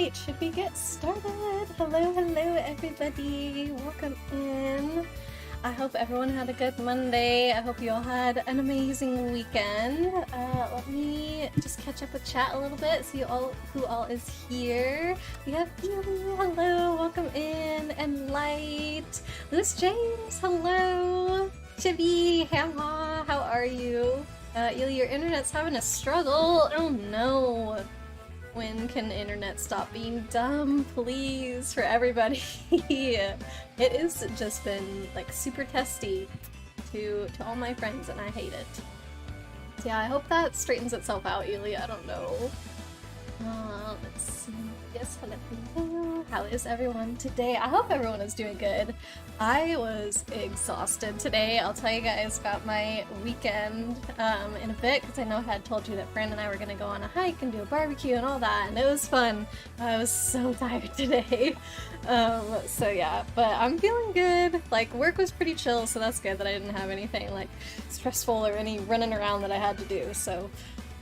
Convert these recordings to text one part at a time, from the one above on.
Alright, should we get started? Hello, hello everybody. Welcome in. I hope everyone had a good Monday. I hope you all had an amazing weekend. Let me just catch up with chat a little bit, see who all is here. We have Ely, hello, welcome in, and Light. Liz James, hello. Chibi, Hamha, how are you? Ely, your internet's having a struggle. Oh no. When can the internet stop being dumb, please, for everybody? It has just been like super testy to all my friends, and I hate it. So yeah, I hope that straightens itself out, Ely. I don't know. Let's see. Yes, hello. How is everyone today? I hope everyone is doing good. I was exhausted today. I'll tell you guys about my weekend in a bit, because I know I had told you that Fran and I were going to go on a hike and do a barbecue and all that, and it was fun. I was so tired today. So yeah, but I'm feeling good. Like, work was pretty chill, so that's good that I didn't have anything like stressful or any running around that I had to do, so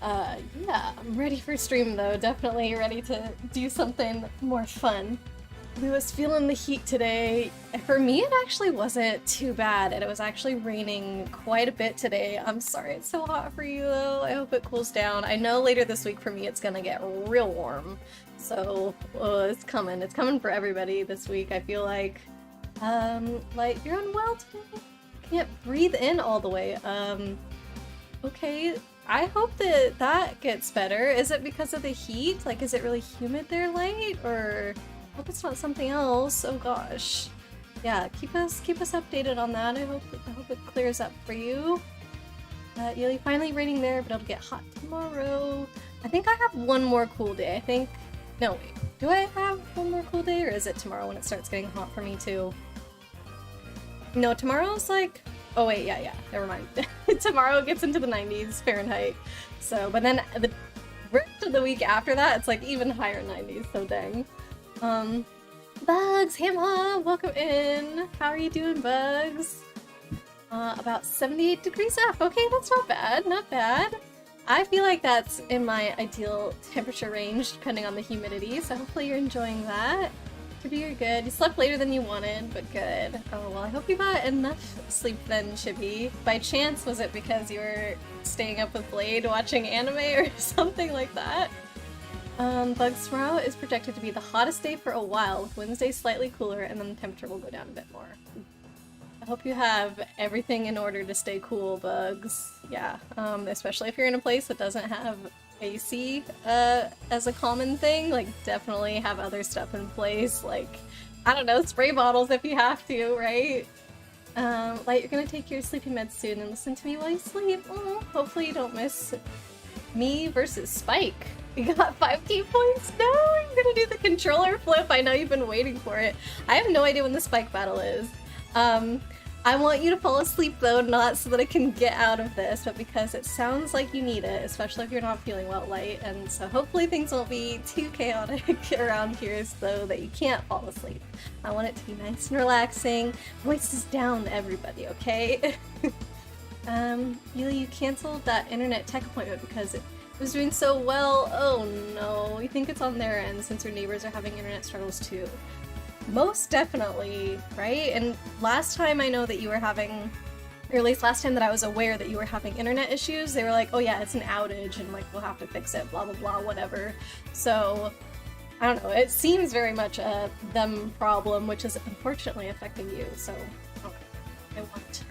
yeah, I'm ready for stream though. Definitely ready to do something more fun. We was feeling the heat today. For me, it actually wasn't too bad, and it was actually raining quite a bit today. I'm sorry it's so hot for you though. I hope it cools down. I know later this week for me it's gonna get real warm. So, it's coming. It's coming for everybody this week, I feel like. Like, you're unwell today? Can't breathe in all the way. Okay. I hope that that gets better. Is it because of the heat? Like, is it really humid there, Light? Or I hope it's not something else. Oh gosh. Yeah, keep us updated on that. I hope it clears up for you. Ely, finally raining there, but it'll get hot tomorrow. I think I have one more cool day. No, wait. Do I have one more cool day, or is it tomorrow when it starts getting hot for me too? No, tomorrow's like... Oh wait, yeah, never mind. Tomorrow gets into the 90s Fahrenheit. So, but then the rest of the week after that, it's like even higher 90s, so dang. Bugs, Hamha, welcome in. How are you doing, Bugs? About 78 degrees F. Okay, that's not bad, not bad. I feel like that's in my ideal temperature range, depending on the humidity, so hopefully you're enjoying that. Chibi, you're good. You slept later than you wanted, but good. Oh, well, I hope you got enough sleep then, Chibi. By chance, was it because you were staying up with Blade watching anime or something like that? Bugs, tomorrow is projected to be the hottest day for a while, with Wednesday slightly cooler, and then the temperature will go down a bit more. I hope you have everything in order to stay cool, Bugs. Yeah, especially if you're in a place that doesn't have AC as a common thing. Like, definitely have other stuff in place, like, I don't know, spray bottles if you have to, right? Light, you're gonna take your sleepy meds soon and listen to me while you sleep. Oh, hopefully you don't miss me versus Spike. You got 5 key points? No, I'm gonna do the controller flip. I know you've been waiting for it. I have no idea when the Spike battle is. I want you to fall asleep though, not so that I can get out of this, but because it sounds like you need it, especially if you're not feeling well, Light, and so hopefully things won't be too chaotic around here so that you can't fall asleep. I want it to be nice and relaxing. Voices down, everybody, okay? Ely, you canceled that internet tech appointment because it was doing so well. Oh no, you think it's on their end since your neighbors are having internet struggles too? Most definitely, right? And last time I know that you were having, or at least last time that I was aware that you were having internet issues, they were like, oh yeah, it's an outage and like we'll have to fix it, blah blah blah, whatever. So, I don't know, it seems very much a them problem, which is unfortunately affecting you, so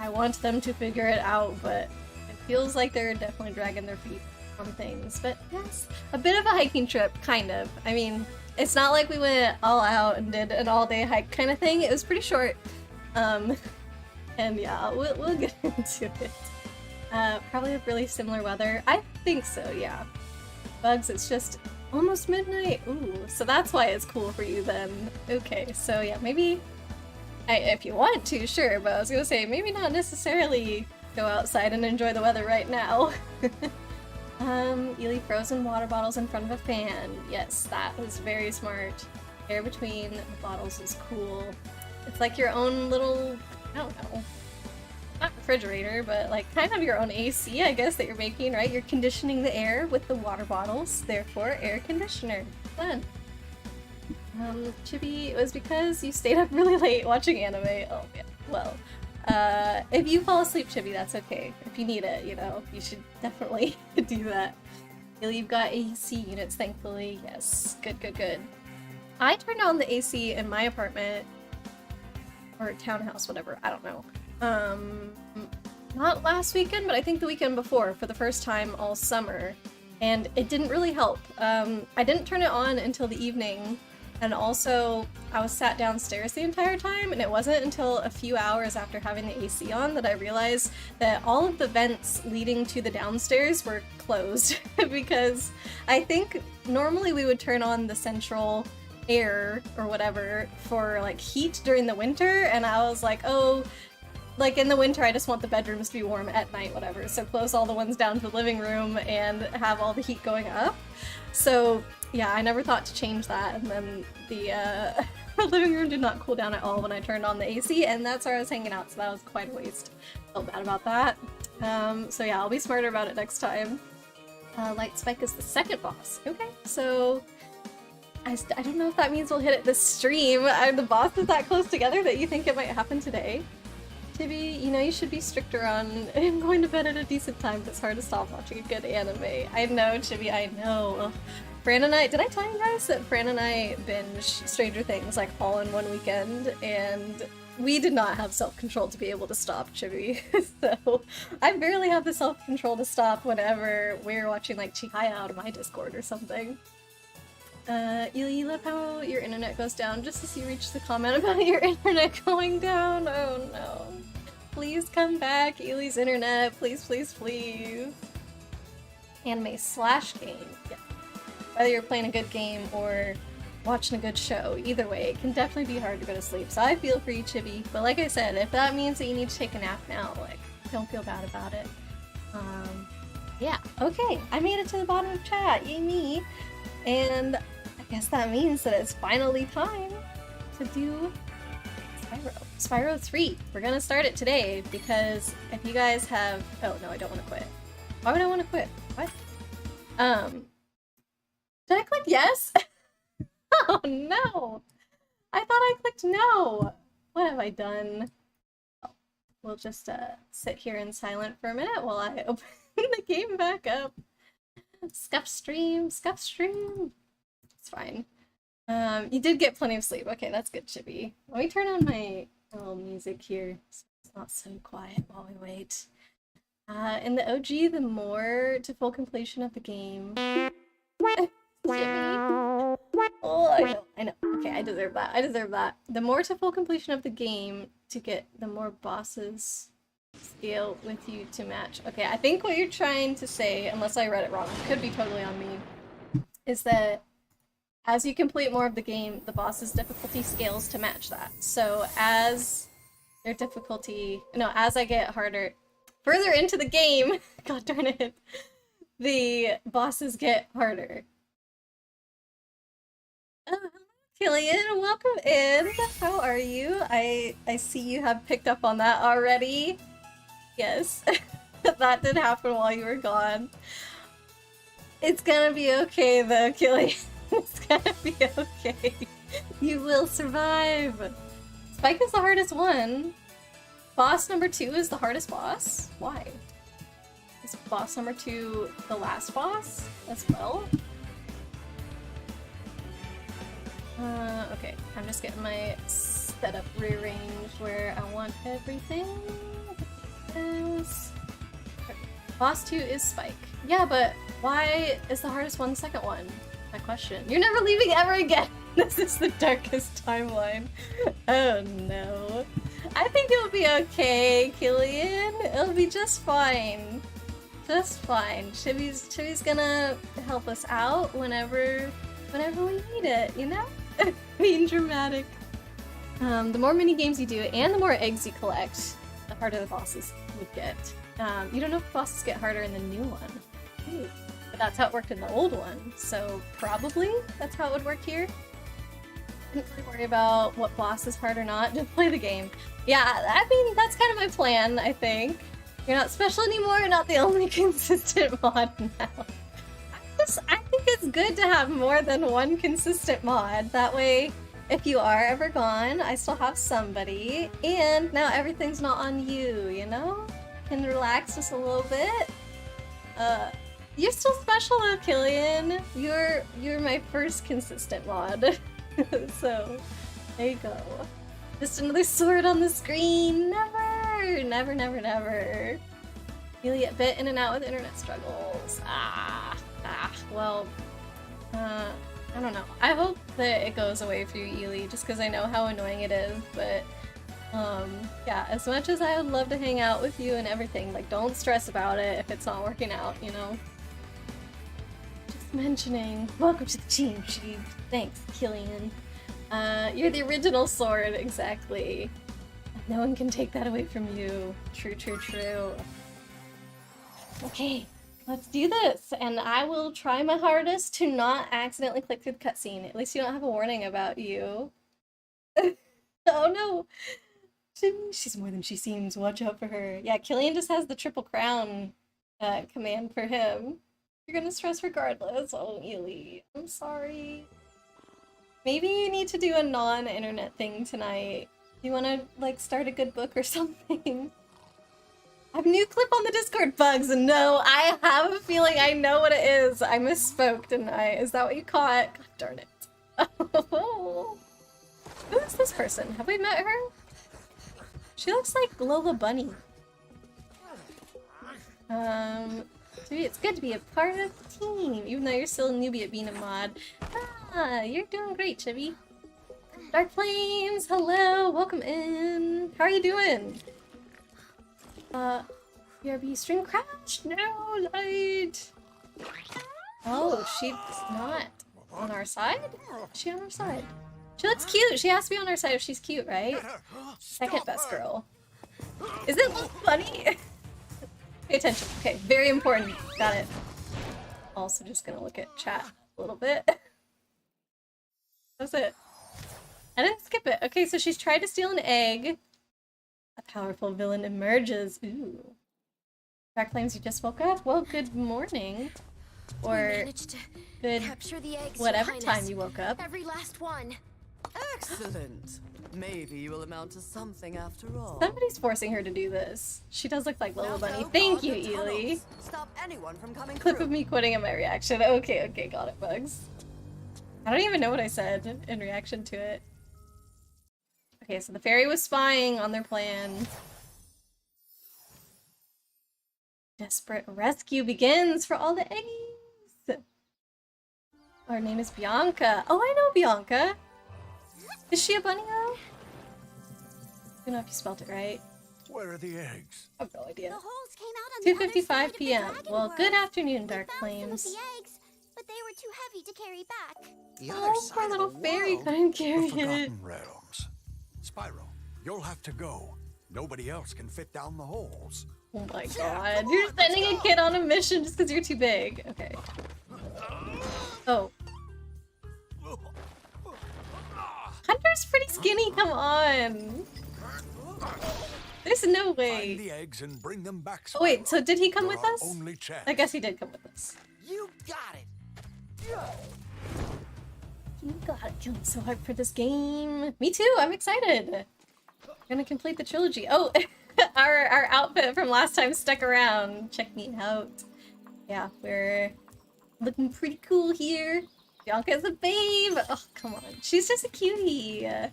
I want them to figure it out, but it feels like they're definitely dragging their feet on things. But yes, a bit of a hiking trip, kind of. I mean, it's not like we went all out and did an all-day hike kind of thing. It was pretty short. And yeah, we'll get into it. Probably have really similar weather. I think so, yeah. Bugs, it's just almost midnight. Ooh, so that's why it's cool for you then. Okay, so yeah, maybe if you want to, sure, but I was gonna say maybe not necessarily go outside and enjoy the weather right now. Ely, frozen water bottles in front of a fan. Yes, that was very smart. Air between the bottles is cool. It's like your own little, I don't know, not refrigerator, but like kind of your own AC, I guess, that you're making, right? You're conditioning the air with the water bottles, therefore air conditioner. Fun. Chibi, it was because you stayed up really late watching anime. Oh yeah, well, if you fall asleep, Chibi, that's okay. If you need it, you know, you should definitely do that. You've got AC units, thankfully. Yes, good, good, good. I turned on the AC in my apartment, or townhouse, whatever, I don't know. Not last weekend, but I think the weekend before, for the first time all summer, and it didn't really help. I didn't turn it on until the evening, and also I was sat downstairs the entire time, and it wasn't until a few hours after having the AC on that I realized that all of the vents leading to the downstairs were closed, because I think normally we would turn on the central air or whatever for like heat during the winter, and I was like, oh, like in the winter I just want the bedrooms to be warm at night, whatever, so close all the ones down to the living room and have all the heat going up. So yeah, I never thought to change that, and then the living room did not cool down at all when I turned on the AC, and that's where I was hanging out, so that was quite a waste. Felt bad about that. So yeah, I'll be smarter about it next time. Light Spike is the second boss. Okay, so I don't know if that means we'll hit it this stream. Are the bosses that close together that you think it might happen today? Chibi, you know you should be stricter on going to bed at a decent time. It's hard to stop watching a good anime. I know, Chibi, I know. Fran and I, did I tell you guys that Fran and I binge Stranger Things like all in one weekend, and we did not have self-control to be able to stop, Chibi. So I barely have the self-control to stop whenever we're watching like Chihaya out of my Discord or something. Ely, love how your internet goes down just as you reach the comment about your internet going down. Oh no. Please come back, Ely's internet. Please, please, please. Anime slash game. Yeah. Whether you're playing a good game or watching a good show, either way, it can definitely be hard to go to sleep. So I feel for you, Chibi. But like I said, if that means that you need to take a nap now, like, don't feel bad about it. Yeah. Okay, I made it to the bottom of chat. Yay me. And I guess that means that it's finally time to do Spyro. Spyro 3. We're gonna start it today because if you guys have... Oh, no, I don't want to quit. Why would I want to quit? What? Did I click yes? Oh, no! I thought I clicked no! What have I done? Oh, we'll just sit here in silent for a minute while I open the game back up. Scuff stream, scuff stream. It's fine. You did get plenty of sleep. Okay, that's good, Chibi. Let me turn on my little music here so it's not so quiet while we wait. In the OG, the more to full completion of the game. Chibi. Oh, I know. Okay, I deserve that. I deserve that. The more to full completion of the game to get the more bosses scale with you to match. Okay, I think what you're trying to say, unless I read it wrong, it could be totally on me, is that as you complete more of the game, the boss's difficulty scales to match that. So as their difficulty, no, as I get harder, further into the game, god darn it, the bosses get harder. Oh, hello, Killian, welcome in. How are you? I see you have picked up on that already. Yes, that did happen while you were gone. It's gonna be okay though, Killian. It's gonna be okay. You will survive. Spike is the hardest one. Boss number 2 is the hardest boss. Why? Is boss number 2 the last boss as well? Okay, I'm just getting my setup rearranged where I want everything. Boss 2 is Spike. Yeah, but why is the hardest one the second one? My question. You're never leaving ever again! This is the darkest timeline. Oh no. I think it'll be okay, Killian. It'll be just fine. Just fine. Chibi's gonna help us out whenever we need it, you know? Being dramatic. The more mini games you do and the more eggs you collect, the harder the bosses would get. You don't know if bosses get harder in the new one. Ooh. But that's how it worked in the old one, so probably that's how it would work here. Didn't really worry about what boss is hard or not, just play the game. Yeah, I mean, that's kind of my plan, I think. You're not special anymore, you're not the only consistent mod now. I think it's good to have more than one consistent mod. That way, if you are ever gone, I still have somebody. And now everything's not on you, you know? Can relax just a little bit. You're still special though, Killian. You're my first consistent mod. So, there you go. Just another sword on the screen. Never! Never, never, never. Really get bit in and out with internet struggles. Well, I don't know. I hope that it goes away for you, Ely, just because I know how annoying it is, but yeah, as much as I would love to hang out with you and everything, like, don't stress about it if it's not working out, you know? Just mentioning. Welcome to the team, Sheep. Thanks, Killian. You're the original sword, exactly. No one can take that away from you. True, true, true. Okay, let's do this, and I will try my hardest to not accidentally click through the cutscene. At least you don't have a warning about you. Oh no! She's more than she seems. Watch out for her. Yeah, Killian just has the triple crown command for him. You're gonna stress regardless. Oh, Ely, I'm sorry. Maybe you need to do a non-internet thing tonight. You wanna, like, start a good book or something? I have a new clip on the Discord, Bugs. No, I have a feeling I know what it is. I misspoke, didn't I? Is that what you caught? God darn it. Oh. Who is this person? Have we met her? She looks like Lola Bunny. Dude, it's good to be a part of the team, even though you're still a newbie at being a mod. Ah, you're doing great, Chibi. Dark Flames, hello, welcome in. How are you doing? BRB stream crashed? No, light! Oh, she's not on our side? Is she on our side? She looks cute. She has to be on our side if she's cute, right? Second best girl. Is it Lola Bunny? Pay attention. Okay, very important. Got it. Also just gonna look at chat a little bit. That's it. I didn't skip it. Okay, so she's tried to steal an egg. A powerful villain emerges. Ooh. Dark Flames, you just woke up? Well, good morning. Or good whatever time you woke up. Every last one. Excellent. Maybe you will amount to something after all. Somebody's forcing her to do this. She does look like Lola Bunny. Thank you, Ely. Stop anyone from coming Clip through. of me quitting in my reaction. Okay, okay, got it, Bugs. I don't even know what I said in reaction to it. Okay, so the fairy was spying on their plan. Desperate rescue begins for all the eggies. Her name is Bianca. Oh, I know Bianca. Is she a bunny though? I don't know if you spelled it right. Where are the eggs? I have no idea. The holes came out on the other 2:55 side of the p.m. dragon Well, world. good afternoon, We Dark found some of Flames. the eggs, but they were too heavy to carry back. The Oh, poor little fairy couldn't carry the it. Forgotten Realms. Spyro, you'll have to go. Nobody else can fit down the holes. Oh my god, you're sending a kid on a mission just because you're too big. Okay. Oh. Hunter's pretty skinny, come on. There's no Find way. the eggs and bring them back. Oh wait, Spyro. so did he come You're with our us? Only chance. I guess he did come with us. You got it. You got it, killing so hard for this game. Me too, I'm excited. Gonna complete the trilogy. Oh, our outfit from last time stuck around. Check me out. Yeah, we're looking pretty cool here. Bianca's a babe. Oh, come on. She's just a cutie. Yeah.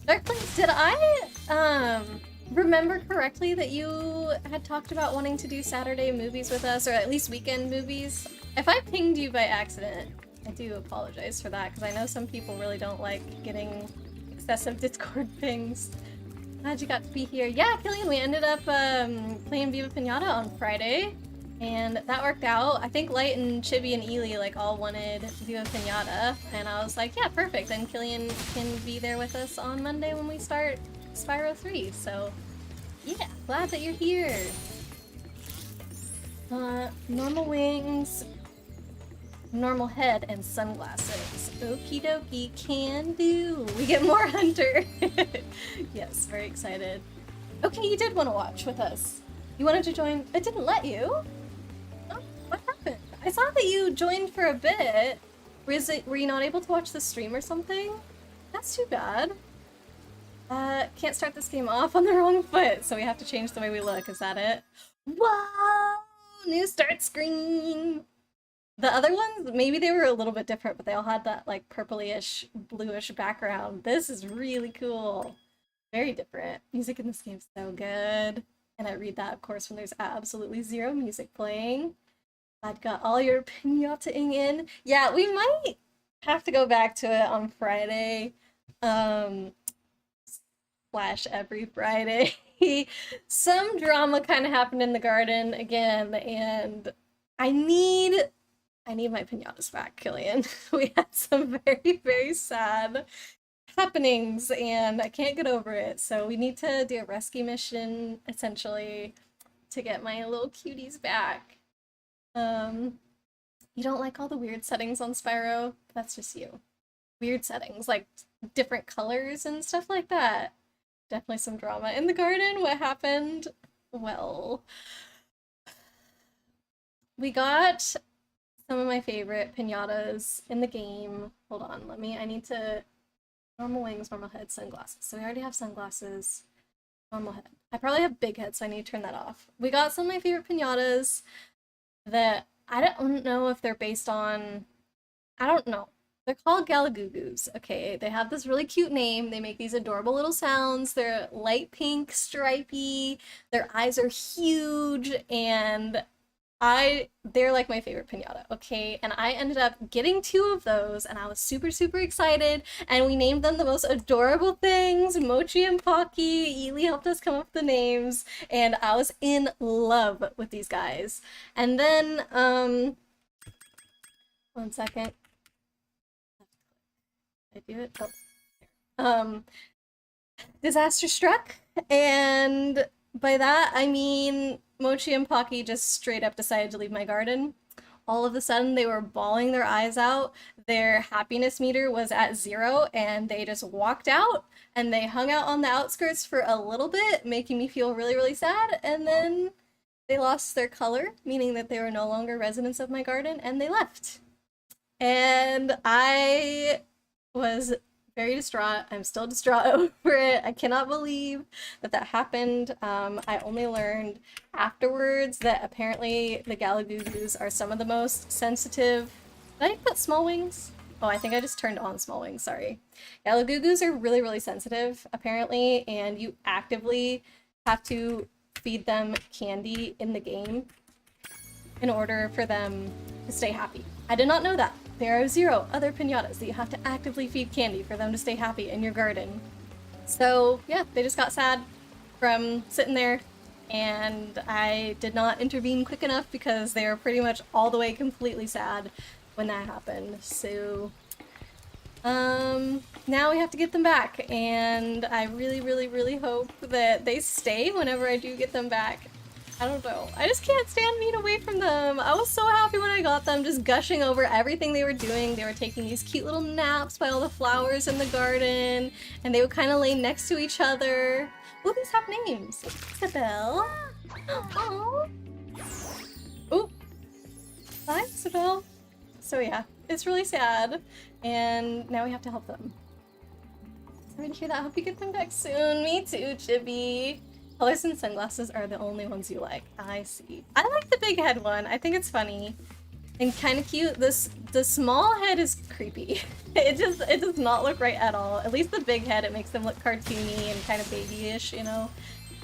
Dark Flames, did I, remember correctly that you had talked about wanting to do Saturday movies with us, or at least weekend movies? If I pinged you by accident, I do apologize for that, because I know some people really don't like getting excessive Discord pings. Glad you got to be here. Yeah, Killian, we ended up playing Viva Pinata on Friday, and that worked out. I think Light and Chibi and Ely like all wanted Viva Pinata, and I was like, yeah, perfect. Then Killian can be there with us on Monday when we start Spyro 3. So yeah, glad that you're here. Normal wings, normal head, and sunglasses. Okie dokie, can do. We get more Hunter. Yes, very excited. Okay, you did want to watch with us. You wanted to join. It didn't let you. Oh, what happened? I saw that you joined for a bit. Were you not able to watch the stream or something? That's too bad. Can't start this game off on the wrong foot, so we have to change the way we look. Is that it? Whoa! New start screen! The other ones, maybe they were a little bit different, but they all had that, like, purpley-ish, bluish background. This is really cool. Very different. Music in this game's so good. And I read that, of course, when there's absolutely zero music playing. I've got all your pinata-ing in. Yeah, we might have to go back to it on Friday. Slash every Friday. Some drama kind of happened in the garden again, and I need my pinatas back, Killian. We had some very, very sad happenings, and I can't get over it. So we need to do a rescue mission, essentially, to get my little cuties back. You don't like all the weird settings on Spyro? That's just you. Weird settings, like different colors and stuff like that. Definitely some drama in the garden. What happened? Well, we got some of my favorite pinatas in the game. Hold on, I need to... Normal wings, normal head, sunglasses. So we already have sunglasses. Normal head. I probably have big head, so I need to turn that off. We got some of my favorite pinatas that I don't know if they're based on... I don't know. They're called Galagugus, okay? They have this really cute name. They make these adorable little sounds. They're light pink, stripy. Their eyes are huge, and they're like my favorite pinata, okay? And I ended up getting 2 of those, and I was super, super excited, and we named them the most adorable things. Mochi and Pocky. Ely helped us come up with the names, and I was in love with these guys. And then, one second. Did I do it? Oh. Disaster struck, and by that I mean Mochi and Pocky just straight up decided to leave my garden. All of a sudden they were bawling their eyes out, their happiness meter was at 0, and they just walked out, and they hung out on the outskirts for a little bit, making me feel really, really sad, and then they lost their color, meaning that they were no longer residents of my garden, and they left. And I was very distraught. I'm still distraught over it. I cannot believe that that happened. I only learned afterwards that apparently the Galagugus are some of the most sensitive. Did I put small wings? Oh, I think I just turned on small wings, sorry. Galagugus are really, really sensitive, apparently, and you actively have to feed them candy in the game in order for them to stay happy. I did not know that. There are 0 other pinatas that you have to actively feed candy for them to stay happy in your garden. So yeah, they just got sad from sitting there, and I did not intervene quick enough because they were pretty much all the way completely sad when that happened. So now we have to get them back, and I really, really, really hope that they stay whenever I do get them back. I don't know. I just can't stand being away from them. I was so happy when I got them, just gushing over everything they were doing. They were taking these cute little naps by all the flowers in the garden, and they would kind of lay next to each other. Oh, these have names. Isabel. Oh. Oh. Hi, Isabel. So yeah, it's really sad, and now we have to help them. Sorry to hear that. I hope you get them back soon. Me too, Chibi. Colors and sunglasses are the only ones you like. I see. I like the big head one. I think it's funny and kind of cute. The small head is creepy. It does not look right at all. At least the big head, it makes them look cartoony and kind of babyish, you know,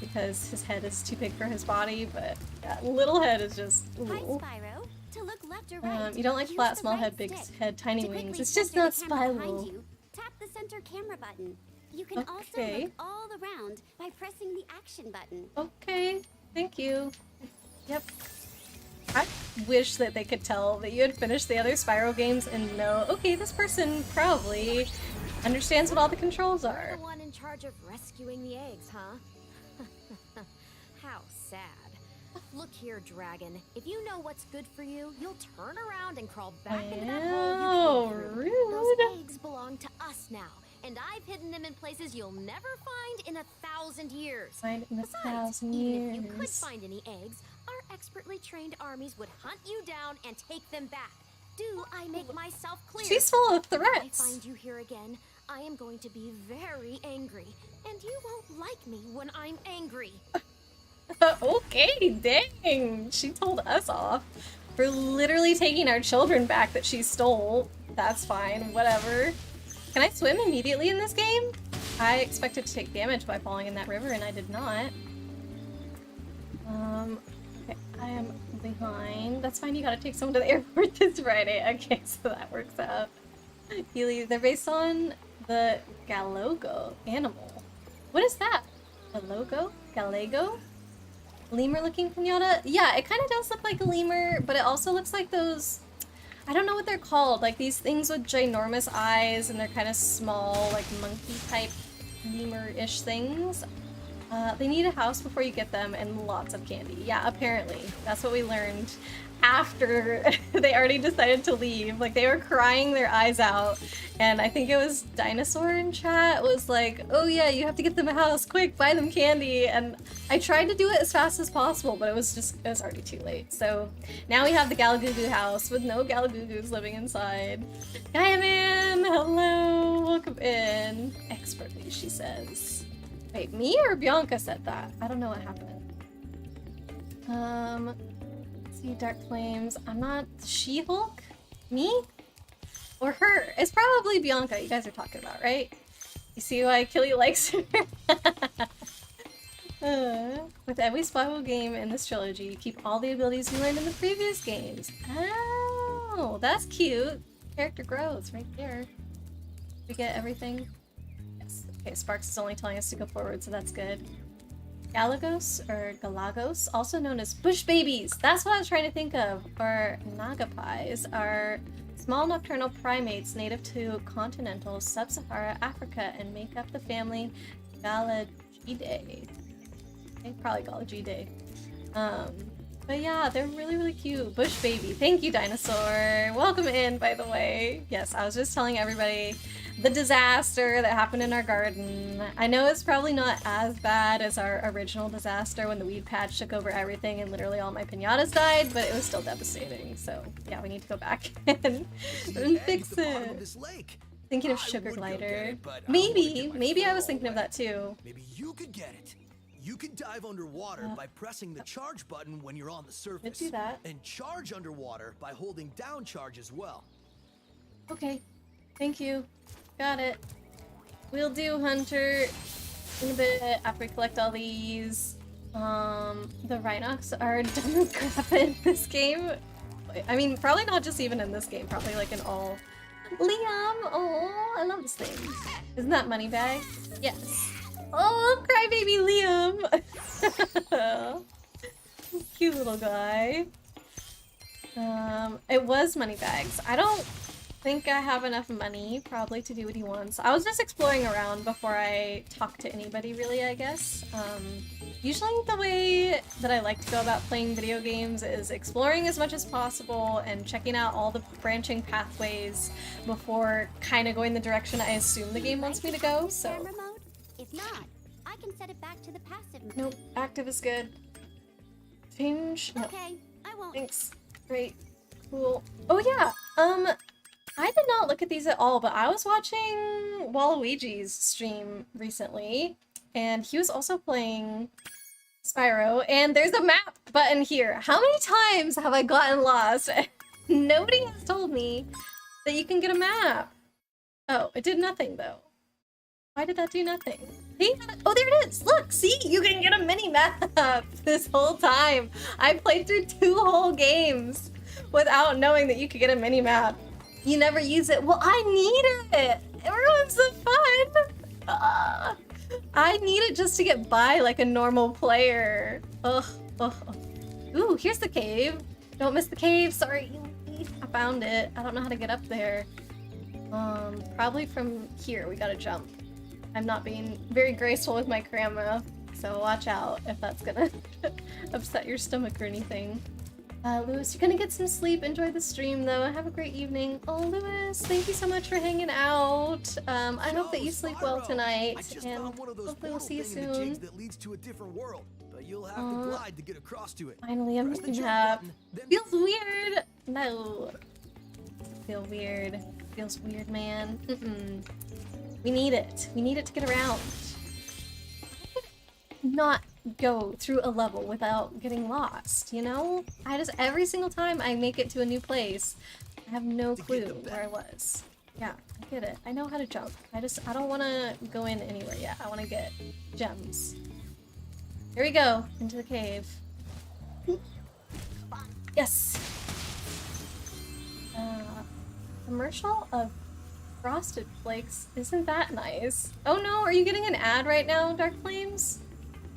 because his head is too big for his body. But yeah, little head is just. Ooh. Hi, Spyro. To look left or right. You don't like use flat, the small right head, big stick. head, tiny To wings. quickly It's just center not the camera behind Spyro. you, tap the center camera button. You can also Okay. look all around by pressing the action button. Okay, thank you. Yep. I wish that they could tell that you had finished the other Spyro games and know, okay, this person probably understands what all the controls You're are. the one in charge of rescuing the eggs, huh? How sad. Look here, Dragon. If you know what's good for you, you'll turn around and crawl back into that hole you came through. Rude. Those eggs belong to us now, and I've hidden them in places you'll never find in 1,000 years. Find in a Besides, 1,000 even if you could years. find any eggs, our expertly trained armies would hunt you down and take them back. Do I make myself clear? She's full of If I threats. find you here again, I am going to be very angry, and you won't like me when I'm angry. Okay, dang. She told us off for literally taking our children back that she stole. That's fine, whatever. Can I swim immediately in this game? I expected to take damage by falling in that river and I did not. Okay, I am behind. That's fine, you gotta take someone to the airport this Friday. Okay, so that works out. Healy, they're based on the Galago animal. What is that? Galago? Galego? Lemur looking pinata? Yeah, it kind of does look like a lemur, but it also looks like those, I don't know what they're called, like these things with ginormous eyes and they're kind of small, like monkey type lemur-ish things. They need a house before you get them and lots of candy. Yeah, apparently. That's what we learned after they already decided to leave. Like, they were crying their eyes out, and I think it was Dinosaur in chat was like, oh yeah, you have to get them a house, quick, buy them candy, and I tried to do it as fast as possible, but it was already too late. So now we have the Galagugu house with no Galagugus living inside. Gaia Man, hello, welcome in. Expertly, she says. Wait, me or Bianca said that? I don't know what happened. See, Dark Flames. I'm not She-Hulk? Me? Or her? It's probably Bianca you guys are talking about, right? You see why Killy likes her? With every Spyro game in this trilogy, you keep all the abilities you learned in the previous games. Oh, that's cute. Character growth right there. We get everything. Yes. Okay, Sparks is only telling us to go forward, so that's good. Galagos, or Galagos, also known as bush babies. That's what I was trying to think of. Or Nagapais are small nocturnal primates native to continental sub-Sahara Africa and make up the family Galagidae. I think probably Galagidae. But yeah, they're really, really cute. Bush baby. Thank you, Dinosaur. Welcome in, by the way. Yes, I was just telling everybody the disaster that happened in our garden. I know it's probably not as bad as our original disaster when the weed patch took over everything and literally all my piñatas died, but it was still devastating. So yeah, we need to go back and fix it. Thinking of sugar glider. Maybe I was thinking of that too. Maybe you could get it. You can dive underwater by pressing the charge button when you're on the surface. Let's do that. And charge underwater by holding down charge as well. Okay. Thank you. Got it. We'll do Hunter in a bit after we collect all these. The Rhinox are dumb as crap in this game. I mean, probably not just even in this game, probably like in all. Liam! Oh, I love this thing. Isn't that Moneybag? Yes. Oh, crybaby Liam! Cute little guy. It was Moneybags. I don't think I have enough money probably to do what he wants. I was just exploring around before I talked to anybody really, I guess. Usually the way that I like to go about playing video games is exploring as much as possible and checking out all the branching pathways before kind of going the direction I assume the game wants me to go, so. Camera mode? If not, I can set it back to the passive mode. Nope, active is good. Change? No. Okay, I won't. Thanks. Great. Cool. Oh yeah, I did not look at these at all, but I was watching Waluigi's stream recently, and he was also playing Spyro, and there's a map button here. How many times have I gotten lost? Nobody has told me that you can get a map. Oh, it did nothing though. Why did that do nothing? Hey, oh, there it is! Look, see? You can get a mini-map this whole time. I played through 2 whole games without knowing that you could get a mini-map. You never use it. Well, I need it! It ruins the fun! I need it just to get by like a normal player. Ugh. Ooh, here's the cave. Don't miss the cave. Sorry. I found it. I don't know how to get up there. Probably from here. We gotta jump. I'm not being very graceful with my camera, so watch out if that's gonna upset your stomach or anything. Lewis, you're gonna get some sleep. Enjoy the stream, though. Have a great evening. Oh, Lewis, thank you so much for hanging out. I hope that you sleep well tonight, and hopefully we'll see you soon. That leads to a different world, but you'll have to glide to get across to it. Finally, I'm Press the missing jump that. button, then Feels weird. No. Feel weird. Feels weird, man. We need it. We need it to get around. Not go through a level without getting lost, you know? Every single time I make it to a new place, I have no clue where I was. Yeah, I get it. I know how to jump. I don't want to go in anywhere yet. I want to get gems. Here we go, into the cave. Yes! Commercial of Frosted Flakes. Isn't that nice? Oh no, are you getting an ad right now, Dark Flames?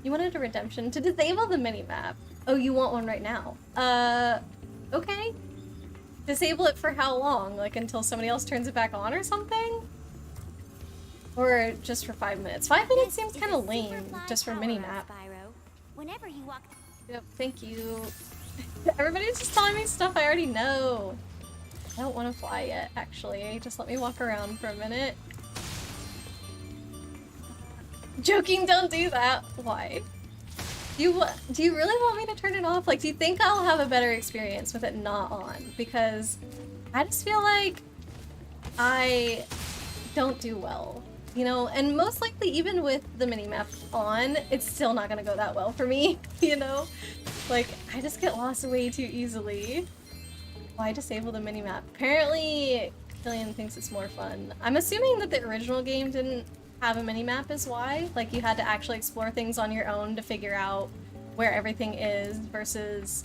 You wanted a redemption to disable the minimap. Oh, you want one right now. Okay. Disable it for how long? Like until somebody else turns it back on or something? Or just for 5 minutes? 5 minutes seems kind of lame, just for minimap. Spyro. Whenever you walk. Yep, thank you. Everybody's just telling me stuff I already know. I don't want to fly yet, actually. Just let me walk around for a minute. Joking, don't do that. Why? Do you really want me to turn it off? Like, do you think I'll have a better experience with it not on? Because I just feel like I don't do well, you know? And most likely, even with the minimap on, it's still not gonna go that well for me, you know? Like, I just get lost way too easily. Why disable the minimap? Apparently, Killian thinks it's more fun. I'm assuming that the original game didn't have a minimap is why. Like, you had to actually explore things on your own to figure out where everything is, versus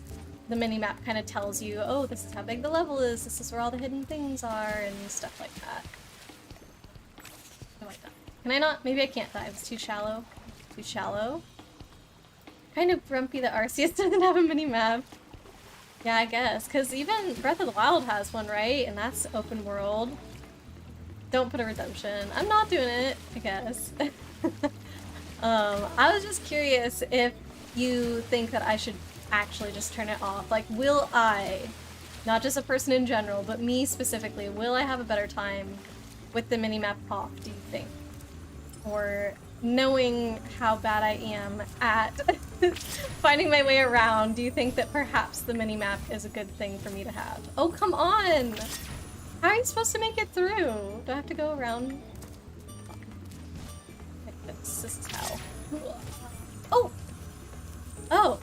the minimap kind of tells you, oh, this is how big the level is, this is where all the hidden things are, and stuff like that. I like that. Can I not? Maybe I can't dive. It's too shallow. Too shallow. Kind of grumpy that Arceus doesn't have a minimap. Yeah, I guess, because even Breath of the Wild has one, right? And that's open world. Don't put a redemption. I'm not doing it, I guess. I was just curious if you think that I should actually just turn it off. Like, will I, not just a person in general, but me specifically, will I have a better time with the minimap off, do you think? Or knowing how bad I am at finding my way around, do you think that perhaps the minimap is a good thing for me to have? Oh, come on! How are you supposed to make it through? Do I have to go around? This is how. Oh! Oh!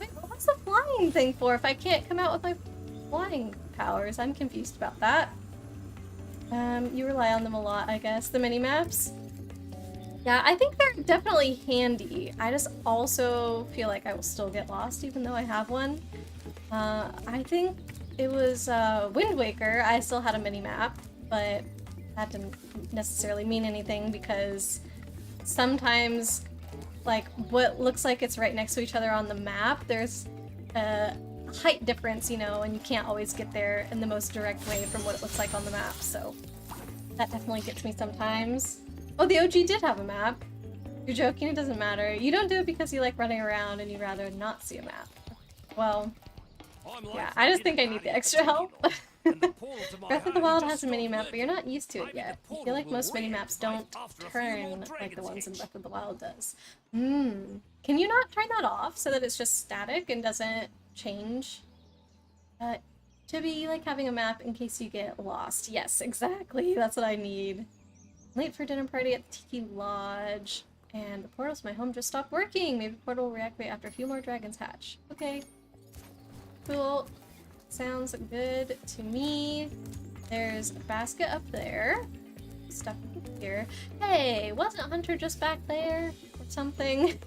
Wait, what's the flying thing for if I can't come out with my flying powers? I'm confused about that. You rely on them a lot, I guess. The mini-maps? Yeah, I think they're definitely handy. I just also feel like I will still get lost even though I have one. I think it was Wind Waker. I still had a mini-map, but that didn't necessarily mean anything because sometimes, like, what looks like it's right next to each other on the map, there's a height difference, you know, and you can't always get there in the most direct way from what it looks like on the map, so that definitely gets me sometimes. Oh, the OG did have a map. You're joking, it doesn't matter. You don't do it because you like running around and you'd rather not see a map. Well, yeah, I just think I need the extra help. Breath of the Wild has a mini-map, but you're not used to it yet. I feel like most mini-maps don't turn like the ones in Breath of the Wild does. Can you not turn that off so that it's just static and doesn't change? To be like having a map in case you get lost. Yes, exactly. That's what I need. Late for dinner party at the Tiki Lodge. And the portal to my home just stopped working. Maybe the portal will reactivate after a few more dragons hatch. Okay. Cool. Sounds good to me. There's a basket up there. Stuff here. Hey, wasn't Hunter just back there? Or something?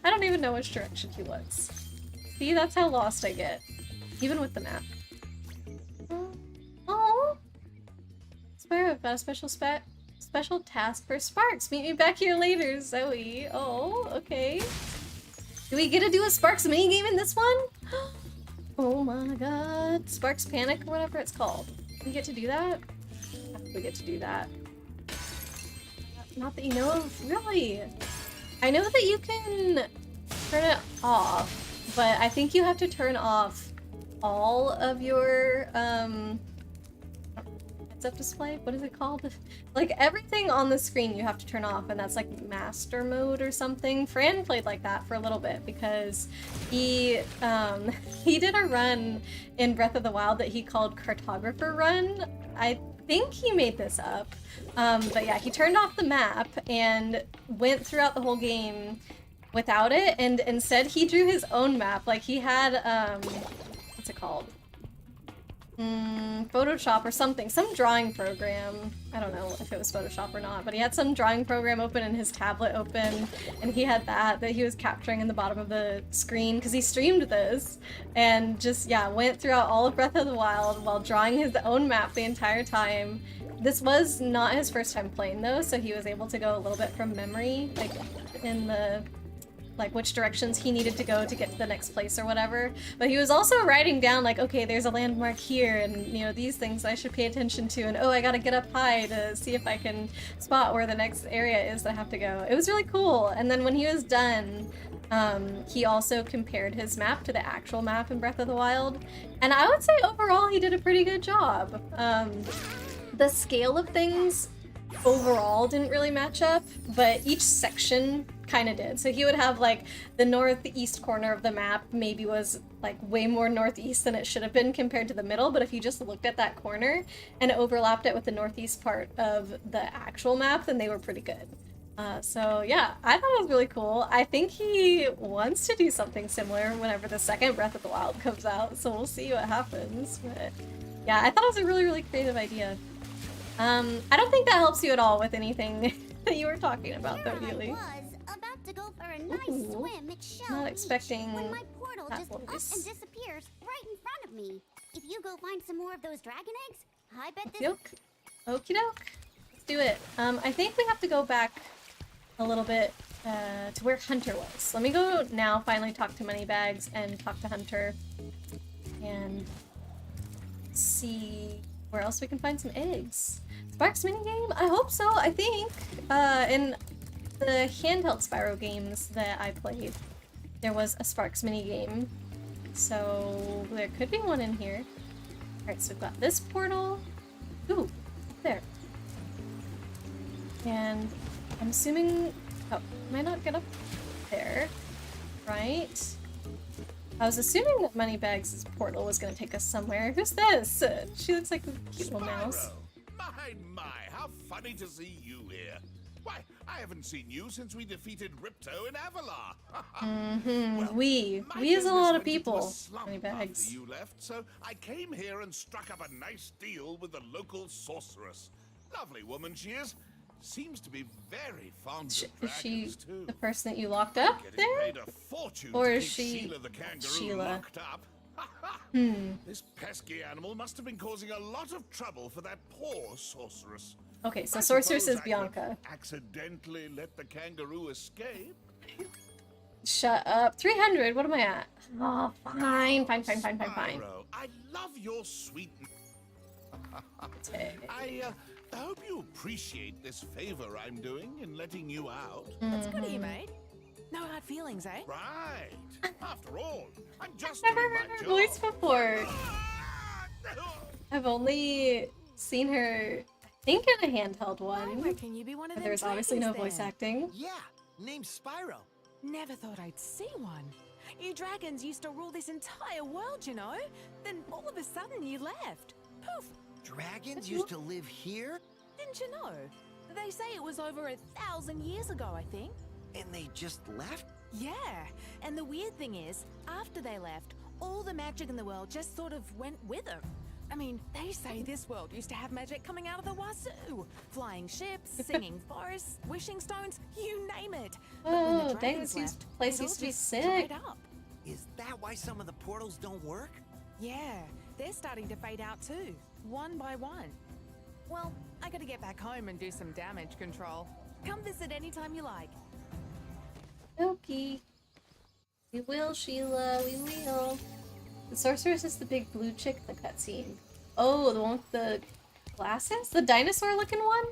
I don't even know which direction he was. See, that's how lost I get. Even with the map. Oh! Spyro, got a special task for Sparks. Meet me back here later, Zoe. Oh, okay. Do we get to do a Sparks minigame in this one? Oh my god. Sparks Panic or whatever it's called. We get to do that? I think we get to do that. Not that you know of, really. I know that you can turn it off, but I think you have to turn off all of your heads-up display. What is it called? Like everything on the screen you have to turn off, and that's like master mode or something. Fran played like that for a little bit because he he did a run in Breath of the Wild that he called Cartographer Run. I think he made this up. But yeah, he turned off the map and went throughout the whole game without it, and instead he drew his own map. Like he had what's it called? Photoshop or something, some drawing program. I don't know if it was Photoshop or not, but he had some drawing program open and his tablet open, and he had that he was capturing in the bottom of the screen because he streamed this, and just, yeah, went throughout all of Breath of the Wild while drawing his own map the entire time. This was not his first time playing though, so he was able to go a little bit from memory, like in the which directions he needed to go to get to the next place or whatever. But he was also writing down like, okay, there's a landmark here, and you know, these things I should pay attention to, and oh, I gotta get up high to see if I can spot where the next area is that I have to go. It was really cool. And then when he was done, he also compared his map to the actual map in Breath of the Wild, and I would say overall he did a pretty good job. The scale of things overall didn't really match up, but each section kind of did. So he would have like the northeast corner of the map maybe was like way more northeast than it should have been compared to the middle, but if you just looked at that corner and overlapped it with the northeast part of the actual map, then they were pretty good. So yeah, I thought it was really cool. I think he wants to do something similar whenever the second Breath of the Wild comes out, so we'll see what happens. But yeah, I thought it was a really, really creative idea. I don't think that helps you at all with anything that you were talking about, though, really. I was about to go for a nice swim at Shell Not Beach expecting when my portal that just up voice. and disappears right in front of me. If you go find some more of those dragon eggs, I bet this. Okie doke. Let's do it. I think we have to go back a little bit to where Hunter was. Let me go now, finally talk to Moneybags and talk to Hunter and see where else we can find some eggs. Sparks minigame? I hope so. I think in the handheld Spyro games that I played, there was a Sparks minigame. So there could be one in here. Alright, so we've got this portal. Ooh, there. And I'm assuming... Oh, can I not get up there? Right? I was assuming that Moneybags' portal was gonna take us somewhere. Who's this? She looks like a cute little mouse. My, how funny to see you here. Why, I haven't seen you since we defeated Ripto in Avalar. Well, we is a lot of people. Moneybags. You left, so I came here and struck up a nice deal with the local sorceress. Lovely woman she is. Seems to be very fond of Is she dragons too. the person that you locked up there? Paid a fortune Or to is keep she Sheila the kangaroo Sheila? locked up. This pesky animal must have been causing a lot of trouble for that poor sorceress. Okay, so I Sorceress suppose is I Bianca. could accidentally let the kangaroo escape. Shut up. 300, what am I at? Oh, fine. Spyro, I love your sweetness. I hope you appreciate this favor I'm doing in letting you out. That's good of you, mate. No hard feelings, eh? Right. After all, I'm just Never doing heard my her job. voice before. I've only seen her, I think, in a handheld I one. reckon you be one of But them there's obviously no dragons voice then. acting. Yeah, name's Spyro. Never thought I'd see one. You dragons used to rule this entire world, you know? Then all of a sudden you left. Poof! Dragons used to live here, Didn't you know? They say it was over 1,000 years ago, I think. and they just left? Yeah, and the weird thing is, after they left, all the magic in the world just sort of went with them. I mean, they say this world used to have magic coming out of the wazoo. Flying ships, singing forests, wishing stones, you name it. But when the Oh, dang, dragons this left, place it all used to be just sick. dried up. Is that why some of the portals don't work? Yeah, they're starting to fade out too, one by one. Well, I gotta get back home and do some damage control. Come visit anytime you like. Okay. We will, Sheila, we will. The sorceress is the big blue chick in the cutscene. Oh, the one with the glasses? The dinosaur looking one?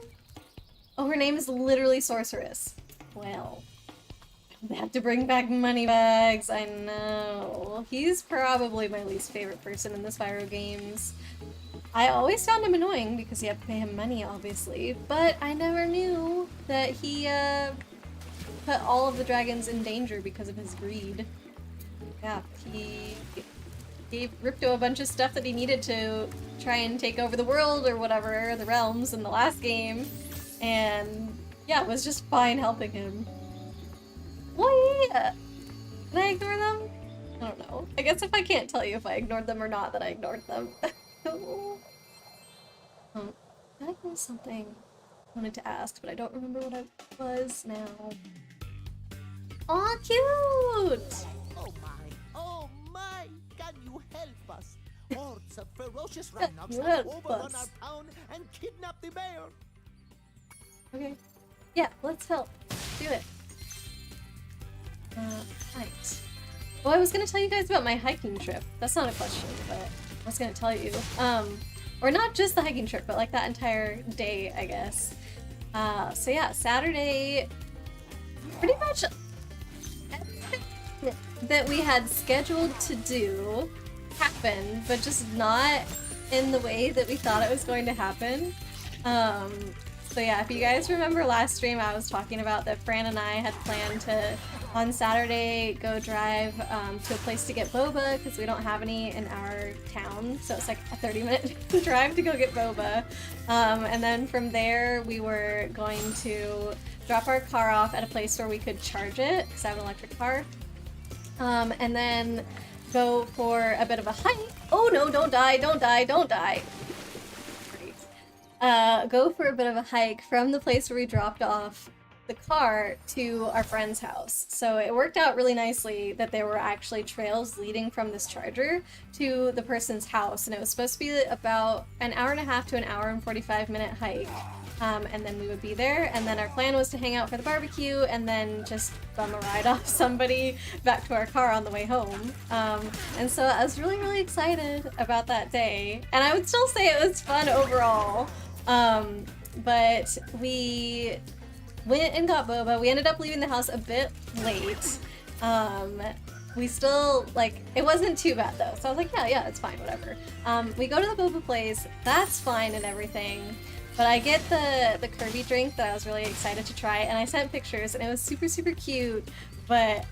Oh, her name is literally Sorceress. Well, they have to bring back Moneybags, I know. He's probably my least favorite person in the Spyro games. I always found him annoying because you have to pay him money, obviously, but I never knew that he put all of the dragons in danger because of his greed. Yeah, he gave Ripto a bunch of stuff that he needed to try and take over the world or whatever, the realms in the last game, and yeah, it was just fine helping him. What? Did I ignore them? I don't know. I guess if I can't tell you if I ignored them or not, then I ignored them. Oh, I think something I wanted to ask, but I don't remember what it was now. Aw, cute! Oh my, can you help us? Hordes of ferocious rhinos you have help overrun us? our town and kidnapped the mayor. Okay. Yeah, let's help. Do it. Right. Well, I was gonna tell you guys about my hiking trip. That's not a question, but I was gonna tell you. Or not just the hiking trip, but like that entire day, I guess. So yeah, Saturday, pretty much everything that we had scheduled to do happened, but just not in the way that we thought it was going to happen. So yeah, if you guys remember last stream, I was talking about that Fran and I had planned to, on Saturday, go drive to a place to get boba, because we don't have any in our town, so it's like a 30-minute drive to go get boba. And then from there, we were going to drop our car off at a place where we could charge it, because I have an electric car. And then go for a bit of a hike. Oh no, don't die, don't die, don't die. Go for a bit of a hike from the place where we dropped off the car to our friend's house. So it worked out really nicely that there were actually trails leading from this charger to the person's house, and it was supposed to be about an hour and a half to an hour and 45-minute hike. And then we would be there, and then our plan was to hang out for the barbecue and then just bum a ride off somebody back to our car on the way home. And so I was really, really excited about that day, and I would still say it was fun overall. But we went and got boba. We ended up leaving the house a bit late. We still, like, it wasn't too bad though, so I was like, yeah, it's fine, whatever. We go to the boba place, that's fine and everything. But I get the Kirby drink that I was really excited to try, and I sent pictures, and it was super, super cute, but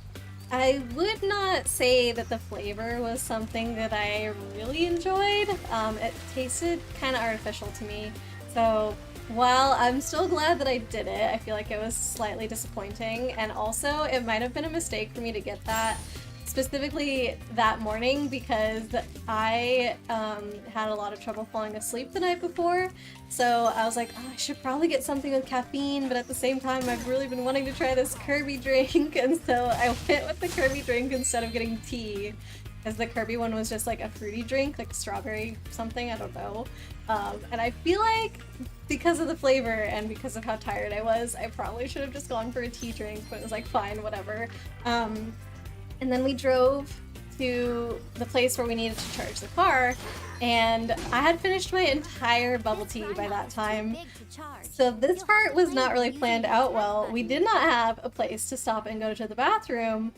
I would not say that the flavor was something that I really enjoyed. It tasted kind of artificial to me, so while I'm still glad that I did it, I feel like it was slightly disappointing, and also it might have been a mistake for me to get that specifically that morning because I had a lot of trouble falling asleep the night before. So I was like, oh, I should probably get something with caffeine, but at the same time I've really been wanting to try this Kirby drink, and so I went with the Kirby drink instead of getting tea, because the Kirby one was just like a fruity drink, like strawberry something, I don't know. And I feel like because of the flavor and because of how tired I was, I probably should have just gone for a tea drink, but it was like, fine, whatever. And then we drove to the place where we needed to charge the car, and I had finished my entire bubble tea by that time. So this part was not really planned out well. We did not have a place to stop and go to the bathroom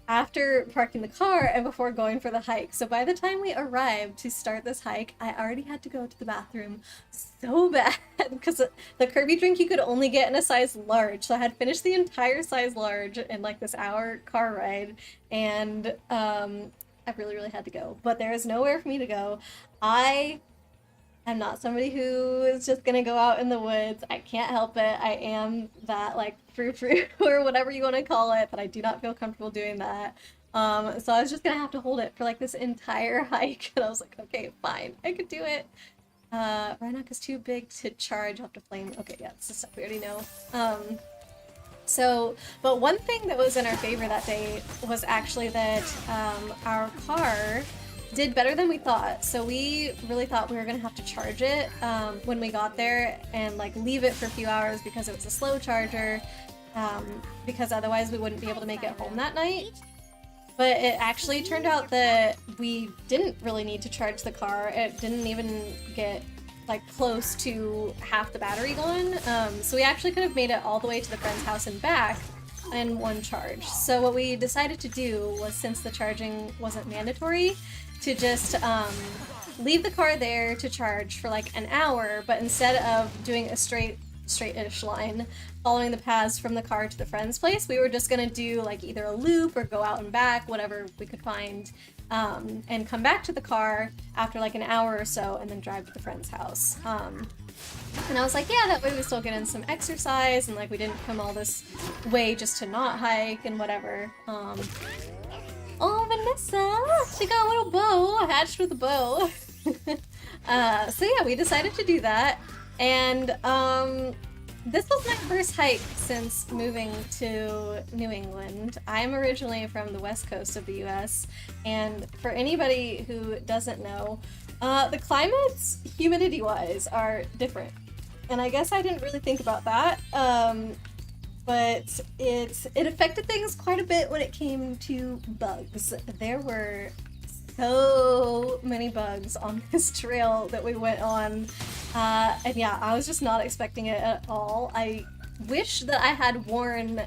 after parking the car and before going for the hike. So by the time we arrived to start this hike, I already had to go to the bathroom so bad because the Kirby drink you could only get in a size large. So I had finished the entire size large in like this hour car ride, and I really, really had to go. But there is nowhere for me to go. I'm not somebody who is just gonna go out in the woods. I can't help it. I am that like frou-frou or whatever you want to call it, but I do not feel comfortable doing that. So I was just gonna have to hold it for like this entire hike, and I was like, okay, fine, I could do it. Rhinoc is too big to charge. I'll have to flame. Okay, yeah, it's the stuff we already know. But one thing that was in our favor that day was actually that our car did better than we thought. So we really thought we were gonna have to charge it when we got there and like leave it for a few hours because it was a slow charger, because otherwise we wouldn't be able to make it home that night. But it actually turned out that we didn't really need to charge the car. It didn't even get like close to half the battery going. So we actually could have made it all the way to the friend's house and back in one charge. So what we decided to do was, since the charging wasn't mandatory, to just leave the car there to charge for like an hour, but instead of doing a straight-ish line, following the paths from the car to the friend's place, we were just gonna do like either a loop or go out and back, whatever we could find, and come back to the car after like an hour or so and then drive to the friend's house. And I was like, yeah, that way we still get in some exercise and like we didn't come all this way just to not hike and whatever. Oh, Vanessa! She got a little bow, hatched with a bow. So yeah, we decided to do that. And this was my first hike since moving to New England. I'm originally from the west coast of the US, and for anybody who doesn't know, the climates, humidity-wise, are different. And I guess I didn't really think about that, but it affected things quite a bit when it came to bugs. There were so many bugs on this trail that we went on, and yeah, I was just not expecting it at all. I wish that I had worn,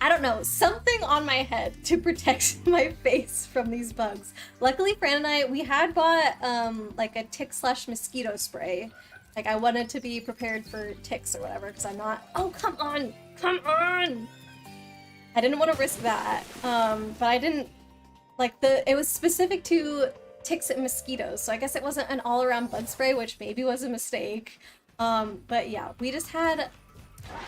I don't know, something on my head to protect my face from these bugs. Luckily, Fran and I, we had bought like a tick/mosquito spray. Like, I wanted to be prepared for ticks or whatever, because I'm not— oh, come on! Come on! I didn't want to risk that, but I didn't— like, it was specific to ticks and mosquitoes, so I guess it wasn't an all-around bug spray, which maybe was a mistake. But yeah, we just had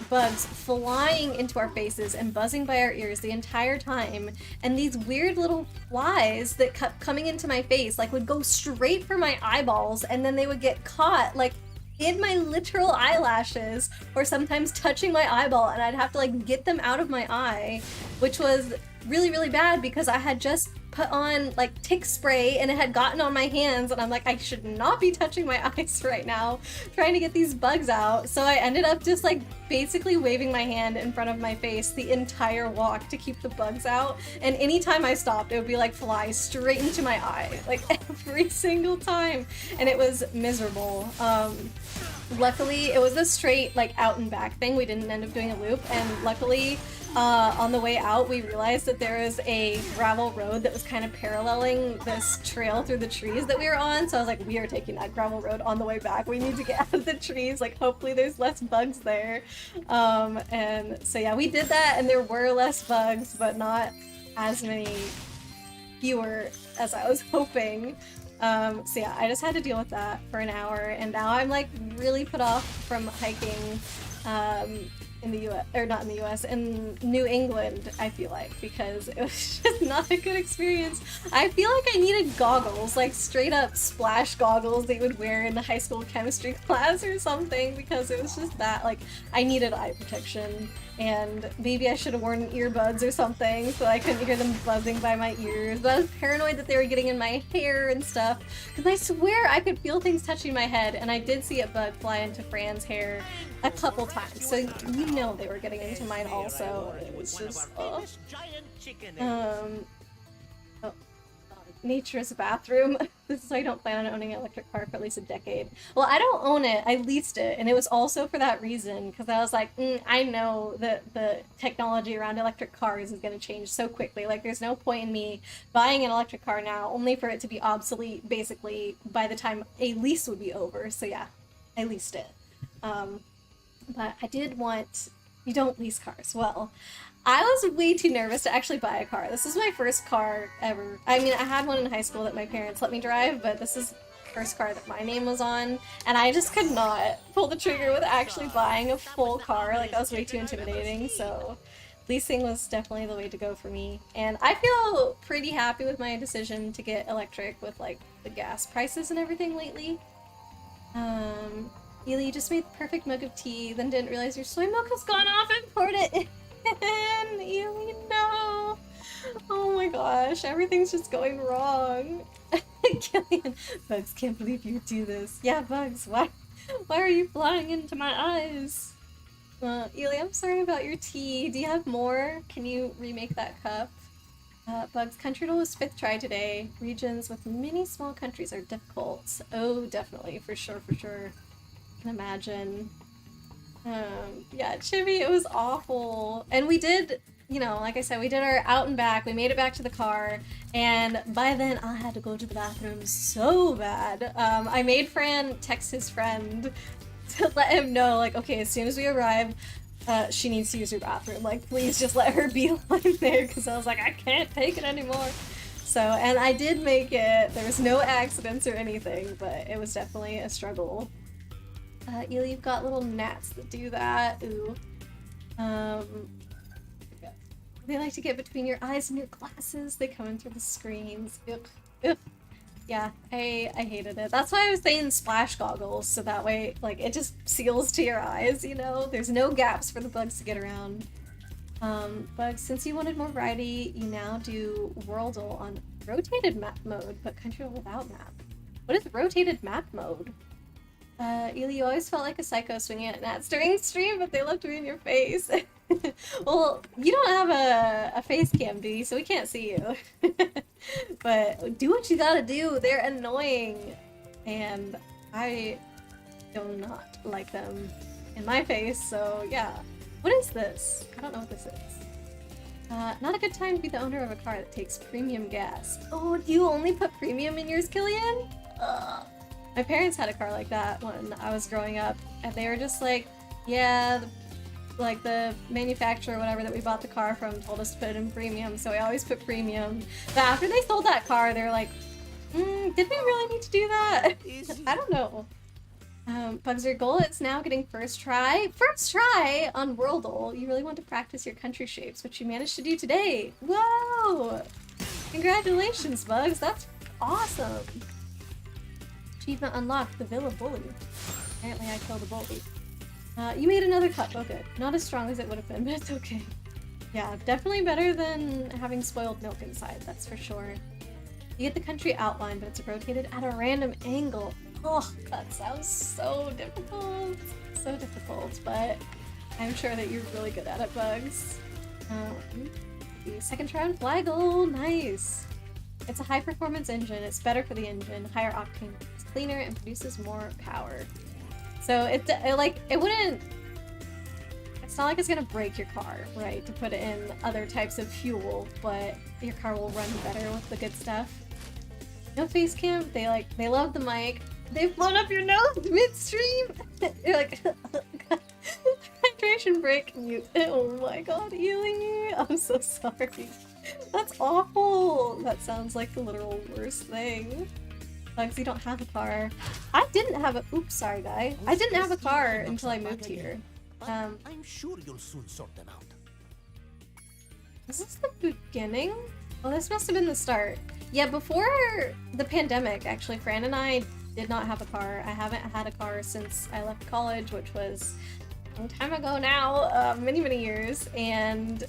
bugs flying into our faces and buzzing by our ears the entire time, and these weird little flies that kept coming into my face, like, would go straight for my eyeballs, and then they would get caught, like, in my literal eyelashes, or sometimes touching my eyeball, and I'd have to like get them out of my eye, which was really, really bad because I had just put on like tick spray and it had gotten on my hands, and I'm like, I should not be touching my eyes right now trying to get these bugs out. So I ended up just like basically waving my hand in front of my face the entire walk to keep the bugs out, and anytime I stopped it would be like fly straight into my eye, like every single time, and it was miserable. Luckily it was a straight like out and back thing, we didn't end up doing a loop, and luckily on the way out we realized that there was a gravel road that was kind of paralleling this trail through the trees that we were on, so I was like, we are taking that gravel road on the way back, we need to get out of the trees, like hopefully there's less bugs there. And so yeah, we did that, and there were less bugs, but not as many, fewer as I was hoping. So yeah, I just had to deal with that for an hour, and now I'm like really put off from hiking in the US, or not in the US, in New England, I feel like, because it was just not a good experience. I feel like I needed goggles, like straight up splash goggles they would wear in the high school chemistry class or something, because it was just that, like, I needed eye protection, and maybe I should have worn earbuds or something so I couldn't hear them buzzing by my ears, but I was paranoid that they were getting in my hair and stuff, because I swear I could feel things touching my head, and I did see a bug fly into Fran's hair a couple times, so you know they were getting into mine also. It was just, nature's bathroom. This is why I don't plan on owning an electric car for at least a decade. Well, I don't own it, I leased it, and it was also for that reason, because I was like, I know that the technology around electric cars is going to change so quickly, like there's no point in me buying an electric car now only for it to be obsolete basically by the time a lease would be over. So yeah, I leased it. But I did want— you don't lease cars. Well, I was way too nervous to actually buy a car. This is my first car ever. I mean, I had one in high school that my parents let me drive, but this is the first car that my name was on, and I just could not pull the trigger with actually buying a full car. Like, that was way too intimidating, so leasing was definitely the way to go for me. And I feel pretty happy with my decision to get electric with, like, the gas prices and everything lately. Ely, you just made the perfect mug of tea, then didn't realize your soy milk has gone off and poured it in. Ely, no! Oh my gosh, everything's just going wrong. Killian, Bugs, can't believe you do this. Yeah, Bugs, why are you flying into my eyes? Ely, I'm sorry about your tea. Do you have more? Can you remake that cup? Bugs, country roll was 5th try today. Regions with many small countries are difficult. Oh, definitely, for sure, for sure. Can imagine. Yeah, Chibi, it was awful. And we did you know, like I said, we did our out and back, we made it back to the car, and by then I had to go to the bathroom so bad. I made Fran text his friend to let him know, like, okay, as soon as we arrive, she needs to use her bathroom. Like, please just let her be alone there, because I was like, I can't take it anymore. So, and I did make it. There was no accidents or anything, but it was definitely a struggle. Ely, you've got little gnats that do that. Ooh. They like to get between your eyes and your glasses. They come in through the screens. Ugh. Ugh. Yeah, I hated it. That's why I was saying splash goggles, so that way, like, it just seals to your eyes, you know? There's no gaps for the bugs to get around. Bugs, since you wanted more variety, you now do Worldle on rotated map mode, but Control without map. What is rotated map mode? Ely, you always felt like a psycho swinging at gnats during stream, but they love to be in your face. Well, you don't have a face cam, do you? So we can't see you. But do what you gotta do. They're annoying. And I do not like them in my face, so yeah. What is this? I don't know what this is. Not a good time to be the owner of a car that takes premium gas. Oh, do you only put premium in yours, Killian? Ugh. My parents had a car like that when I was growing up, and they were just like, yeah, like the manufacturer or whatever that we bought the car from told us to put it in premium, so we always put premium. But after they sold that car, they were like, did we really need to do that? I don't know. Bugs, your goal is now getting first try on Worldle. You really want to practice your country shapes, which you managed to do today. Whoa! Congratulations, Bugs. That's awesome. Achievement unlocked, the Villa Bully. Apparently I killed a bully. You made another cup. Oh good. Not as strong as it would have been, but it's okay. Yeah, definitely better than having spoiled milk inside, that's for sure. You get the country outline, but it's rotated at a random angle. Oh, that sounds so difficult. So difficult, but I'm sure that you're really good at it, Bugs. The second try on Flaggle. Nice. It's a high-performance engine. It's better for the engine. Higher octane. It's cleaner and produces more power. So it wouldn't... It's not like it's gonna break your car, right, to put it in other types of fuel, but your car will run better with the good stuff. No face cam. They love the mic. They've blown up your nose midstream. You're like, hydration break. Mute. Oh my god, Ely. I'm so sorry. That's awful. That sounds like the literal worst thing. Bugs, you don't have a car. I didn't have a. Oops, sorry, guy. I didn't have a car until I moved here. I'm sure you'll soon sort them out. Is this the beginning? Oh, this must have been the start. Yeah, before the pandemic, actually, Fran and I did not have a car. I haven't had a car since I left college, which was a long time ago now, many, many years. And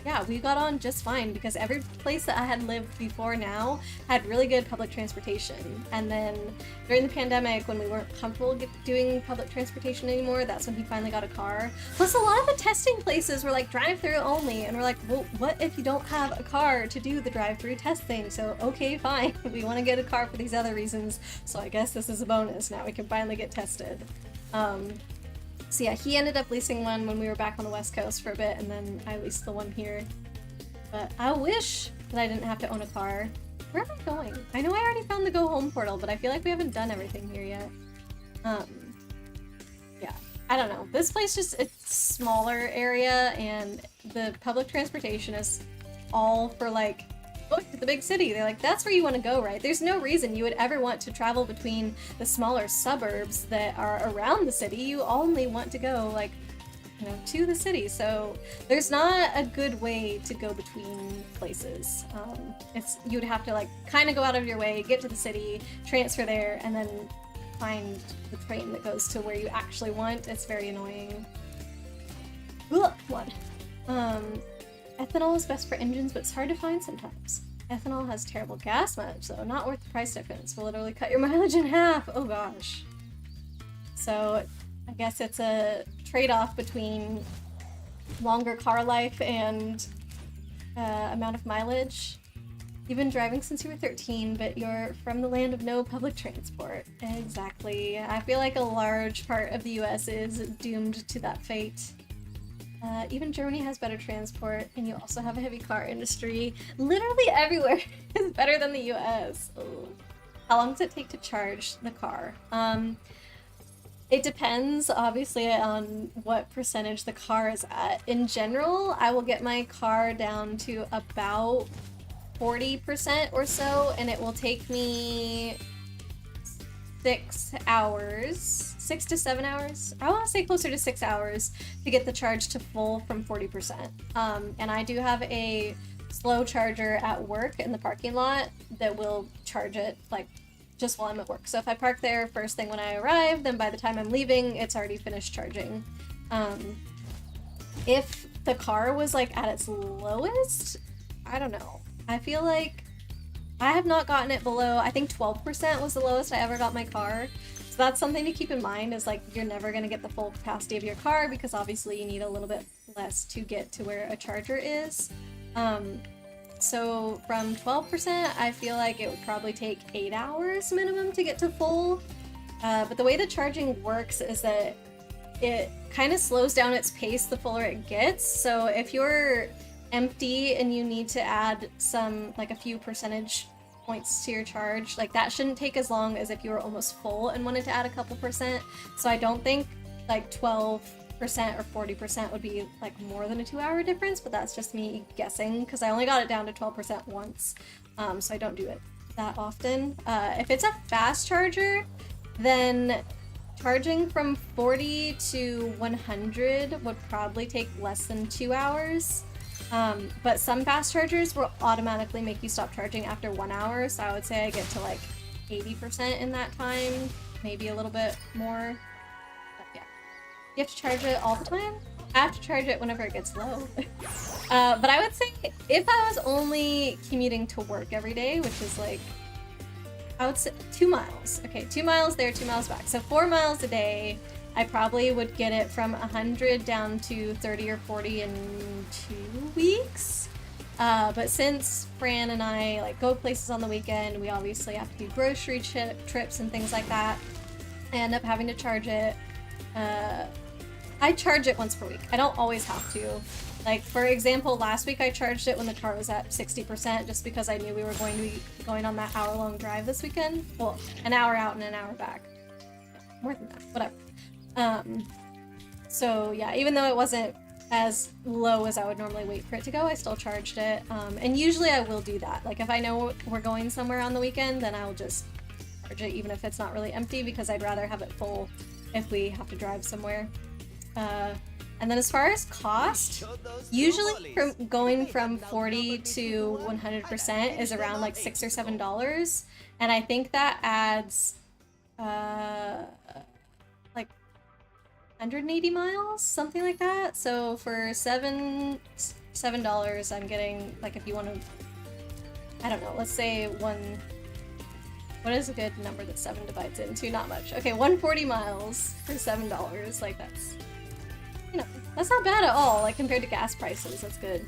yeah, we got on just fine because every place that I had lived before now had really good public transportation. And then during the pandemic, when we weren't comfortable doing public transportation anymore, that's when he finally got a car. Plus, a lot of the testing places were like drive-through only, and we're like, well, what if you don't have a car to do the drive-through testing? So, okay, fine. We want to get a car for these other reasons, so I guess this is a bonus. Now we can finally get tested. So yeah, he ended up leasing one when we were back on the West Coast for a bit, and then I leased the one here. But I wish that I didn't have to own a car. Where am I going? I know I already found the Go Home portal, but I feel like we haven't done everything here yet. Yeah, I don't know. This place just, it's a smaller area, and the public transportation is all for like, going to the big city. They're like, that's where you want to go, right? There's no reason you would ever want to travel between the smaller suburbs that are around the city. You only want to go, like, you know, to the city. So there's not a good way to go between places. You'd have to, like, kind of go out of your way, get to the city, transfer there, and then find the train that goes to where you actually want. It's very annoying. Ugh, what? Ethanol is best for engines, but it's hard to find sometimes. Ethanol has terrible gas mileage, so not worth the price difference. Will literally cut your mileage in half. Oh gosh. So I guess it's a trade-off between longer car life and amount of mileage. You've been driving since you were 13, but you're from the land of no public transport. Exactly. I feel like a large part of the US is doomed to that fate. Even Germany has better transport, and you also have a heavy car industry. Literally everywhere is better than the US. Ugh. How long does it take to charge the car? It depends, obviously, on what percentage the car is at. In general, I will get my car down to about 40% or so, and it will take me 6 hours, 6 to 7 hours. I want to say closer to 6 hours to get the charge to full from 40%. And I do have a slow charger at work in the parking lot that will charge it like just while I'm at work. So if I park there first thing when I arrive, then by the time I'm leaving, it's already finished charging. If the car was like at its lowest, I don't know. I feel like I have not gotten it below, I think 12% was the lowest I ever got my car. So that's something to keep in mind, is like you're never going to get the full capacity of your car because obviously you need a little bit less to get to where a charger is. So from 12%, I feel like it would probably take 8 hours minimum to get to full. But the way the charging works is that it kind of slows down its pace the fuller it gets. So if you're empty and you need to add some, like a few percentage points to your charge, like that shouldn't take as long as if you were almost full and wanted to add a couple percent. So I don't think like 12% or 40% would be like more than a 2-hour difference, but that's just me guessing because I only got it down to 12% once, so I don't do it that often. If it's a fast charger, then charging from 40 to 100 would probably take less than 2 hours. But some fast chargers will automatically make you stop charging after 1 hour, so I would say I get to like 80% in that time, maybe a little bit more. But yeah. You have to charge it all the time? I have to charge it whenever it gets low. But I would say if I was only commuting to work every day, which is like, I would say 2 miles. Okay, 2 miles there, 2 miles back. So 4 miles a day, I probably would get it from 100 down to 30 or 40 in 2 weeks. But since Fran and I like go places on the weekend, we obviously have to do grocery trips and things like that. I end up having to charge it. I charge it once per week. I don't always have to. Like, for example, last week I charged it when the car was at 60% just because I knew we were going to be going on that hour-long drive this weekend. Well, an hour out and an hour back. More than that, whatever. So yeah, even though it wasn't as low as I would normally wait for it to go, I still charged it. And usually I will do that. Like if I know we're going somewhere on the weekend, then I'll just charge it even if it's not really empty because I'd rather have it full if we have to drive somewhere. And then as far as cost, usually from going from 40 to 100% is around like $6 or $7. And I think that adds like 180 miles, something like that. So for $7, I'm getting, like, if you want to, I don't know, let's say what is a good number that 7 divides into? Not much. Okay, 140 miles for $7. Like that's, you know, that's not bad at all, like compared to gas prices. That's good.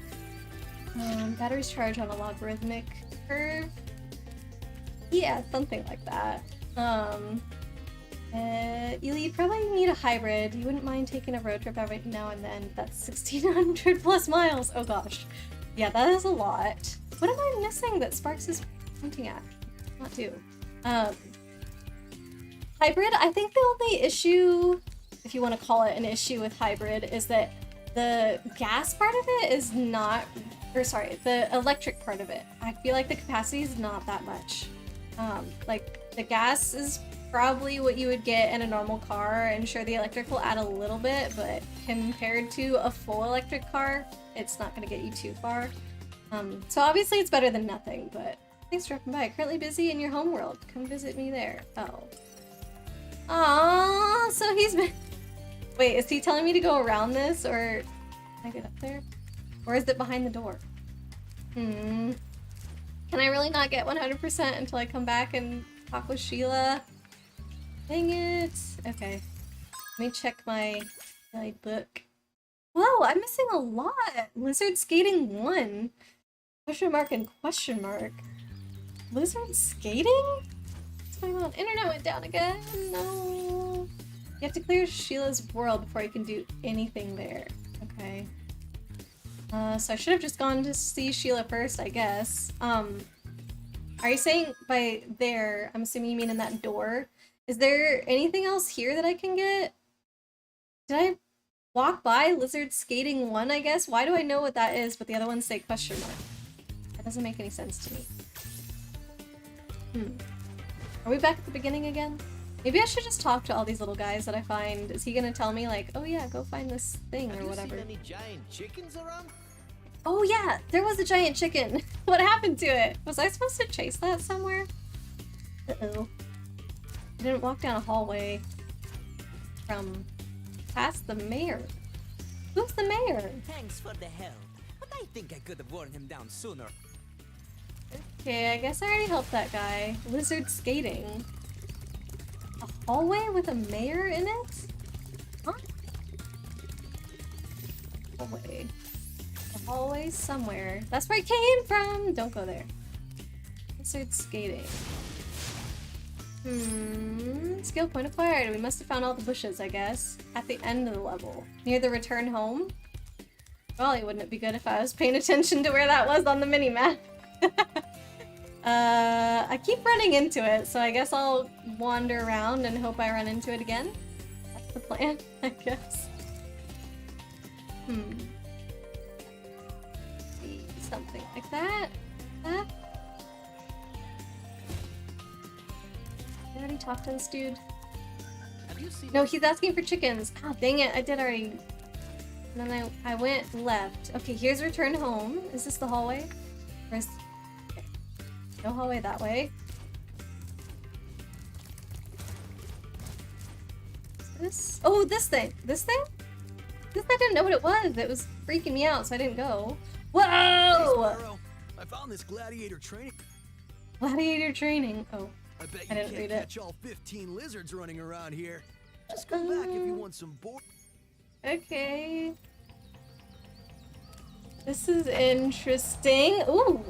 Batteries charge on a logarithmic curve. Yeah, something like that. You'd probably need a hybrid. You wouldn't mind taking a road trip every now and then. That's 1,600 plus miles. Oh gosh. Yeah, that is a lot. What am I missing that Sparks is pointing at? Not do. Hybrid, I think the only issue, if you want to call it an issue with hybrid, is that the gas part of it is not, or sorry, the electric part of it. I feel like the capacity is not that much. Like the gas is probably what you would get in a normal car, and sure, the electric will add a little bit, but compared to a full electric car, it's not going to get you too far. So obviously it's better than nothing, but thanks for dropping by. Currently busy in your home world. Come visit me there. Oh. Aww, so he's been... Wait, is he telling me to go around this, or can I get up there? Or is it behind the door? Can I really not get 100% until I come back and talk with Sheila? Dang it. Okay. Let me check my book. Whoa, I'm missing a lot. Lizard Skating 1. Question mark and question mark. Lizard Skating? What's going on? Internet went down again. No. You have to clear Sheila's world before you can do anything there. Okay. So I should have just gone to see Sheila first, I guess. Are you saying by there, I'm assuming you mean in that door? Is there anything else here that I can get? Did I walk by Lizard Skating 1, I guess? Why do I know what that is, but the other ones say question mark? That doesn't make any sense to me. Are we back at the beginning again? Maybe I should just talk to all these little guys that I find. Is he gonna tell me like, oh yeah, go find this thing or whatever? Have you seen any giant chickens around? Oh yeah, there was a giant chicken. What happened to it? Was I supposed to chase that somewhere? Uh-oh. I didn't walk down a hallway from past the mayor. Who's the mayor? Thanks for the help, but I think I could have worn him down sooner. Okay, I guess I already helped that guy. Lizard skating. A hallway with a mayor in it? Huh? Hallway. A hallway somewhere. That's where I came from! Don't go there. Lizard skating. Skill point acquired. We must have found all the bushes, I guess. At the end of the level. Near the return home? Golly, wouldn't it be good if I was paying attention to where that was on the mini-map? I keep running into it, so I guess I'll wander around and hope I run into it again. That's the plan, I guess. See, something like that. That. Did I already talk to this dude? Have you seen No, he's asking for chickens. Ah, dang it, I did already. And then I went left. Okay, here's return home. Is this the hallway? Or is... Okay. No hallway that way. Is this? Oh, this thing! This thing? This I didn't know what it was. It was freaking me out, so I didn't go. Whoa! Hey, Spyro, I found this gladiator training. Gladiator training. Oh. I bet I you didn't can't read it. catch all 15 lizards running around here. Just come back if you want some board. Okay. This is interesting. Ooh.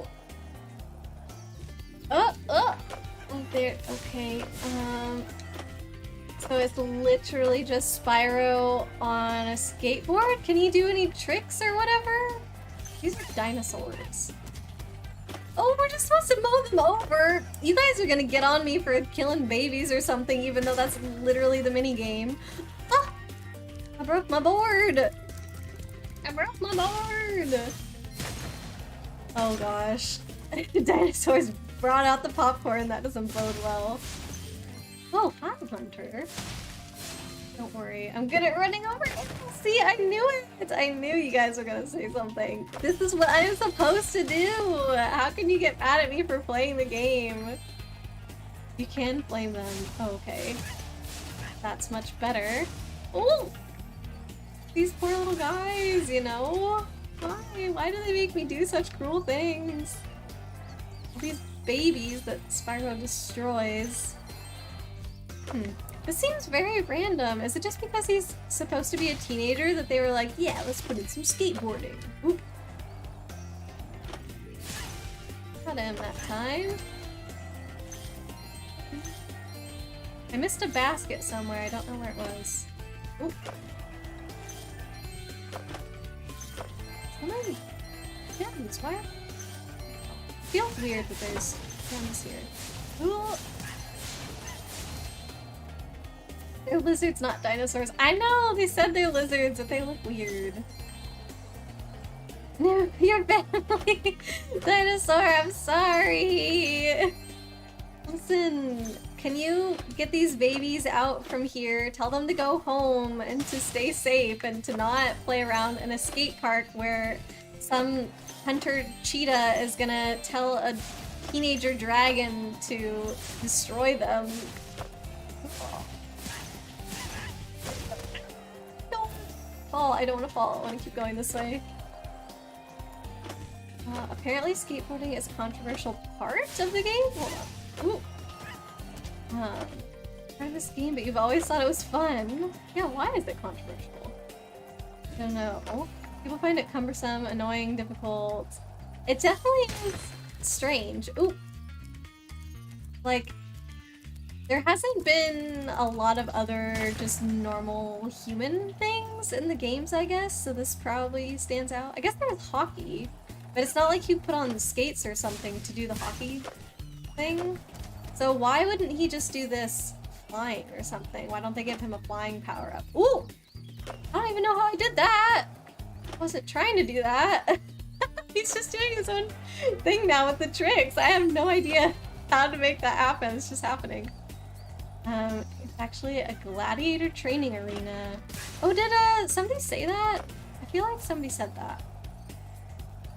Oh, there. Okay. So it's literally just Spyro on a skateboard? Can he do any tricks or whatever? These are dinosaurs. Oh, we're just supposed to mow them over. You guys are gonna get on me for killing babies or something, even though that's literally the mini game. Ah! I broke my board. I broke my board. Oh gosh. Dinosaurs brought out the popcorn. That doesn't bode well. Oh, hi, Hunter. Don't worry. I'm good at running over. See, I knew it. I knew you guys were gonna say something. This is what I'm supposed to do. How can you get mad at me for playing the game? You can flame them. Oh, okay. That's much better. Oh! These poor little guys, you know? Why? Why do they make me do such cruel things? These babies that Spyro destroys. This seems very random. Is it just because he's supposed to be a teenager that they were like, yeah, let's put in some skateboarding? Oop. Got him that time. I missed a basket somewhere. I don't know where it was. Oop. Somebody... Gems, why? It feels weird that there's gems here. Ooh. They're lizards, not dinosaurs. I know! They said they're lizards, but they look weird. No, your family! Dinosaur, I'm sorry! Listen, can you get these babies out from here? Tell them to go home and to stay safe and to not play around in a skate park where some hunter cheetah is gonna tell a teenager dragon to destroy them. Fall. I don't want to fall. I want to keep going this way. Apparently skateboarding is a controversial part of the game? Hold on. Ooh. Part of this game, but you've always thought it was fun. Yeah, why is it controversial? I don't know. People find it cumbersome, annoying, difficult. It definitely is strange. Ooh. Like, there hasn't been a lot of other just normal human things things in the games, I guess, so this probably stands out. I guess there was hockey, but it's not like you put on the skates or something to do the hockey thing. So why wouldn't he just do this flying or something? Why don't they give him a flying power-up? Ooh! I don't even know how I did that! I wasn't trying to do that. He's just doing his own thing now with the tricks. I have no idea how to make that happen. It's just happening. It's actually a gladiator training arena. Oh, did somebody say that? I feel like somebody said that.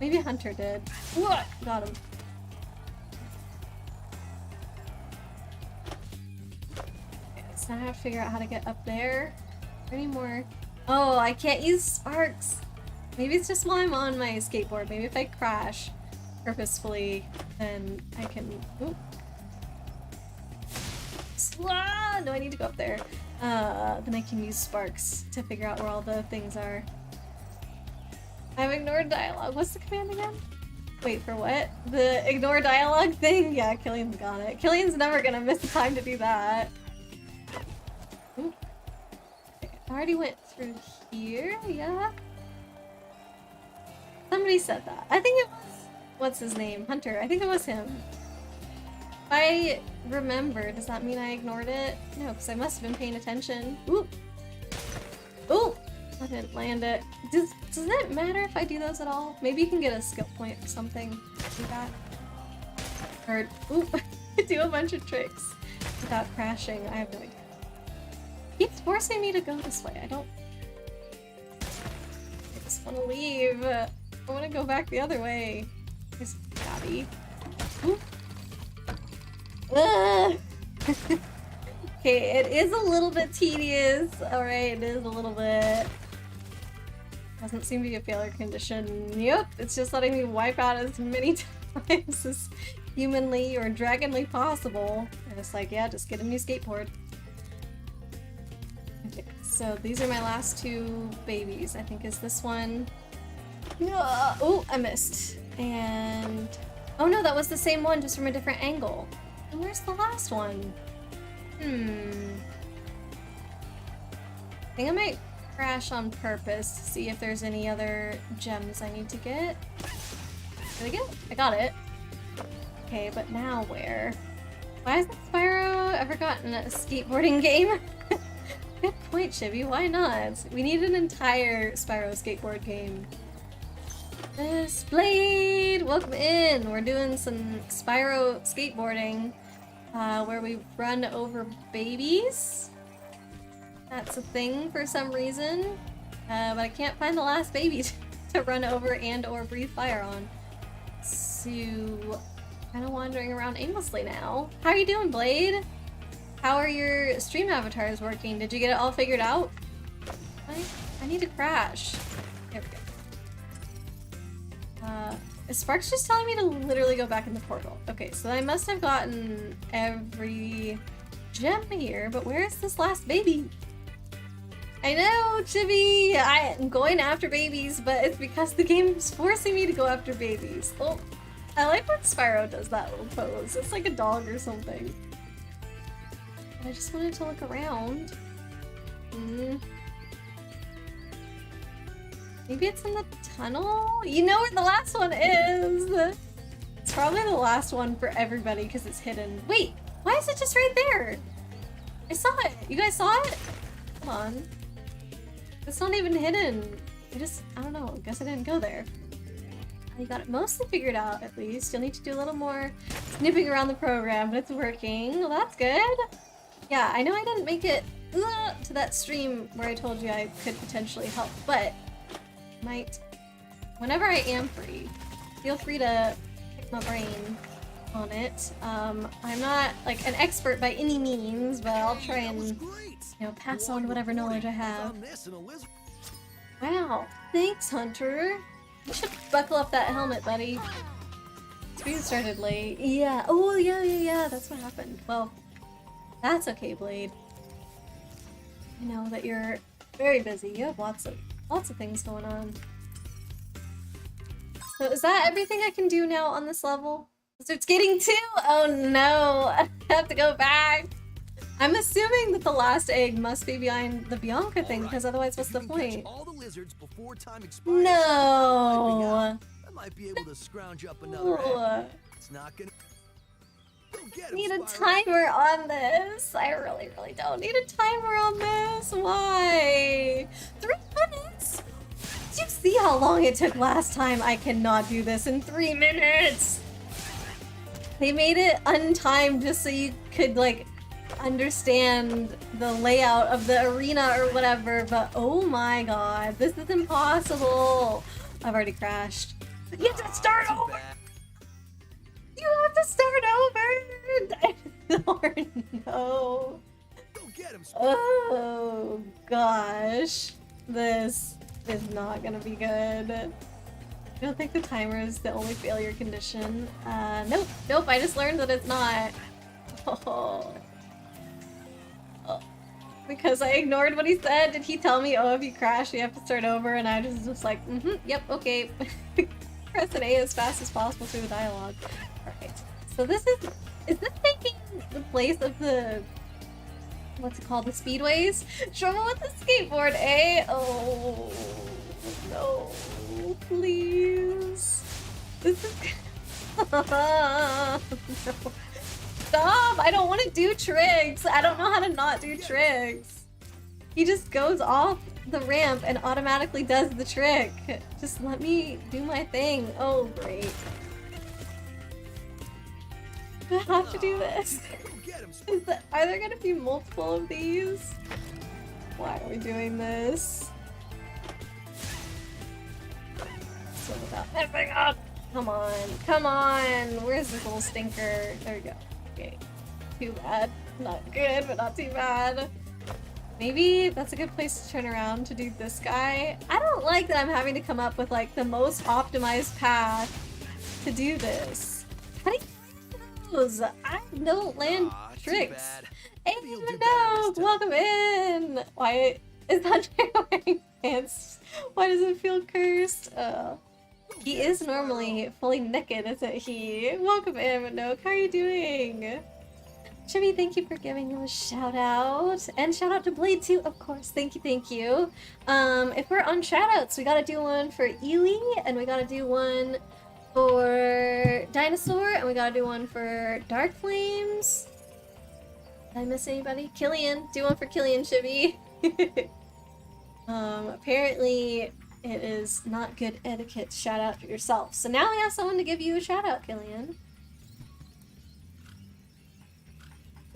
Maybe Hunter did. What? Got him. Okay, so now I have to figure out how to get up there. Any more? Oh, I can't use sparks. Maybe it's just while I'm on my skateboard. Maybe if I crash purposefully, then I can. Oop. Ah, no, I need to go up there. Then I can use sparks to figure out where all the things are. I've ignored dialogue. What's the command again? Wait, for what? The ignore dialogue thing? Yeah, Killian's got it. Killian's never gonna miss the time to do that. Ooh. Okay, I already went through here, yeah? Somebody said that. I think it was... What's his name? Hunter. I think it was him. If I remember, does that mean I ignored it? No, because I must have been paying attention. Ooh! Ooh! I didn't land it. Does it matter if I do those at all? Maybe you can get a skill point or something. Do that. Or, ooh! Do a bunch of tricks without crashing. I have no idea. Keeps forcing me to go this way. I just want to leave. I want to go back the other way. There's Gabby. Ooh. Okay, it is a little bit tedious. Alright, it is a little bit. Doesn't seem to be a failure condition. Yep, it's just letting me wipe out as many times as humanly or dragonly possible. And it's like, yeah, just get a new skateboard. Okay, so these are my last two babies. I think is this one. Oh, I missed. And... oh no, that was the same one, just from a different angle. And where's the last one? I think I might crash on purpose to see if there's any other gems I need to get. Did I get it? I got it. Okay, but now where? Why hasn't Spyro ever gotten a skateboarding game? Good point, Chibi. Why not? We need an entire Spyro skateboard game. Miss Blade! Welcome in! We're doing some Spyro skateboarding where we run over babies. That's a thing for some reason. But I can't find the last baby to run over and or breathe fire on. So, kind of wandering around aimlessly now. How are you doing, Blade? How are your stream avatars working? Did you get it all figured out? I need to crash. There we go. Is Sparks just telling me to literally go back in the portal? Okay, so I must have gotten every gem here, but where is this last baby? I know, Chibi! I am going after babies, but it's because the game is forcing me to go after babies. Oh, I like when Spyro does that little pose. It's like a dog or something. I just wanted to look around. Maybe it's in the tunnel? You know where the last one is! It's probably the last one for everybody because it's hidden. Wait, why is it just right there? I saw it! You guys saw it? Come on. It's not even hidden. I don't know, I guess I didn't go there. You got it mostly figured out, at least. You'll need to do a little more snipping around the program, but it's working. Well, that's good. Yeah, I know I didn't make it to that stream where I told you I could potentially help, but whenever I am free, feel free to pick my brain on it. I'm not like an expert by any means, but I'll try and pass on whatever knowledge I have. Wow, thanks, Hunter. You should buckle up that helmet, buddy. Stream started late. Yeah. Oh, yeah. That's what happened. Well, that's okay, Blade. I know that you're very busy. You have lots of things going on. So is that everything I can do now on this level? So it's getting 2? Oh no! I have to go back! I'm assuming that the last egg must be behind the Bianca thing, All because right. otherwise what's If the you can catch point? all the lizards before time expires, No! I might be able to scrounge up another egg. It's not gonna. Go get him, Need a Spyro. timer on this. I really, really don't need a timer on this. Why? 3 minutes? Did you see how long it took last time? I cannot do this in 3 minutes. They made it untimed just so you could, like, understand the layout of the arena or whatever, but oh my god, this is impossible. I've already crashed. You have to start over! Bad. You have to start over! Or no. Go get him, Spyro. Oh gosh. This is not gonna be good. I don't think the timer is the only failure condition. Nope. Nope, I just learned that it's not. Oh. Oh. Because I ignored what he said. Did he tell me, oh, if you crash, you have to start over? And I was just like, yep, okay. Press an A as fast as possible through the dialogue. Alright. So this is this taking the place of the, what's it called, the speedways? Trouble with the skateboard, eh? Oh, no. Please. This is... No. Stop! I don't want to do tricks! I don't know how to not do tricks. He just goes off the ramp and automatically does the trick. Just let me do my thing. Oh, great. I have to do this. Go get him, Spyro. Are there gonna be multiple of these? Why are we doing this? So without messing up! Come on, come on! Where's this little stinker? There we go. Okay. Too bad. Not good, but not too bad. Maybe that's a good place to turn around to do this guy. I don't like that I'm having to come up with like the most optimized path to do this. How do you do those? I don't land Too tricks. bad. Hey, Maybe you'll do better this Minogue! time. Welcome in! Why is that wearing pants? Why does it feel cursed? He is normally fully naked, isn't he? Welcome in, Minogue. How are you doing? Chibi, thank you for giving him a shout out. And shout out to Blade too, of course. Thank you, thank you. If we're on shout outs, we gotta do one for Ely, and we gotta do one for Dinosaur, and we gotta do one for Dark Flames. Did I miss anybody? Killian. Do one for Killian, Chibi. Apparently it is not good etiquette to shout out for yourself. So now I have someone to give you a shout out, Killian.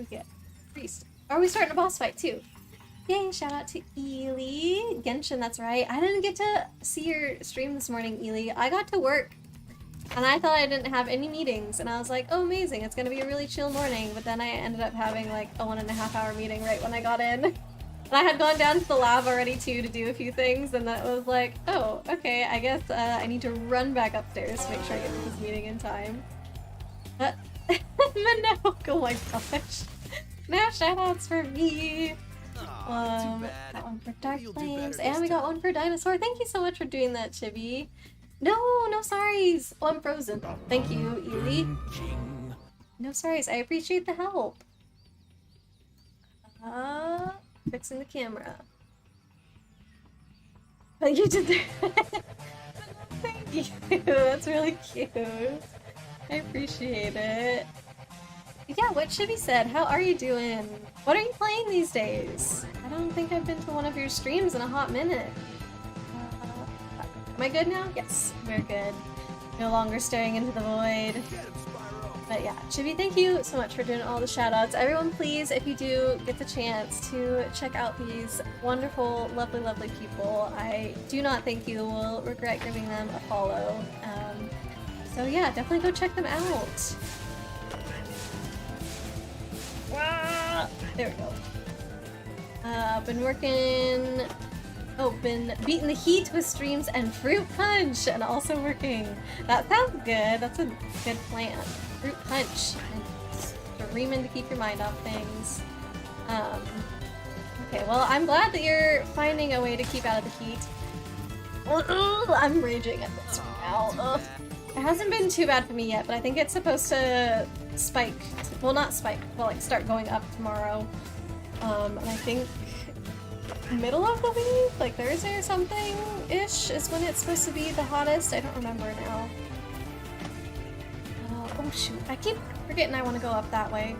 Okay. Priest. Are we starting a boss fight too? Yay, shout out to Ely. Genshin, that's right. I didn't get to see your stream this morning, Ely. I got to work and I thought I didn't have any meetings, and I was like, oh amazing, it's gonna be a really chill morning, but then I ended up having like a 1.5 hour meeting right when I got in. And I had gone down to the lab already too to do a few things, and then it was like, oh, okay, I guess I need to run back upstairs to make sure I get to this meeting in time. Minogue, oh my gosh. Now shoutouts for me. Aw, too bad. Got one for Dark Maybe you'll do better Flames, this and we got time. one for Dinosaur. Thank you so much for doing that, Chibi. No sorries. Oh, I'm frozen. Thank you, Ely. No sorries. I appreciate the help. Fixing the camera. Thank you to Thank you. That's really cute. I appreciate it. Yeah, what Chibi said. How are you doing? What are you playing these days? I don't think I've been to one of your streams in a hot minute. Am I good now? Yes, we're good. No longer staring into the void. Get him, Spyro. But yeah, Chibi, thank you so much for doing all the shoutouts. Everyone, please, if you do get the chance to check out these wonderful, lovely, lovely people, I do not think you will regret giving them a follow. So yeah, definitely go check them out. There we go. Been working... Oh, been beating the heat with streams and Fruit Punch, and also working. That sounds good. That's a good plan. Fruit Punch. And streaming to keep your mind off things. Okay, well, I'm glad that you're finding a way to keep out of the heat. I'm raging at this right now. Ugh. It hasn't been too bad for me yet, but I think it's supposed to spike. Well, not spike, but like start going up tomorrow. And I think middle of the week, like Thursday or something-ish, is when it's supposed to be the hottest. I don't remember now. Oh shoot, I keep forgetting I want to go up that way.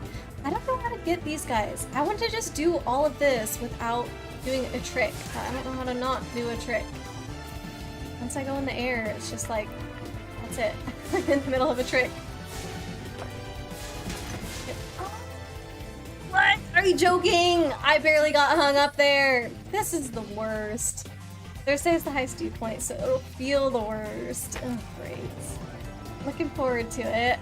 I don't know how to get these guys. I want to just do all of this without doing a trick. I don't know how to not do a trick. Once I go in the air, it's just like, that's it. I'm in the middle of a trick. What? Are you joking? I barely got hung up there. This is the worst. Thursday is the highest dew point, so it'll feel the worst. Oh, great. Looking forward to it.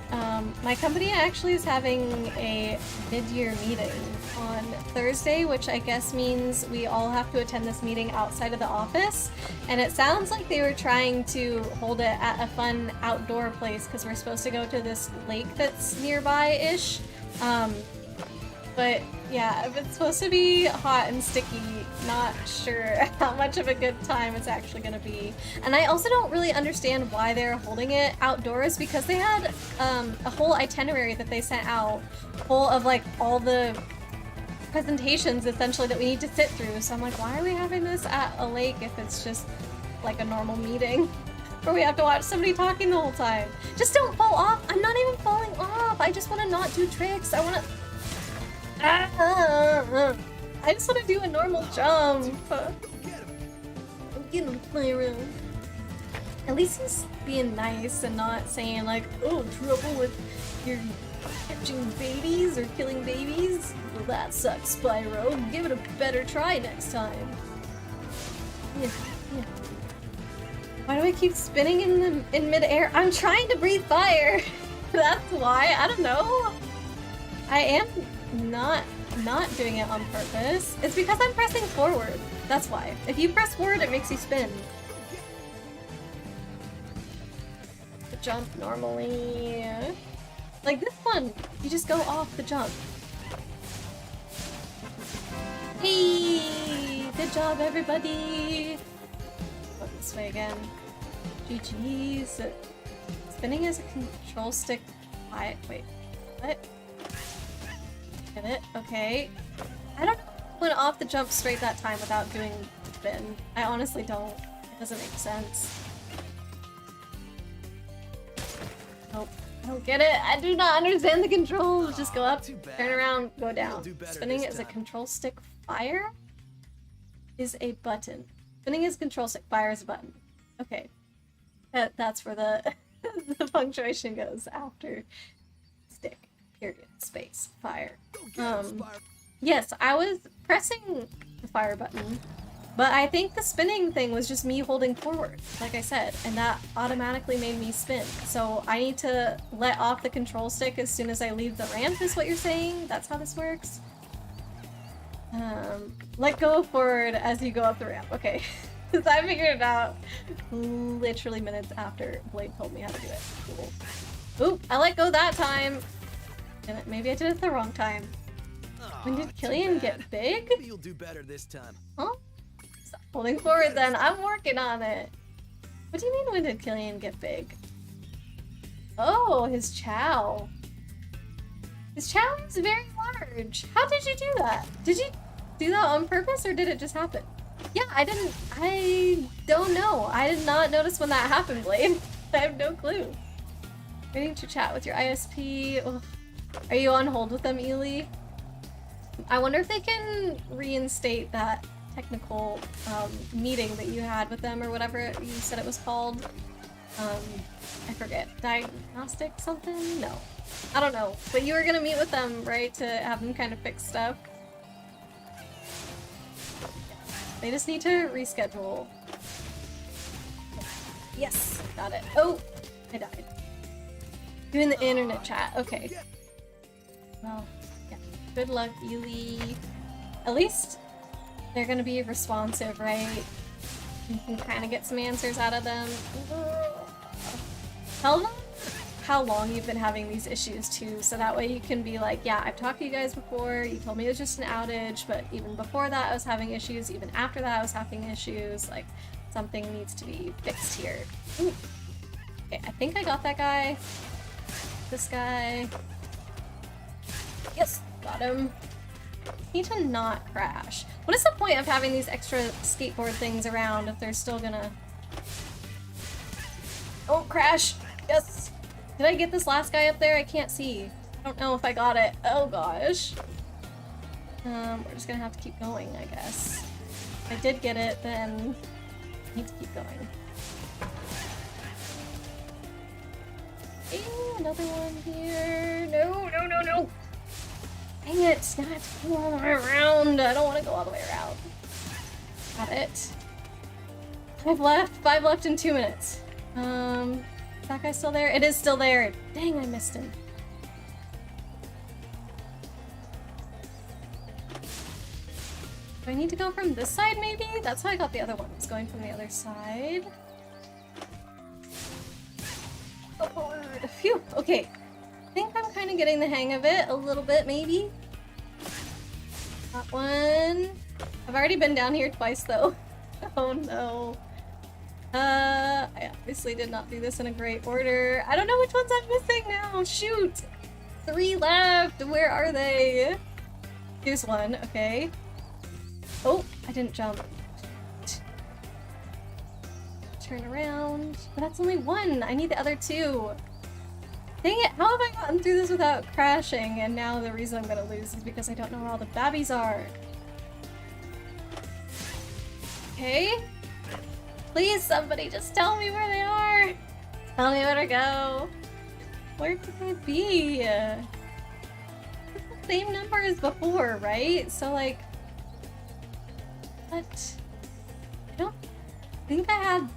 My company actually is having a mid-year meeting on Thursday, which I guess means we all have to attend this meeting outside of the office. And it sounds like they were trying to hold it at a fun outdoor place because we're supposed to go to this lake that's nearby-ish. But yeah, if it's supposed to be hot and sticky, not sure how much of a good time it's actually gonna be. And I also don't really understand why they're holding it outdoors, because they had a whole itinerary that they sent out full of like all the presentations essentially that we need to sit through. So I'm like, why are we having this at a lake if it's just like a normal meeting where we have to watch somebody talking the whole time? Just don't fall off. I'm not even falling off. I just want to not do tricks. I want to... I just want to do a normal jump. Get him, Spyro. At least he's being nice and not saying like, oh, trouble with your catching babies or killing babies? Well, that sucks, Spyro. Give it a better try next time. Yeah. Why do I keep spinning in midair? I'm trying to breathe fire. That's why. I don't know. I am not doing it on purpose. It's because I'm pressing forward. That's why. If you press forward, it makes you spin. Jump normally. Like this one, you just go off the jump. Hey! Good job, everybody! Go this way again. GG's. Spinning is a control stick. Wait, what? Get it? Okay. I don't know if I went off the jump straight that time without doing spin. I honestly don't. It doesn't make sense. Nope. I don't get it. I do not understand the controls. Just go up, turn around, go down. Spinning is a control stick. Fire is a button. Spinning is control stick. Fire is a button. Okay. That's where the the punctuation goes after stick. Period. Space. Fire. Yes, I was pressing the fire button, but I think the spinning thing was just me holding forward, like I said, and that automatically made me spin. So I need to let off the control stick as soon as I leave the ramp, is what you're saying? That's how this works? Let go forward as you go up the ramp. Okay. Because I figured it out literally minutes after Blade told me how to do it. Cool. Oop, I let go that time. Maybe I did it the wrong time. When did Killian get big? Maybe you'll do better this time. Huh? Stop holding forward then. I'm working on it. What do you mean, when did Killian get big? Oh, his chow. His chow is very large. How did you do that? Did you do that on purpose or did it just happen? Yeah, I don't know. I did not notice when that happened, Blade. I have no clue. Waiting to chat with your ISP. Ugh. Are you on hold with them, Ely? I wonder if they can reinstate that technical meeting that you had with them or whatever you said it was called. I forget. Diagnostic something? No. I don't know. But you were gonna meet with them, right? To have them kind of fix stuff. They just need to reschedule. Yes! Got it. Oh! I died. Doing the internet chat. Okay. Well, yeah. Good luck, Ely. At least they're gonna be responsive, right? You can kind of get some answers out of them. Tell them how long you've been having these issues too, so that way you can be like, yeah, I've talked to you guys before, you told me it was just an outage, but even before that I was having issues, even after that I was having issues, like, something needs to be fixed here. Ooh. Okay, I think I got that guy. This guy. Yes, got him. Need to not crash. What is the point of having these extra skateboard things around if they're still gonna... Don't crash! Yes! Did I get this last guy up there? I can't see. I don't know if I got it. Oh gosh. We're just gonna have to keep going, I guess. If I did get it, then I need to keep going. Ew, another one here. No, no, no, no! Dang it! Now I have to go all the way around. I don't want to go all the way around. Got it. 5 left. 5 left in 2 minutes. Is that guy still there? It is still there. Dang, I missed him. Do I need to go from this side, maybe? That's how I got the other one. It's going from the other side. Oh, phew. Okay. I think I'm kind of getting the hang of it a little bit, maybe. That one. I've already been down here twice, though. Oh, no. I obviously did not do this in a great order. I don't know which ones I'm missing now. Shoot! 3 left! Where are they? Here's one, okay. Oh, I didn't jump. Turn around. But that's only 1. I need the other 2. Dang it, how have I gotten through this without crashing? And now the reason I'm gonna lose is because I don't know where all the babbies are. Okay. Please, somebody, just tell me where they are. Tell me where to go. Where could they be? It's the same number as before, right? So, like, what? I don't think I had...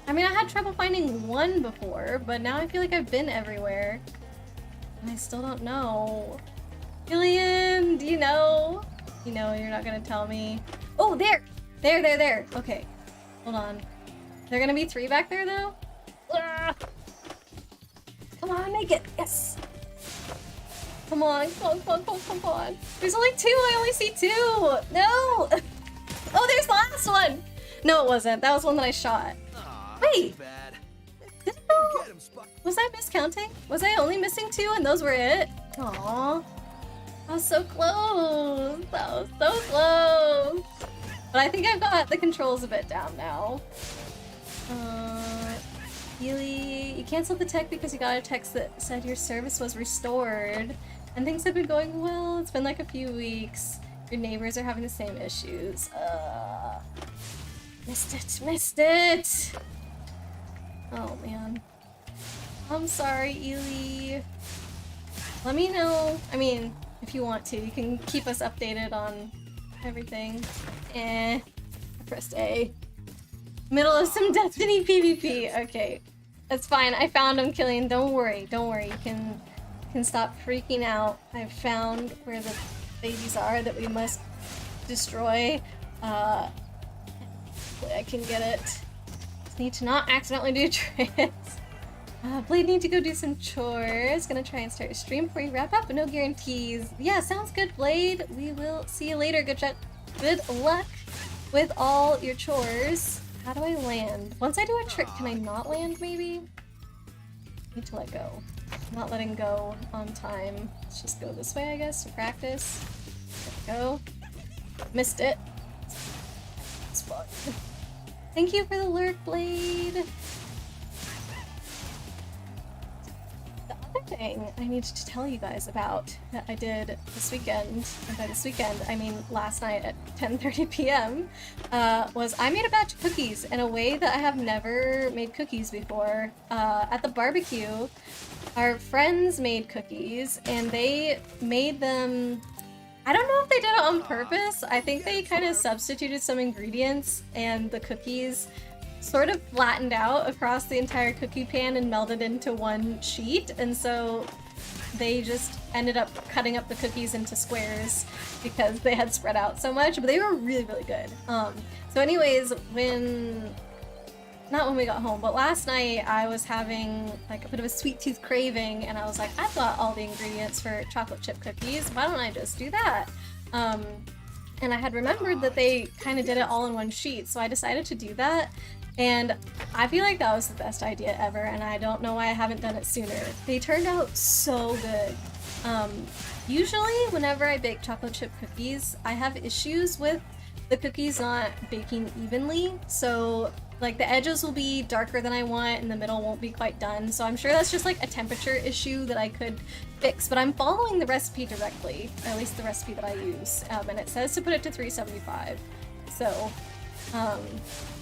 I mean, I had trouble finding 1 before, but now I feel like I've been everywhere. And I still don't know. Gillian, do you know? You know, you're not gonna tell me. Oh, there! There! Okay. Hold on. There gonna be 3 back there, though? Ah! Come on, make it! Yes! Come on. There's only 2! I only see 2! No! Oh, there's the last one! No, it wasn't. That was one that I shot. Wait! Did it go? Was I miscounting? Was I only missing 2 and those were it? Aww. That was so close! That was so close! But I think I've got the controls a bit down now. Healy, you canceled the tech because you got a text that said your service was restored. And things have been going well. It's been like a few weeks. Your neighbors are having the same issues. Missed it! Oh man. I'm sorry, Ely. Let me know. I mean, if you want to, you can keep us updated on everything. I pressed A. Middle of some Destiny PvP. Okay. That's fine. I found him, Killian. Don't worry. You can stop freaking out. I've found where the babies are that we must destroy. Hopefully I can get it. Just need to not accidentally do tricks. Blade need to go do some chores. Gonna try and start a stream before you wrap up, but no guarantees. Yeah, sounds good, Blade. We will see you later. Good luck with all your chores. How do I land? Once I do a trick, can I not land, maybe? Need to let go. Not letting go on time. Let's just go this way, I guess, to practice. There we go. Missed it. It's fun. Thank you for the lurk, Blade. The other thing I needed to tell you guys about that I did this weekend, and by this weekend I mean last night at 10:30 p.m. Was I made a batch of cookies in a way that I have never made cookies before. At the barbecue, our friends made cookies and they made them, I don't know if they did it on purpose. I think they kind of substituted some ingredients and the cookies sort of flattened out across the entire cookie pan and melded into one sheet, and so they just ended up cutting up the cookies into squares because they had spread out so much, but they were really, really good. So anyways, not when we got home, but last night I was having like a bit of a sweet tooth craving and I was like, I've got all the ingredients for chocolate chip cookies, why don't I just do that? And I had remembered that they kind of did it all in one sheet, so I decided to do that. And I feel like that was the best idea ever, and I don't know why I haven't done it sooner. They turned out so good. Usually whenever I bake chocolate chip cookies, I have issues with the cookies not baking evenly. So like the edges will be darker than I want and the middle won't be quite done. So I'm sure that's just like a temperature issue that I could fix, but I'm following the recipe directly, or at least the recipe that I use. And it says to put it to 375. So,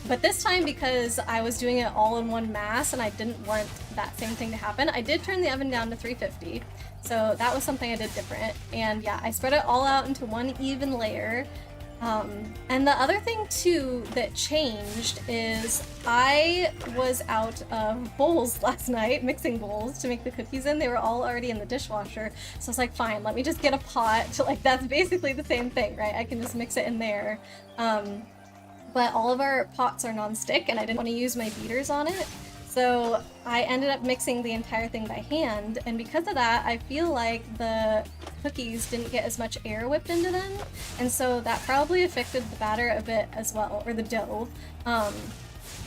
but this time, because I was doing it all in one mass and I didn't want that same thing to happen, I did turn the oven down to 350. So that was something I did different. And yeah, I spread it all out into one even layer. And the other thing too that changed is I was out of bowls last night, mixing bowls to make the cookies in. They were all already in the dishwasher. So I was like, fine, let me just get a pot. Like that's basically the same thing, right? I can just mix it in there. But all of our pots are non-stick and I didn't want to use my beaters on it. So I ended up mixing the entire thing by hand, and because of that, I feel like the cookies didn't get as much air whipped into them, and so that probably affected the batter a bit as well, or the dough.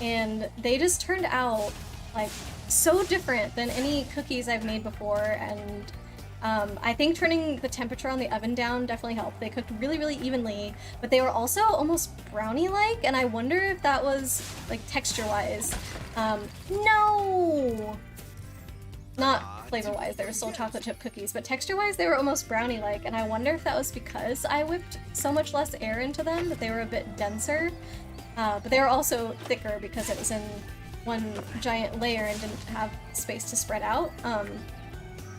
And they just turned out like so different than any cookies I've made before, and I think turning the temperature on the oven down definitely helped. They cooked really, really evenly, but they were also almost brownie-like, and I wonder if that was, like, texture-wise. No! Not flavor-wise, they were still chocolate chip cookies, but texture-wise they were almost brownie-like, and I wonder if that was because I whipped so much less air into them, that they were a bit denser. But they were also thicker because it was in one giant layer and didn't have space to spread out.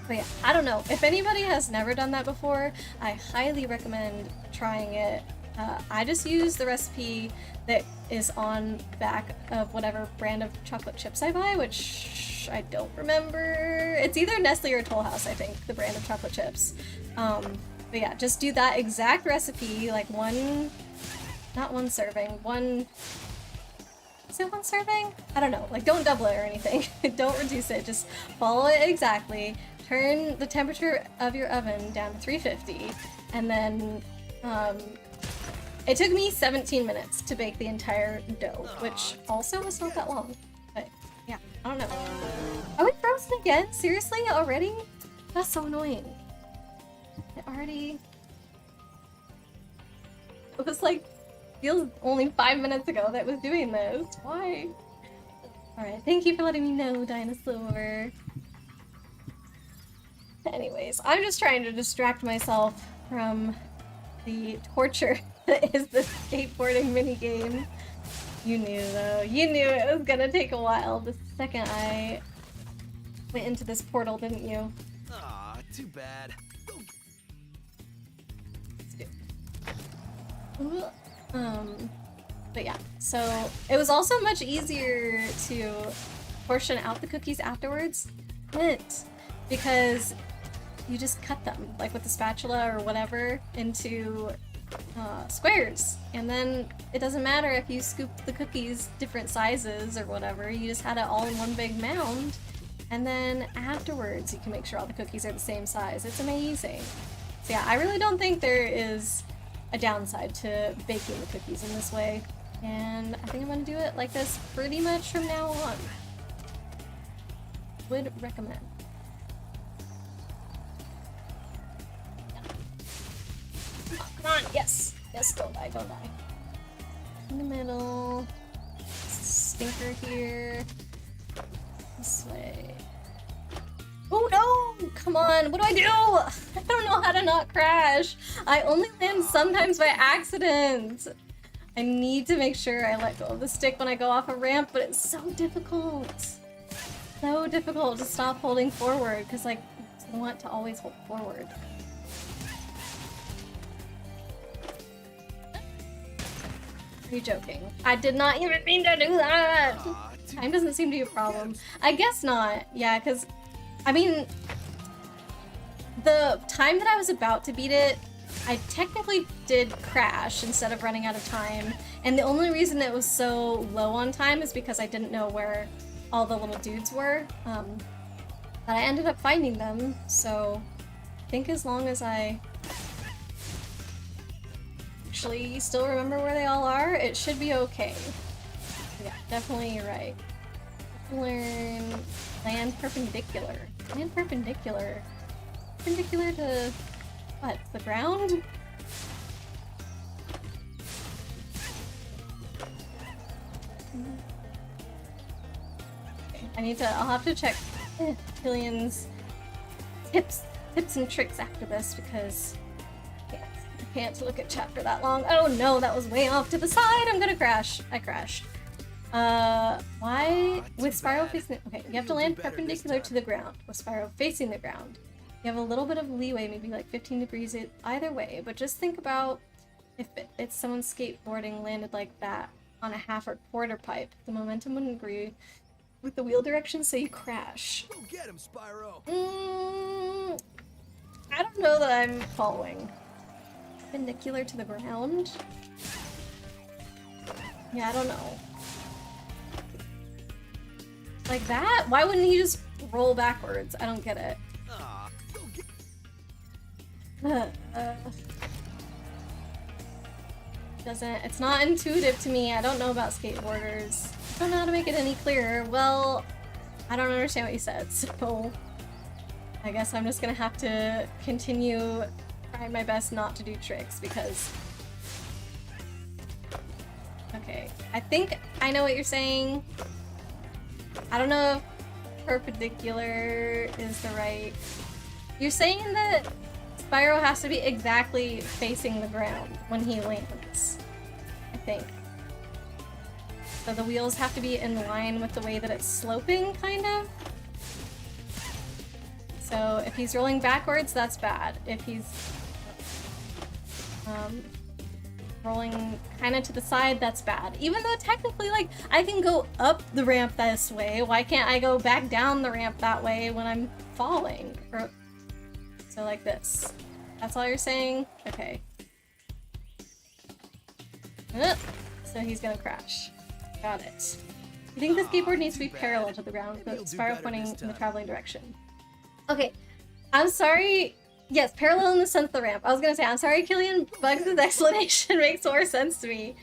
But yeah, I don't know. If anybody has never done that before, I highly recommend trying it. I just use the recipe that is on the back of whatever brand of chocolate chips I buy, which I don't remember. It's either Nestle or Toll House, I think, the brand of chocolate chips. But yeah, just do that exact recipe, like not one serving, is it one serving? I don't know, like don't double it or anything. Don't reduce it, just follow it exactly. Turn the temperature of your oven down to 350, and then it took me 17 minutes to bake the entire dough, which also was not that long. But yeah, I don't know. Are we frozen again? Seriously? Already? That's so annoying. It was like, feels only 5 minutes ago that was doing this. Why? Alright, thank you for letting me know, Dinosaur. Anyways, I'm just trying to distract myself from the torture that is the skateboarding minigame. You knew though. You knew it was gonna take a while the second I went into this portal, didn't you? Aw, too bad. But yeah, so it was also much easier to portion out the cookies afterwards, because you just cut them, like with the spatula or whatever, into squares, and then it doesn't matter if you scoop the cookies different sizes or whatever, you just had it all in one big mound, and then afterwards you can make sure all the cookies are the same size. It's amazing. So yeah, I really don't think there is a downside to baking the cookies in this way, and I think I'm gonna do it like this pretty much from now on. Would recommend. Come on, yes! Yes, don't die, don't die. In the middle. Stinker here. This way. Oh no! Come on, what do I do? I don't know how to not crash. I only land sometimes by accident. I need to make sure I let go of the stick when I go off a ramp, but it's so difficult. So difficult to stop holding forward, because like, I want to always hold forward. Are you joking? I did not even mean to do that! Time doesn't seem to be a problem. I guess not. Yeah, because, I mean, the time that I was about to beat it, I technically did crash instead of running out of time. And the only reason it was so low on time is because I didn't know where all the little dudes were. But I ended up finding them, so I think as long as I actually still remember where they all are, it should be okay. Yeah, definitely you're right. Learn land perpendicular. Land perpendicular. perpendicular to what? The ground? Okay, I'll have to check Killian's tips and tricks after this because I can't look at chat for that long. Oh no, that was way off to the side. I'm gonna crash. I crashed. Why with Spyro facing? Okay, you have to land perpendicular to the ground. With Spyro facing the ground, you have a little bit of leeway, maybe like 15 degrees either way. But just think about if it's someone skateboarding landed like that on a half or quarter pipe, the momentum wouldn't agree with the wheel direction, so you crash. Go get him, Spyro. I don't know that I'm following. Perpendicular to the ground? Yeah, I don't know. Like that? Why wouldn't he just roll backwards? I don't get it. It's not intuitive to me. I don't know about skateboarders. I don't know how to make it any clearer. Well, I don't understand what you said, so I guess I'm just gonna have to continue trying my best not to do tricks because... Okay, I think I know what you're saying. I don't know if perpendicular is the right... You're saying that Spyro has to be exactly facing the ground when he lands, I think. So the wheels have to be in line with the way that it's sloping, kind of. So if he's rolling backwards, that's bad. If he's rolling kind of to the side, that's bad. Even though technically, like, I can go up the ramp this way, why can't I go back down the ramp that way when I'm falling? Or, so like this. That's all you're saying? Okay. So he's gonna crash. Got it. I think the skateboard needs to be parallel to the ground, with Spyro pointing in the traveling direction. Okay, I'm sorry. Yes, parallel in the sense of the ramp. I was gonna say, I'm sorry, Killian. Bugs' explanation makes more sense to me.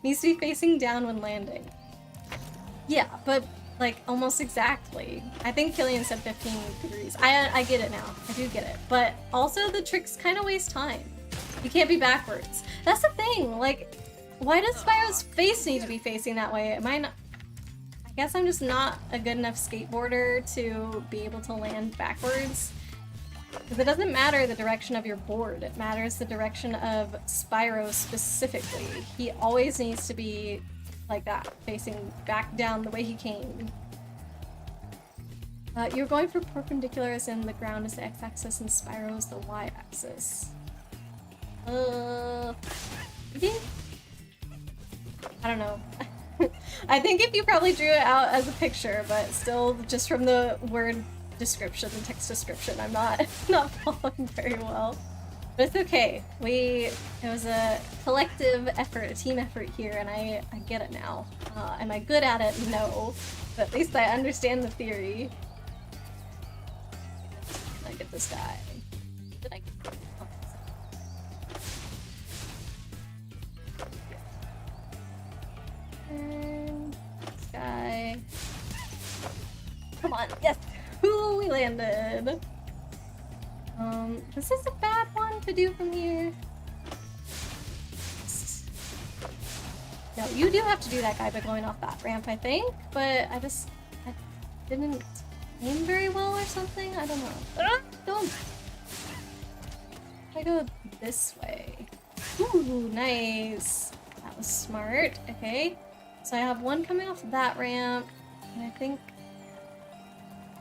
Needs to be facing down when landing. Yeah, but like almost exactly. I think Killian said 15 degrees. I get it now. I do get it. But also the tricks kind of waste time. You can't be backwards. That's the thing. Like, why does Spyro's face need to be facing that way? Am I not? I guess I'm just not a good enough skateboarder to be able to land backwards. Because it doesn't matter the direction of your board, it matters the direction of Spyro specifically. He always needs to be like that, facing back down the way he came. You're going for perpendicular as in the ground is the x-axis and Spyro is the y-axis. Maybe? I don't know. I think if you probably drew it out as a picture, but still just from the word description, the text description, I'm not following very well. But it's okay. It was a collective effort, a team effort here, and I get it now. Am I good at it? No. But at least I understand the theory. Can I get this guy? Did I get this guy. Come on, yes! Ooh, we landed! This is a bad one to do from here. No, you do have to do that guy by going off that ramp, I think, but I didn't aim very well or something? I don't know. Don't! I go this way. Ooh, nice! That was smart. Okay. So I have one coming off that ramp, and I think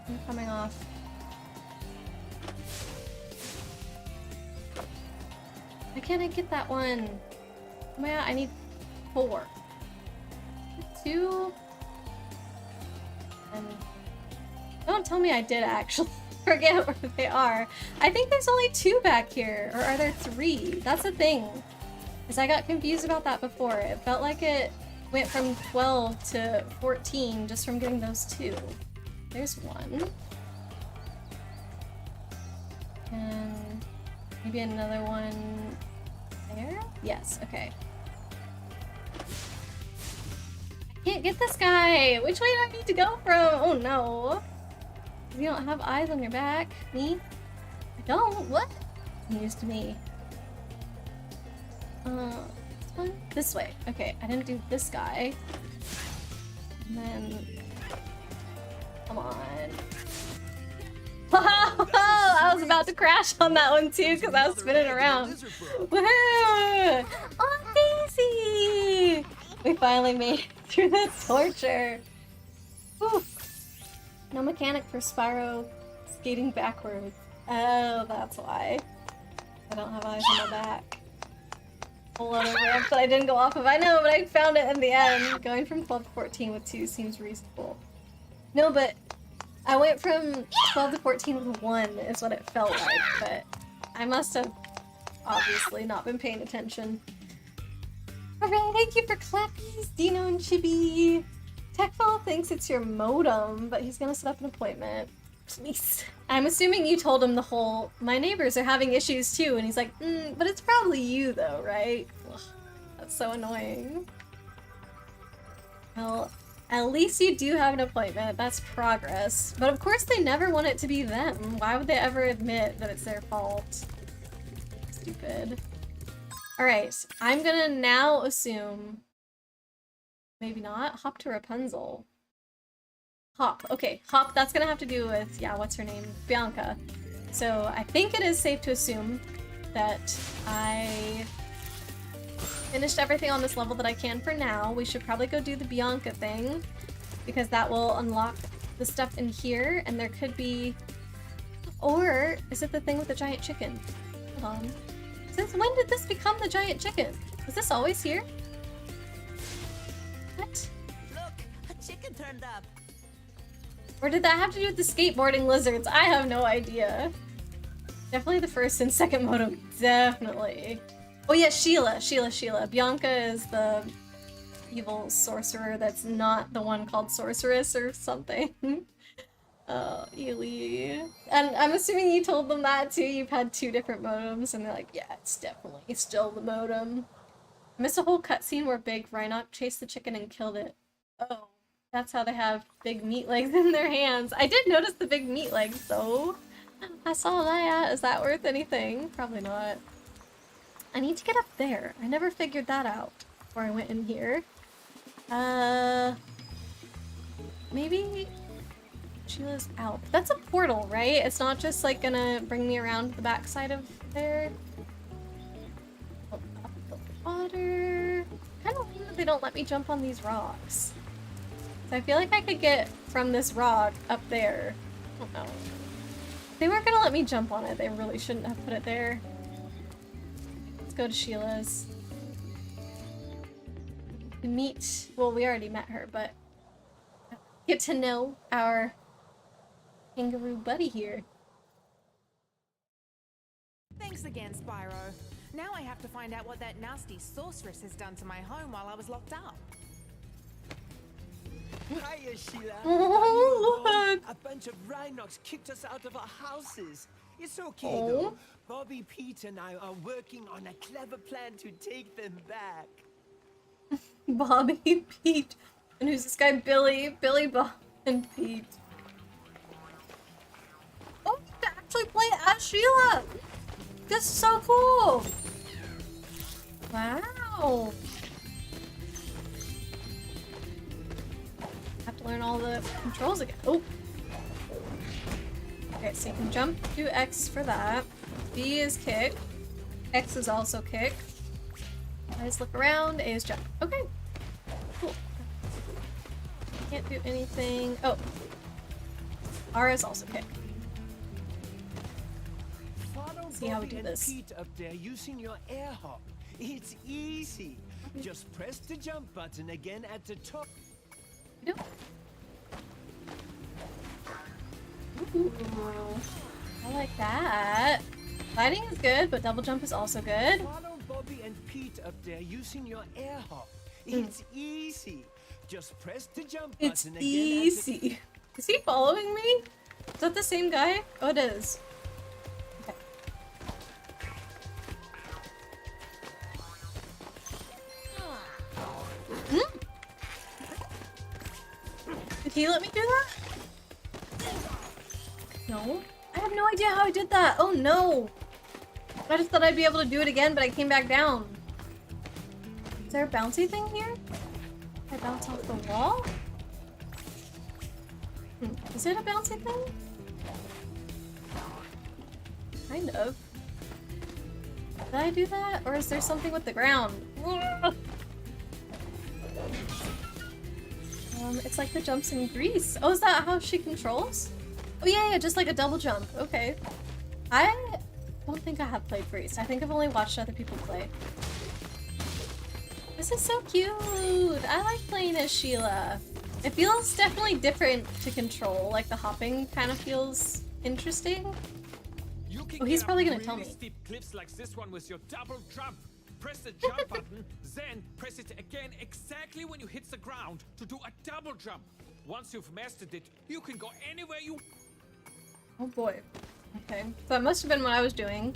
I'm coming off. Why can't I get that one? Oh my god, I need 4. 2. And don't tell me I did actually forget where they are. I think there's only 2 back here, or are there 3? That's the thing. Because I got confused about that before. It felt like it went from 12 to 14 just from getting those 2. There's 1. And maybe another one there? Yes, okay. I can't get this guy! Which way do I need to go from? Oh no! You don't have eyes on your back. Me? I don't? What? News to me. This way. Okay, I didn't do this guy. And then... Come on. I was about to crash on that one too because I was spinning around. Woohoo! Oh, Daisy! We finally made it through the torture. Whew. No mechanic for Spyro skating backwards. Oh, that's why. I don't have eyes on my back. Whole other ramp that I didn't go off of. I know, but I found it in the end. Going from 12 to 14 with 2 seems reasonable. No, but I went from 12 to 14 with 1 is what it felt like, but I must have obviously not been paying attention. Alright, thank you for clappies, Dino and Chibi. Techfall thinks it's your modem, but he's gonna set up an appointment. Please. I'm assuming you told him the whole, my neighbors are having issues too, and he's like, but it's probably you though, right? Ugh, that's so annoying. Well, at least you do have an appointment. That's progress. But of course they never want it to be them. Why would they ever admit that it's their fault? Stupid. Alright, I'm gonna now assume... Maybe not? Hop to Rapunzel. Hop. Okay, Hop, that's gonna have to do with, yeah, what's her name? Bianca. So I think it is safe to assume that I finished everything on this level that I can for now. We should probably go do the Bianca thing, because that will unlock the stuff in here, and there could be... Or, is it the thing with the giant chicken? Hold on. Since when did this become the giant chicken? Was this always here? What? Look, a chicken turned up. Or did that have to do with the skateboarding lizards? I have no idea. Definitely the first and second modem. Definitely. Oh yeah, Sheila. Bianca is the evil sorcerer that's not the one called Sorceress or something. Oh, Ely. And I'm assuming you told them that too. You've had 2 different modems and they're like, yeah, it's definitely still the modem. I missed a whole cutscene where Big Rhinoc chased the chicken and killed it. Oh. That's how they have big meat legs in their hands. I did notice the big meat legs though. I saw that. Is that worth anything? Probably not. I need to get up there. I never figured that out before I went in here. Maybe Sheila's out. That's a portal, right? It's not just like gonna bring me around to the backside of there. Up the water. I don't think that they don't let me jump on these rocks. So I feel like I could get from this rock up there. I don't know. If they weren't gonna let me jump on it, they really shouldn't have put it there. Let's go to Sheila's. To meet, well, we already met her, but get to know our kangaroo buddy here. Thanks again, Spyro. Now I have to find out what that nasty sorceress has done to my home while I was locked up. Hiya, Sheila. Oh, look! A bunch of rhinocs kicked us out of our houses. It's okay, Oh. though. Bobby, Pete, and I are working on a clever plan to take them back. Bobby, Pete, and who's this guy? Billy, Bob, and Pete. Oh, you can actually play as Sheila! That's so cool! Wow! Have to learn all the controls again. Oh! Okay, so you can jump, do X for that. B is kick. X is also kick. I just look around, A is jump. Okay. Cool. Can't do anything. Oh. R is also kick. Follow See how we Bobby do and this. Pete up there using your air hop. It's easy. Just press the jump button again at the top. Nope. Ooh, I like that. Gliding is good, but double jump is also good. Follow Bobby and Pete up there using your air hop. It's easy. Just press the jump button It's again. easy. Is he following me? Is that the same guy? Oh, it is. Okay. Did he let me do that? No. I have no idea how I did that. Oh no. I just thought I'd be able to do it again, but I came back down. Is there a bouncy thing here? Can I bounce off the wall? Is it a bouncy thing? Kind of. Did I do that? Or is there something with the ground? It's like the jumps in Greece. Oh, is that how she controls? Oh yeah, just like a double jump. Okay. I don't think I have played Greece. I think I've only watched other people play. This is so cute! I like playing as Sheila. It feels definitely different to control. Like the hopping kind of feels interesting. Oh, he's probably gonna tell me. Steep cliffs like this one with your double jump. Press the jump button, then press it again exactly when you hit the ground to do a double jump. Once you've mastered it, you can go anywhere you... Oh boy. Okay. So that must have been what I was doing.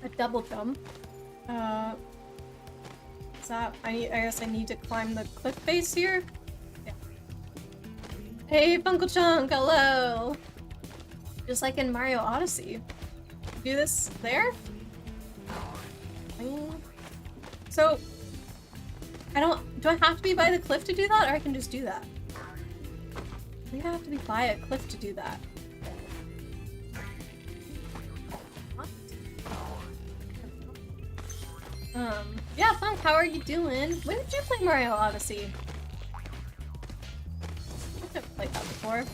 A double jump. Is that... I guess I need to climb the cliff face here? Yeah. Hey, Funkle Chunk! Hello! Just like in Mario Odyssey. Do this there? So, do I have to be by the cliff to do that, or I can just do that? I think I have to be by a cliff to do that. What? Yeah, Funk, how are you doing? When did you play Mario Odyssey? I've never played that before,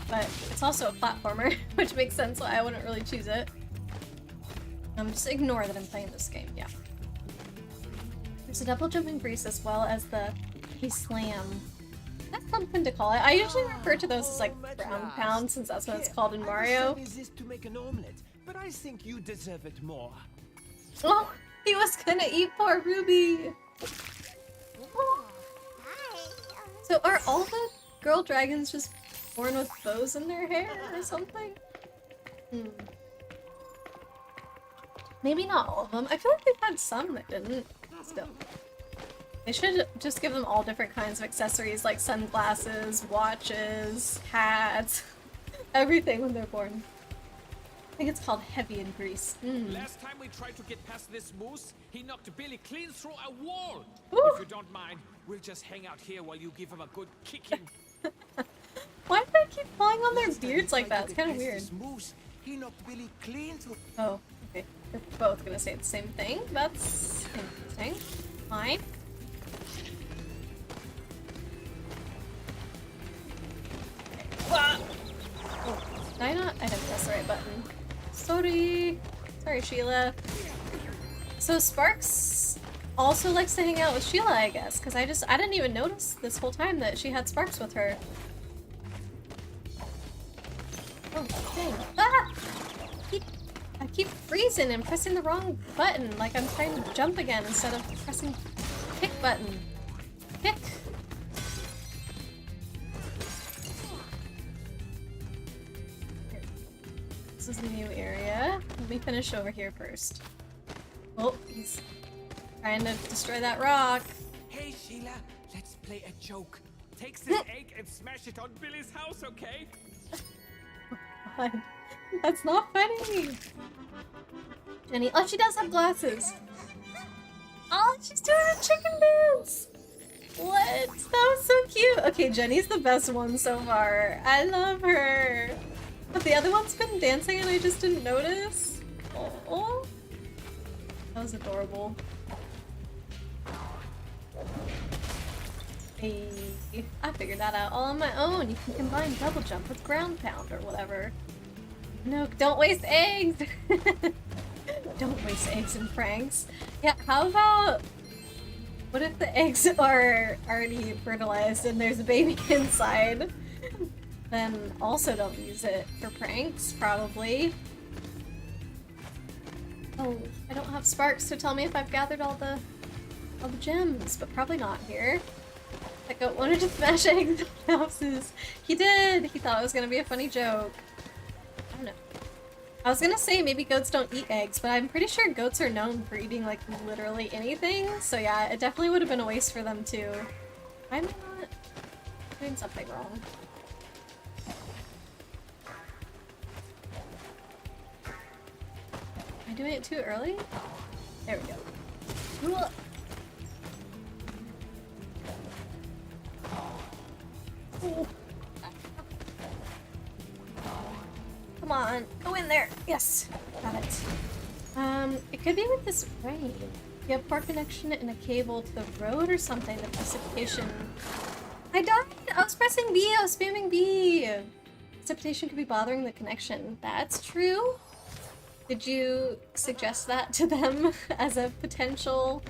but it's also a platformer, which makes sense why I wouldn't really choose it. Just ignore that I'm playing this game, yeah. There's a double jump in Greece as well as the slam. That's something to call it. I usually refer to those as like ground pound since that's what it's called in Mario. To make an omelet, but I think you deserve it more. Oh, he was gonna eat poor Ruby. Oh. So are all the girl dragons just born with bows in their hair or something? Maybe not all of them. I feel like they've had some that didn't. Still. They should just give them all different kinds of accessories like sunglasses, watches, hats, everything when they're born. I think it's called heavy in Greece. Last time we tried to get past this moose, he knocked Billy clean through a wall. Ooh. If you don't mind, we'll just hang out here while you give him a good kicking. Why do they keep pulling on their beards like that? It's kind of weird. He knocked Billy clean through. Oh, okay. They're both gonna say the same thing. That's interesting. Fine. Oh, did I not? I didn't press the right button. Sorry. Sorry, Sheila. So Sparks also likes to hang out with Sheila, I guess, because I didn't even notice this whole time that she had Sparks with her. Oh, dang. Ah! I keep freezing and pressing the wrong button, like I'm trying to jump again instead of pressing kick button. Kick! Here. This is the new area. Let me finish over here first. Oh, he's trying to destroy that rock. Hey Sheila, let's play a joke. Take this egg and smash it on Billy's house, okay? God. That's not funny! Jenny, oh, she does have glasses! Oh, she's doing a chicken dance! What? That was so cute! Okay, Jenny's the best one so far. I love her! But the other one's been dancing and I just didn't notice. Oh, that was adorable. Hey, I figured that out all on my own. You can combine double jump with ground pound or whatever. No, don't waste eggs! Don't waste eggs in pranks. Yeah, how about... What if the eggs are already fertilized and there's a baby inside? Then also don't use it for pranks, probably. Oh, I don't have Sparks to tell me if I've gathered all the gems, but probably not here. That goat wanted to smash eggs in houses. He did! He thought it was gonna be a funny joke. I don't know. I was gonna say maybe goats don't eat eggs, but I'm pretty sure goats are known for eating like literally anything. So yeah, it definitely would have been a waste for them too. I'm not doing something wrong. Am I doing it too early? There we go. Cool. Oh. Come on, go in there. Yes, got it. It could be with this rain. You have poor connection and a cable to the road or something. The precipitation. I died. I was pressing B. I was spamming B. Precipitation could be bothering the connection. That's true. Did you suggest that to them as a potential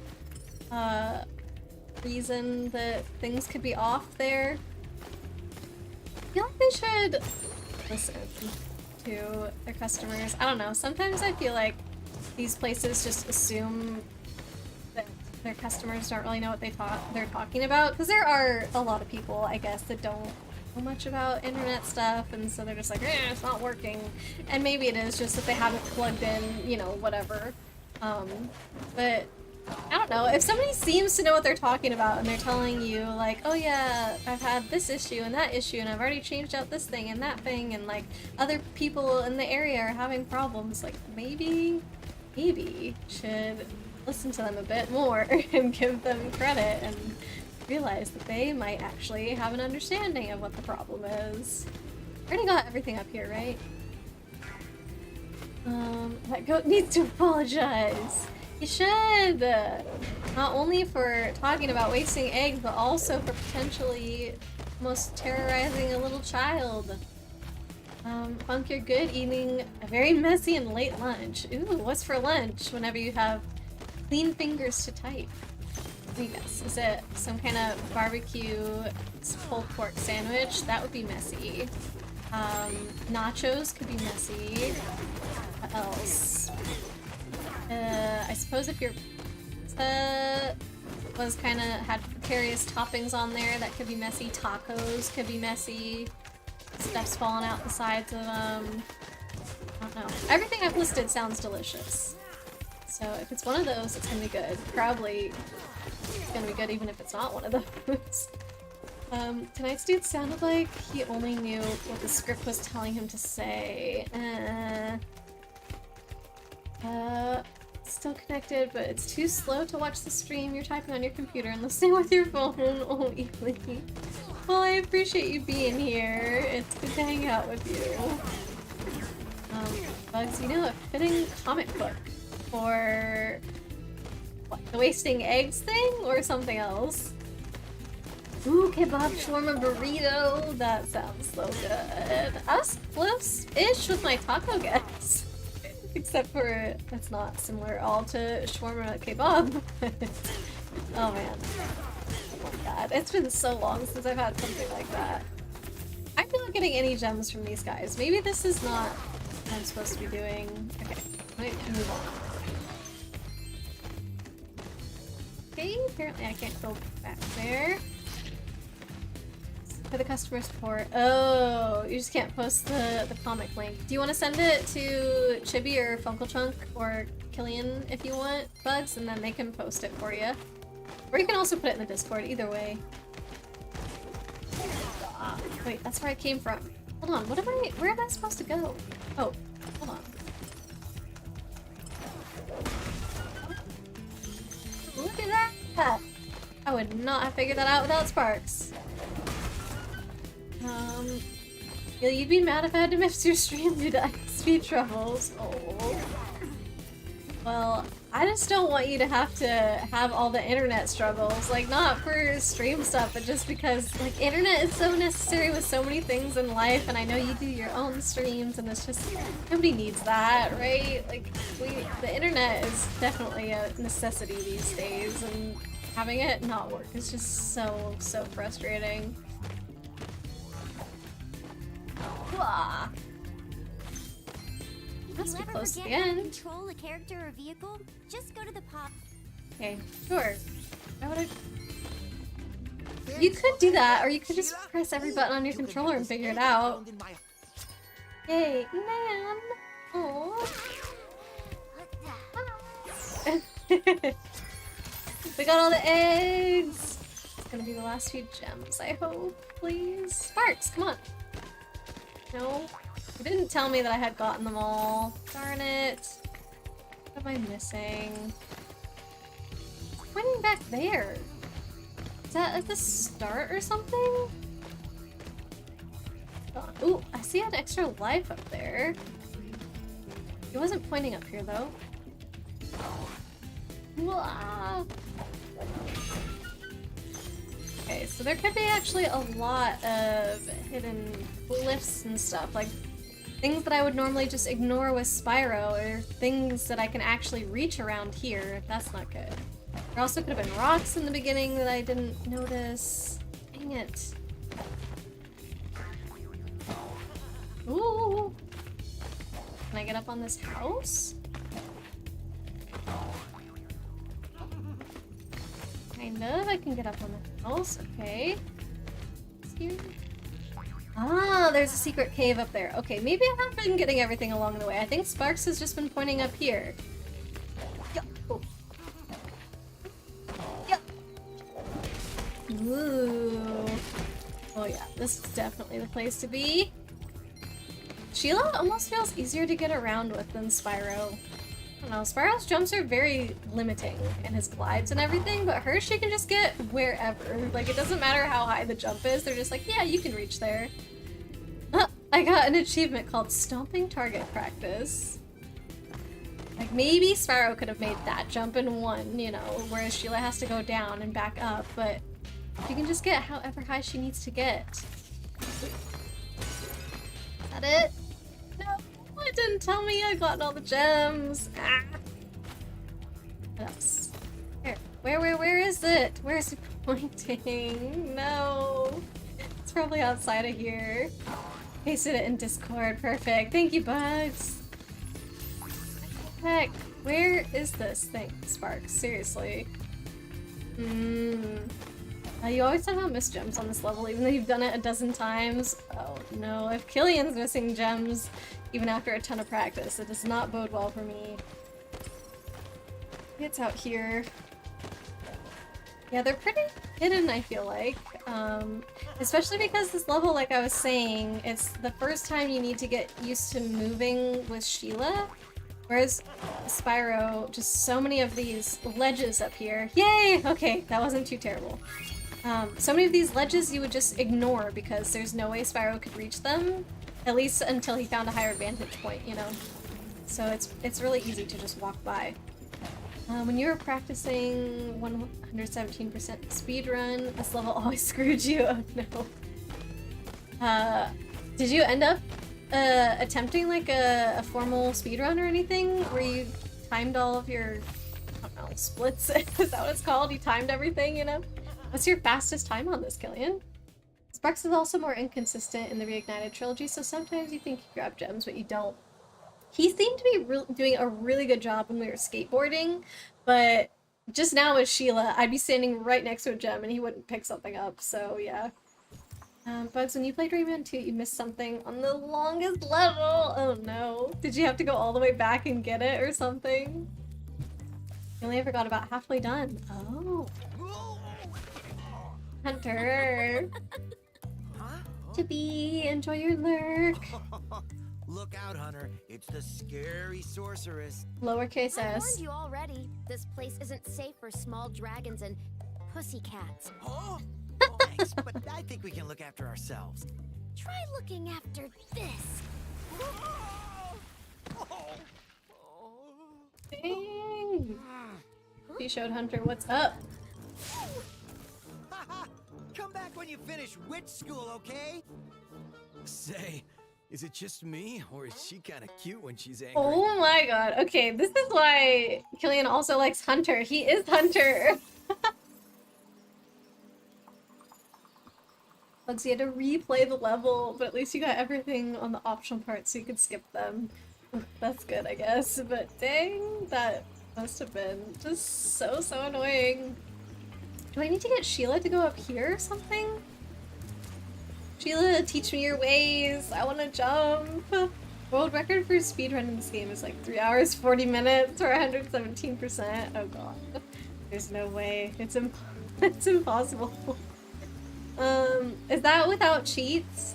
reason that things could be off there? I feel like they should listen to their customers. I don't know. Sometimes I feel like these places just assume that their customers don't really know what they're talking about, because there are a lot of people, I guess, that don't know much about internet stuff, and so they're just like, it's not working. And maybe it is just that they haven't plugged in, you know, whatever. But I don't know, if somebody seems to know what they're talking about and they're telling you like, oh yeah, I've had this issue and that issue and I've already changed out this thing and that thing, and like other people in the area are having problems, like maybe should listen to them a bit more and give them credit and realize that they might actually have an understanding of what the problem is. I already got everything up here, right? That goat needs to apologize. You should! Not only for talking about wasting eggs, but also for potentially almost terrorizing a little child. Funk, you're good eating a very messy and late lunch. Ooh, what's for lunch whenever you have clean fingers to type? Let me guess. Is it some kind of barbecue pulled pork sandwich? That would be messy. Nachos could be messy. What else? I suppose if your was kind of had precarious toppings on there, that could be messy. Tacos could be messy. Stuff's falling out the sides of them. I don't know. Everything I've listed sounds delicious. So if it's one of those, it's gonna be good. Probably it's gonna be good even if it's not one of those. Tonight's dude sounded like he only knew what the script was telling him to say. Still connected, but it's too slow to watch the stream. You're typing on your computer and listening with your phone. Oh, Ely. Well, I appreciate you being here. It's good to hang out with you. Bugs, you know, a fitting comic book for what, the wasting eggs thing or something else? Ooh, kebab shawarma burrito. That sounds so good. I was close-ish with my taco guess. Except for it's not similar at all to shawarma kebab. Oh man. Oh my god. It's been so long since I've had something like that. I'm not getting any gems from these guys. Maybe this is not what I'm supposed to be doing. Okay, let me move on. Okay, apparently I can't go back there. For the customer support. Oh, you just can't post the comic link. Do you want to send it to Chibi or Funkelchunk or Killian if you want, Bugs, and then they can post it for you. Or you can also put it in the Discord, either way. Wait, that's where I came from. Hold on, where am I supposed to go? Oh, hold on. Look at that! I would not have figured that out without Sparks. Yeah, you'd be mad if I had to miss your stream due to speed troubles. Oh. Well, I just don't want you to have all the internet struggles. Like, not for stream stuff, but just because, like, internet is so necessary with so many things in life, and I know you do your own streams, and it's just, nobody needs that, right? Like, the internet is definitely a necessity these days, and having it not work is just so frustrating. Blah. Must be close to the end. If you ever forget how to control a character or vehicle, just go to the pop. Okay, sure. Why would I? You could do that, or you could just press every button on your controller and figure it out. Yay, man! Aww. We got all the eggs! It's gonna be the last few gems, I hope. Please. Sparks, come on. No? You didn't tell me that I had gotten them all. Darn it. What am I missing? It's pointing back there. Is that at the start or something? Ooh, I see an extra life up there. It wasn't pointing up here though. Wah! Okay, so there could be actually a lot of hidden glyphs and stuff, like things that I would normally just ignore with Spyro, or things that I can actually reach around here. That's not good. There also could have been rocks in the beginning that I didn't notice. Dang it. Ooh! Can I get up on this house? Kind of. I can get up on the house. Okay. Here. Ah, there's a secret cave up there. Okay, maybe I have been getting everything along the way. I think Sparks has just been pointing up here. Oh. Yep. Ooh. Oh yeah, this is definitely the place to be. Sheila almost feels easier to get around with than Spyro. I don't know, Spyro's jumps are very limiting, and his glides and everything, but hers she can just get wherever. Like, it doesn't matter how high the jump is, they're just like, yeah, you can reach there. I got an achievement called Stomping Target Practice. Like, maybe Spyro could have made that jump in one, you know, whereas Sheila has to go down and back up, but she can just get however high she needs to get. Is that it? No, it didn't tell me I got all the gems. Ah. What else? Where is it? Where is it pointing? No. It's probably outside of here. Pasted it in Discord. Perfect. Thank you, Bugs. Heck, where is this thing, Sparks? Seriously. You always talk about missed gems on this level, even though you've done it a dozen times. Oh no, if Killian's missing gems, even after a ton of practice, it does not bode well for me. It's out here. Yeah, they're pretty hidden, I feel like. Especially because this level, like I was saying, it's the first time you need to get used to moving with Sheila. Whereas Spyro, just so many of these ledges up here. Yay! Okay, that wasn't too terrible. So many of these ledges you would just ignore because there's no way Spyro could reach them, at least until he found a higher vantage point, you know? So it's really easy to just walk by. When you were practicing 117% speedrun, this level always screwed you. Oh no. Did you end up attempting like a formal speedrun or anything where you timed all of your, I don't know, splits? Is that what it's called? You timed everything, you know? What's your fastest time on this, Killian? Sparks is also more inconsistent in the Reignited trilogy, so sometimes you think you grab gems, but you don't. He seemed to be doing a really good job when we were skateboarding, but just now with Sheila, I'd be standing right next to a gem and he wouldn't pick something up, so yeah. Bugs, when you played Rayman 2, you missed something on the longest level! Oh no. Did you have to go all the way back and get it or something? I only ever got about halfway done. Oh. Hunter. To be, enjoy your lurk. Look out, Hunter. It's the scary sorceress. Lowercase I s. warned you already. This place isn't safe for small dragons and pussycats. Huh? Thanks, but I think we can look after ourselves. Try looking after this. Dang. He showed Hunter what's up. Come back when you finish witch school, okay? Say, is it just me, or is she kind of cute when she's angry? Oh my god. Okay, this is why Killian also likes Hunter. He is Hunter. Bugs, you had to replay the level, but at least you got everything on the optional parts so you could skip them. That's good, I guess. But dang, that must have been just so annoying. Do I need to get Sheila to go up here or something? Sheila, teach me your ways. I want to jump. World record for speedrun in this game is like 3 hours, 40 minutes, or 117%. Oh god. There's no way. It's impossible. Is that without cheats?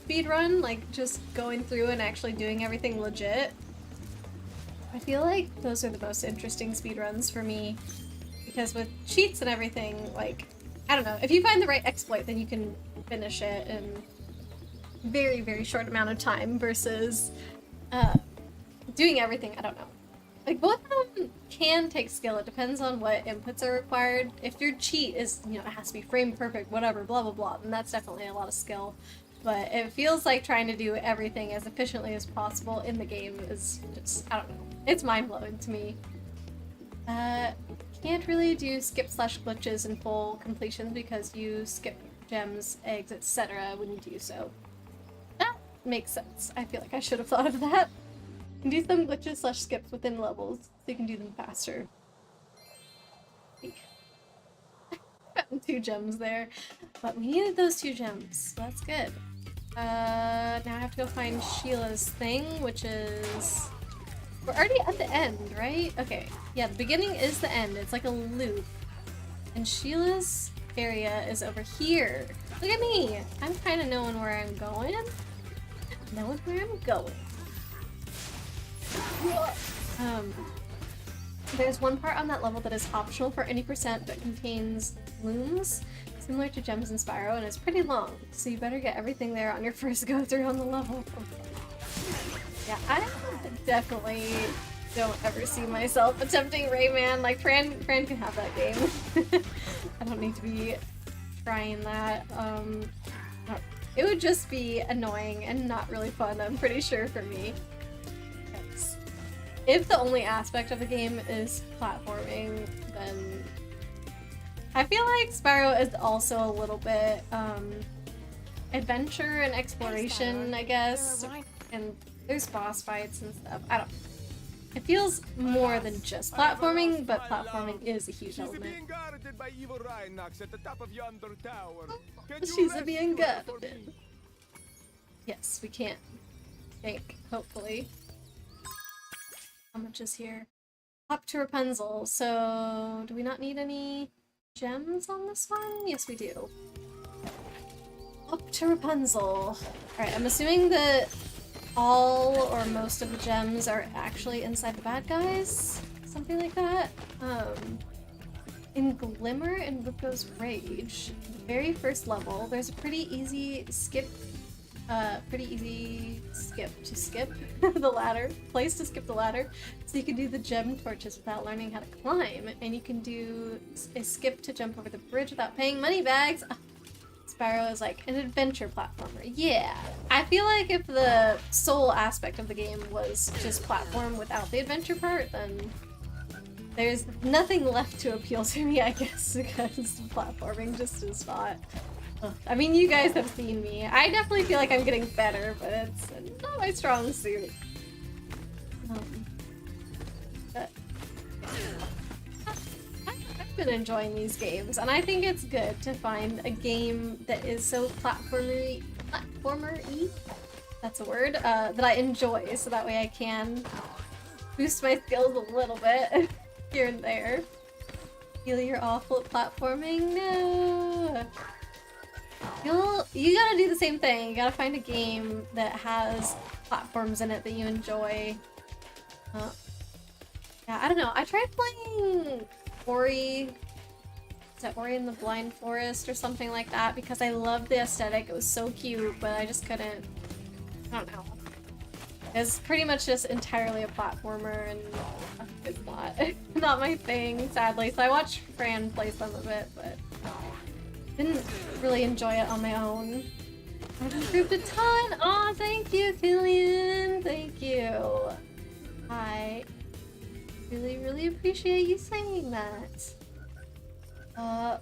Speedrun? Like, just going through and actually doing everything legit? I feel like those are the most interesting speedruns for me, because with cheats and everything, like, I don't know, if you find the right exploit, then you can finish it in very, very short amount of time versus doing everything, I don't know. Like, both of them can take skill. It depends on what inputs are required. If your cheat is, you know, it has to be frame perfect, whatever, blah, blah, blah, then that's definitely a lot of skill. But it feels like trying to do everything as efficiently as possible in the game is just, I don't know. It's mind-blowing to me. Can't really do skip/glitches in full completions because you skip gems, eggs, etc. when you do so. That makes sense. I feel like I should have thought of that. You can do some glitches/skips within levels, so you can do them faster. Found 2 gems there, but we needed those 2 gems, so that's good. Now I have to go find Sheila's thing, which is... We're already at the end, right? Okay, yeah, the beginning is the end. It's like a loop. And Sheila's area is over here. Look at me! I'm kind of knowing where I'm going. Knowing where I'm going. There's one part on that level that is optional for any percent but contains blooms, similar to gems in Spyro, and it's pretty long, so you better get everything there on your first go through on the level. Yeah, I definitely don't ever see myself attempting Rayman. Like, Fran can have that game. I don't need to be trying that. It would just be annoying and not really fun, I'm pretty sure, for me. If the only aspect of the game is platforming, then I feel like Spyro is also a little bit adventure and exploration, I guess. And there's boss fights and stuff. I don't know. It feels more than just platforming, but platforming is a huge element. She's being guarded. Yes, we can. I think, hopefully. How much is here? Up to Rapunzel. So, do we not need any gems on this one? Yes, we do. Up to Rapunzel. Alright, I'm assuming that all or most of the gems are actually inside the bad guys. Something like that. In Glimmer and Luco's Rage, the very first level, there's a pretty easy skip to skip the ladder, place to skip the ladder, so you can do the gem torches without learning how to climb, and you can do a skip to jump over the bridge without paying money bags. Spyro is like an adventure platformer. Yeah, I feel like if the sole aspect of the game was just platform without the adventure part, then there's nothing left to appeal to me, I guess, because platforming just is not. I mean, you guys have seen me. I definitely feel like I'm getting better, but it's not my strong suit. But I've been enjoying these games, and I think it's good to find a game that is so platformer-y, that's a word, that I enjoy, so that way I can boost my skills a little bit here and there. Feel you're awful at platforming? No! You gotta do the same thing. You gotta find a game that has platforms in it that you enjoy. Yeah, I don't know. I tried playing Ori. Is that Ori in the Blind Forest or something like that? Because I loved the aesthetic. It was so cute, but I just couldn't. I don't know. It's pretty much just entirely a platformer, and it's not my thing, sadly. So I watched Fran play some of it, but didn't really enjoy it on my own. I've improved a ton! Aw, thank you, Killian! Thank you! I really, really appreciate you saying that.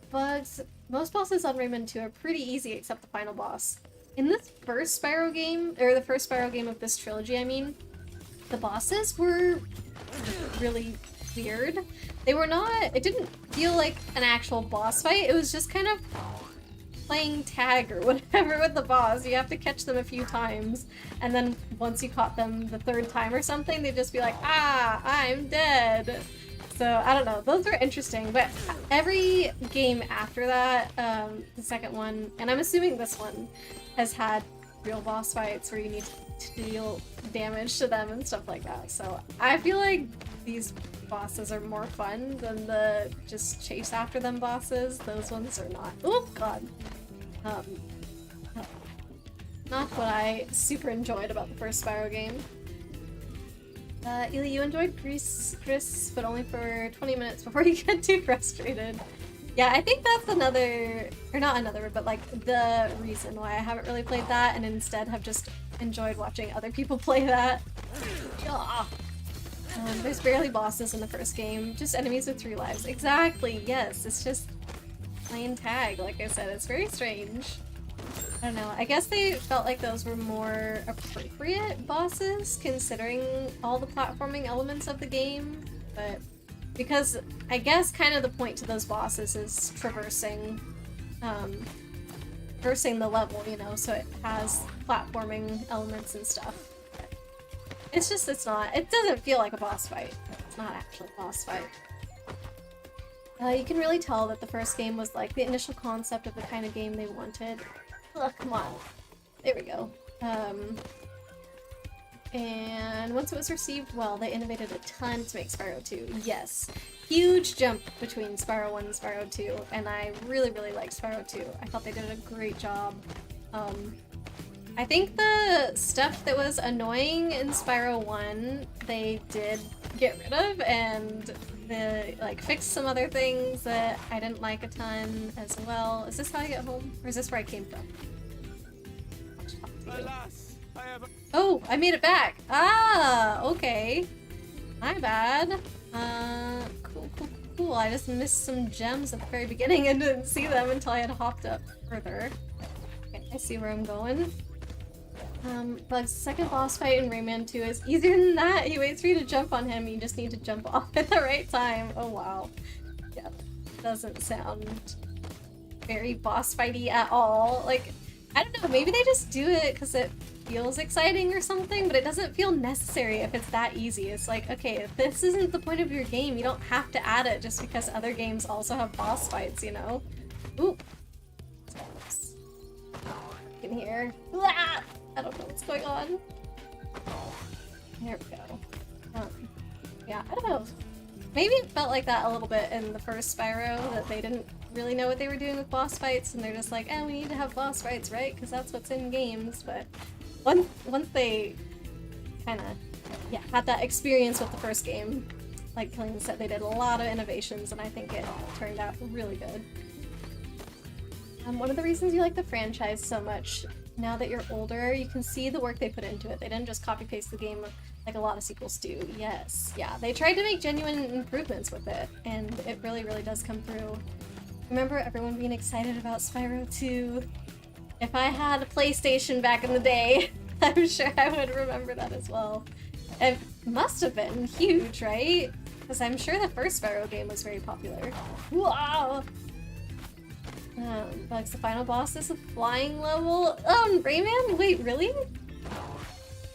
Bugs. Most bosses on Rayman 2 are pretty easy except the final boss. In this first Spyro game, or the first Spyro game of this trilogy, I mean, the bosses were really weird. They were not, it didn't feel like an actual boss fight, it was just kind of playing tag or whatever with the boss. You have to catch them a few times, and then once you caught them the 3rd time or something, they'd just be like, ah, I'm dead. So, I don't know, those were interesting, but every game after that, the second one, and I'm assuming this one, has had real boss fights where you need to deal damage to them and stuff like that. So I feel like these bosses are more fun than the just chase after them bosses. Those ones are not. Oh god. Not what I super enjoyed about the first Spyro game. Ely, you enjoyed Chris, but only for 20 minutes before you get too frustrated. Yeah, I think that's another, or not another, but like the reason why I haven't really played that and instead have just enjoyed watching other people play that. Yeah. There's barely bosses in the first game, just enemies with 3 lives. Exactly, yes, it's just plain tag, like I said, it's very strange. I don't know, I guess they felt like those were more appropriate bosses considering all the platforming elements of the game, but because I guess kind of the point to those bosses is traversing the level, you know, so it has platforming elements and stuff. It's just, it doesn't feel like a boss fight. It's not actually a boss fight. You can really tell that the first game was like the initial concept of the kind of game they wanted. Ugh, come on. There we go. And once it was received well, they innovated a ton to make Spyro 2. Yes. Huge jump between Spyro 1 and Spyro 2, and I really, really liked Spyro 2. I thought they did a great job. I think the stuff that was annoying in Spyro 1, they did get rid of, and they like fixed some other things that I didn't like a ton as well. Is this how I get home? Or is this where I came from? Alas, I have Oh, I made it back! Ah, okay. My bad. Cool. I just missed some gems at the very beginning and didn't see them until I had hopped up further. Okay, I see where I'm going. Bug's second boss fight in Rayman 2 is easier than that. He waits for you to jump on him, you just need to jump off at the right time. Oh wow. Yeah, doesn't sound very boss fighty at all. Like, I don't know, maybe they just do it because it feels exciting or something, but it doesn't feel necessary if it's that easy. It's like, okay, if this isn't the point of your game, you don't have to add it just because other games also have boss fights, you know? Ooh. In here. Ah! I don't know what's going on. There we go. Yeah, I don't know. Maybe it felt like that a little bit in the first Spyro, that they didn't really know what they were doing with boss fights, and they're just like, we need to have boss fights, right? Because that's what's in games. But once they kind of, had that experience with the first game, like Killing said, they did a lot of innovations, and I think it turned out really good. One of the reasons you like the franchise so much, now that you're older, you can see the work they put into it. They didn't just copy-paste the game like a lot of sequels do. Yes, yeah, they tried to make genuine improvements with it, and it really, really does come through. Remember everyone being excited about Spyro 2? If I had a PlayStation back in the day, I'm sure I would remember that as well. It must have been huge, right? Because I'm sure the first Spyro game was very popular. Wow! Bugs, the final boss is a flying level. Rayman? Wait, really?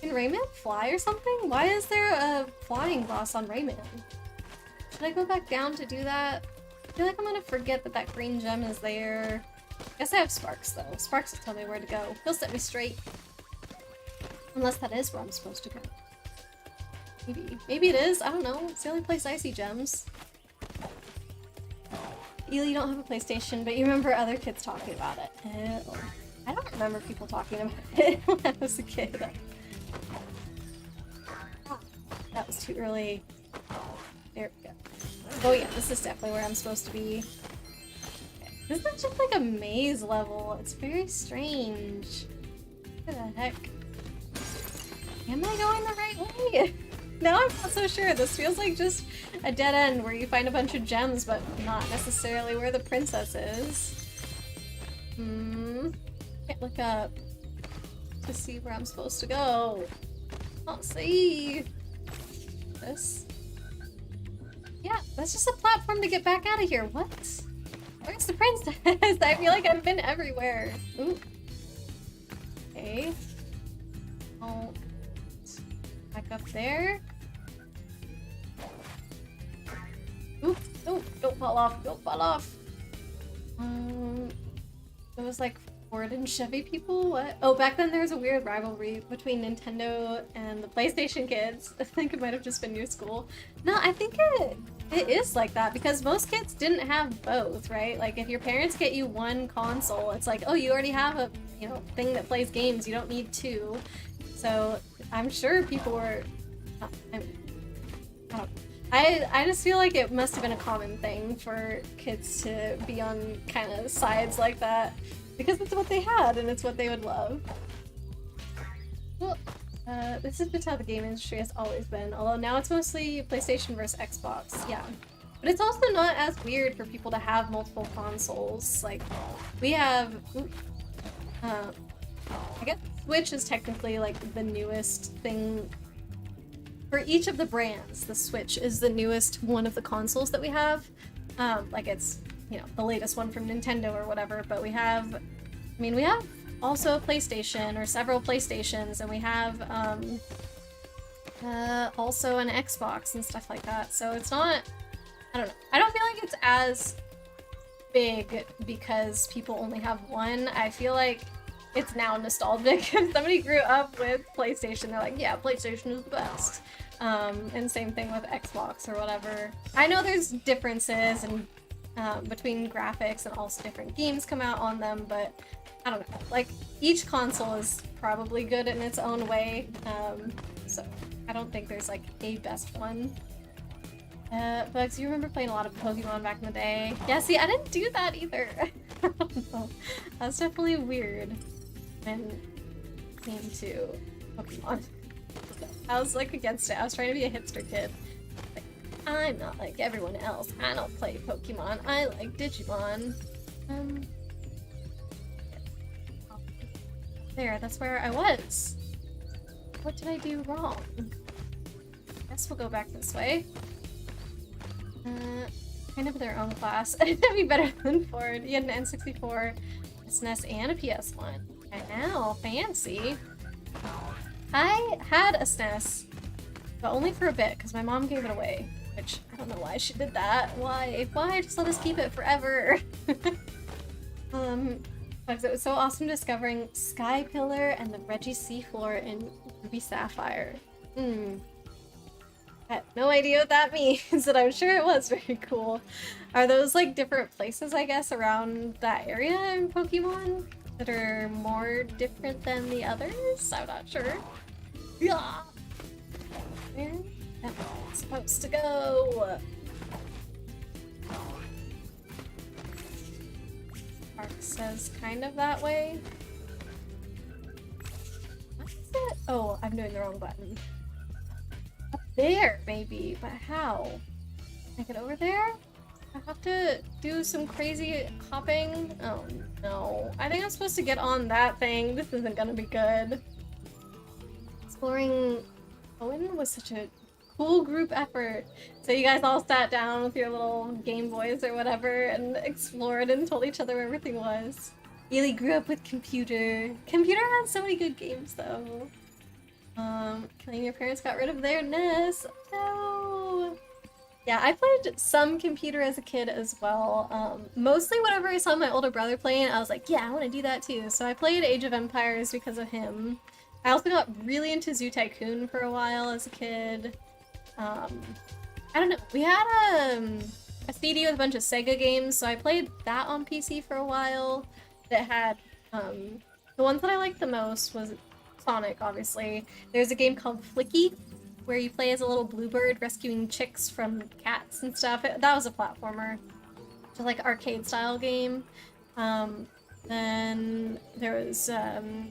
Can Rayman fly or something? Why is there a flying boss on Rayman? Should I go back down to do that? I feel like I'm gonna forget that that green gem is there. Guess I have Sparks though. Sparks will tell me where to go. He'll set me straight. Unless that is where I'm supposed to go. Maybe it is. I don't know. It's the only place I see gems. Ely, you don't have a PlayStation, but you remember other kids talking about it. I don't remember people talking about it when I was a kid. That was too early. There we go. Oh yeah, this is definitely where I'm supposed to be. Okay. This is just like a maze level. It's very strange. What the heck? Am I going the right way? Now I'm not so sure. This feels like just a dead end where you find a bunch of gems, but not necessarily where the princess is. Can't look up to see where I'm supposed to go. Can't see. This. Yeah, that's just a platform to get back out of here. What? Where's the princess? I feel like I've been everywhere. Ooh. Okay. Oh. Back up there. Oop, oop, don't fall off, don't fall off. It was like Ford and Chevy people? What? Oh, back then there was a weird rivalry between Nintendo and the PlayStation kids. I think it might have just been your school. No, I think it is like that because most kids didn't have both, right? Like if your parents get you one console, it's like, oh, you already have a thing that plays games. You don't need two. So I'm sure people were. I just feel like it must have been a common thing for kids to be on kind of sides like that because it's what they had and it's what they would love. Well, this is just how the game industry has always been, although now it's mostly PlayStation versus Xbox, yeah. But it's also not as weird for people to have multiple consoles. Like, we have, I guess Switch is technically like the newest thing. For each of the brands, the Switch is the newest one of the consoles that we have. Like it's, the latest one from Nintendo or whatever, but we have, we have also a PlayStation or several PlayStations, and we have also an Xbox and stuff like that. So it's not, I don't know. I don't feel like it's as big because people only have one. I feel like it's now nostalgic. If somebody grew up with PlayStation, they're like, yeah, PlayStation is the best. And same thing with Xbox or whatever. I know there's differences and between graphics and also different games come out on them, but I don't know. Like, each console is probably good in its own way, so I don't think there's like a best one. Bugs, you remember playing a lot of Pokemon back in the day? Yeah, see, I didn't do that either. I don't know. That's definitely weird when it came to Pokemon. I was like against it. I was trying to be a hipster kid. Like, I'm not like everyone else. I don't play Pokemon. I like Digimon. There, that's where I was. What did I do wrong? Guess we'll go back this way. Kind of their own class. That'd be better than Ford. He had an N64, a SNES, and a PS1. I know, fancy. I had a SNES, but only for a bit because my mom gave it away, which I don't know why she did that. Why? Just let us keep it forever. Because it was so awesome discovering Sky Pillar and the Reggie Seafloor in Ruby Sapphire. I have no idea what that means, but I'm sure it was very cool. Are those like different places, I guess, around that area in Pokemon that are more different than the others? I'm not sure. Yeah. Where am I supposed to go? Park says kind of that way. What is it? Oh, I'm doing the wrong button. Up there, maybe, but how? Can I get over there? I have to do some crazy hopping? Oh no. I think I'm supposed to get on that thing. This isn't gonna be good. Exploring Owen was such a cool group effort. So you guys all sat down with your little Game Boys or whatever and explored and told each other where everything was. Ely grew up with Computer. Computer had so many good games though. Killing your parents got rid of their NES. No! Yeah, I played some Computer as a kid as well. Mostly whenever I saw my older brother playing, I was like, yeah, I want to do that too. So I played Age of Empires because of him. I also got really into Zoo Tycoon for a while as a kid. I don't know. We had a CD with a bunch of Sega games, so I played that on PC for a while. That had the ones that I liked the most was Sonic, obviously. There's a game called Flicky, where you play as a little bluebird rescuing chicks from cats and stuff. That was a platformer. Just like arcade-style game. Then there was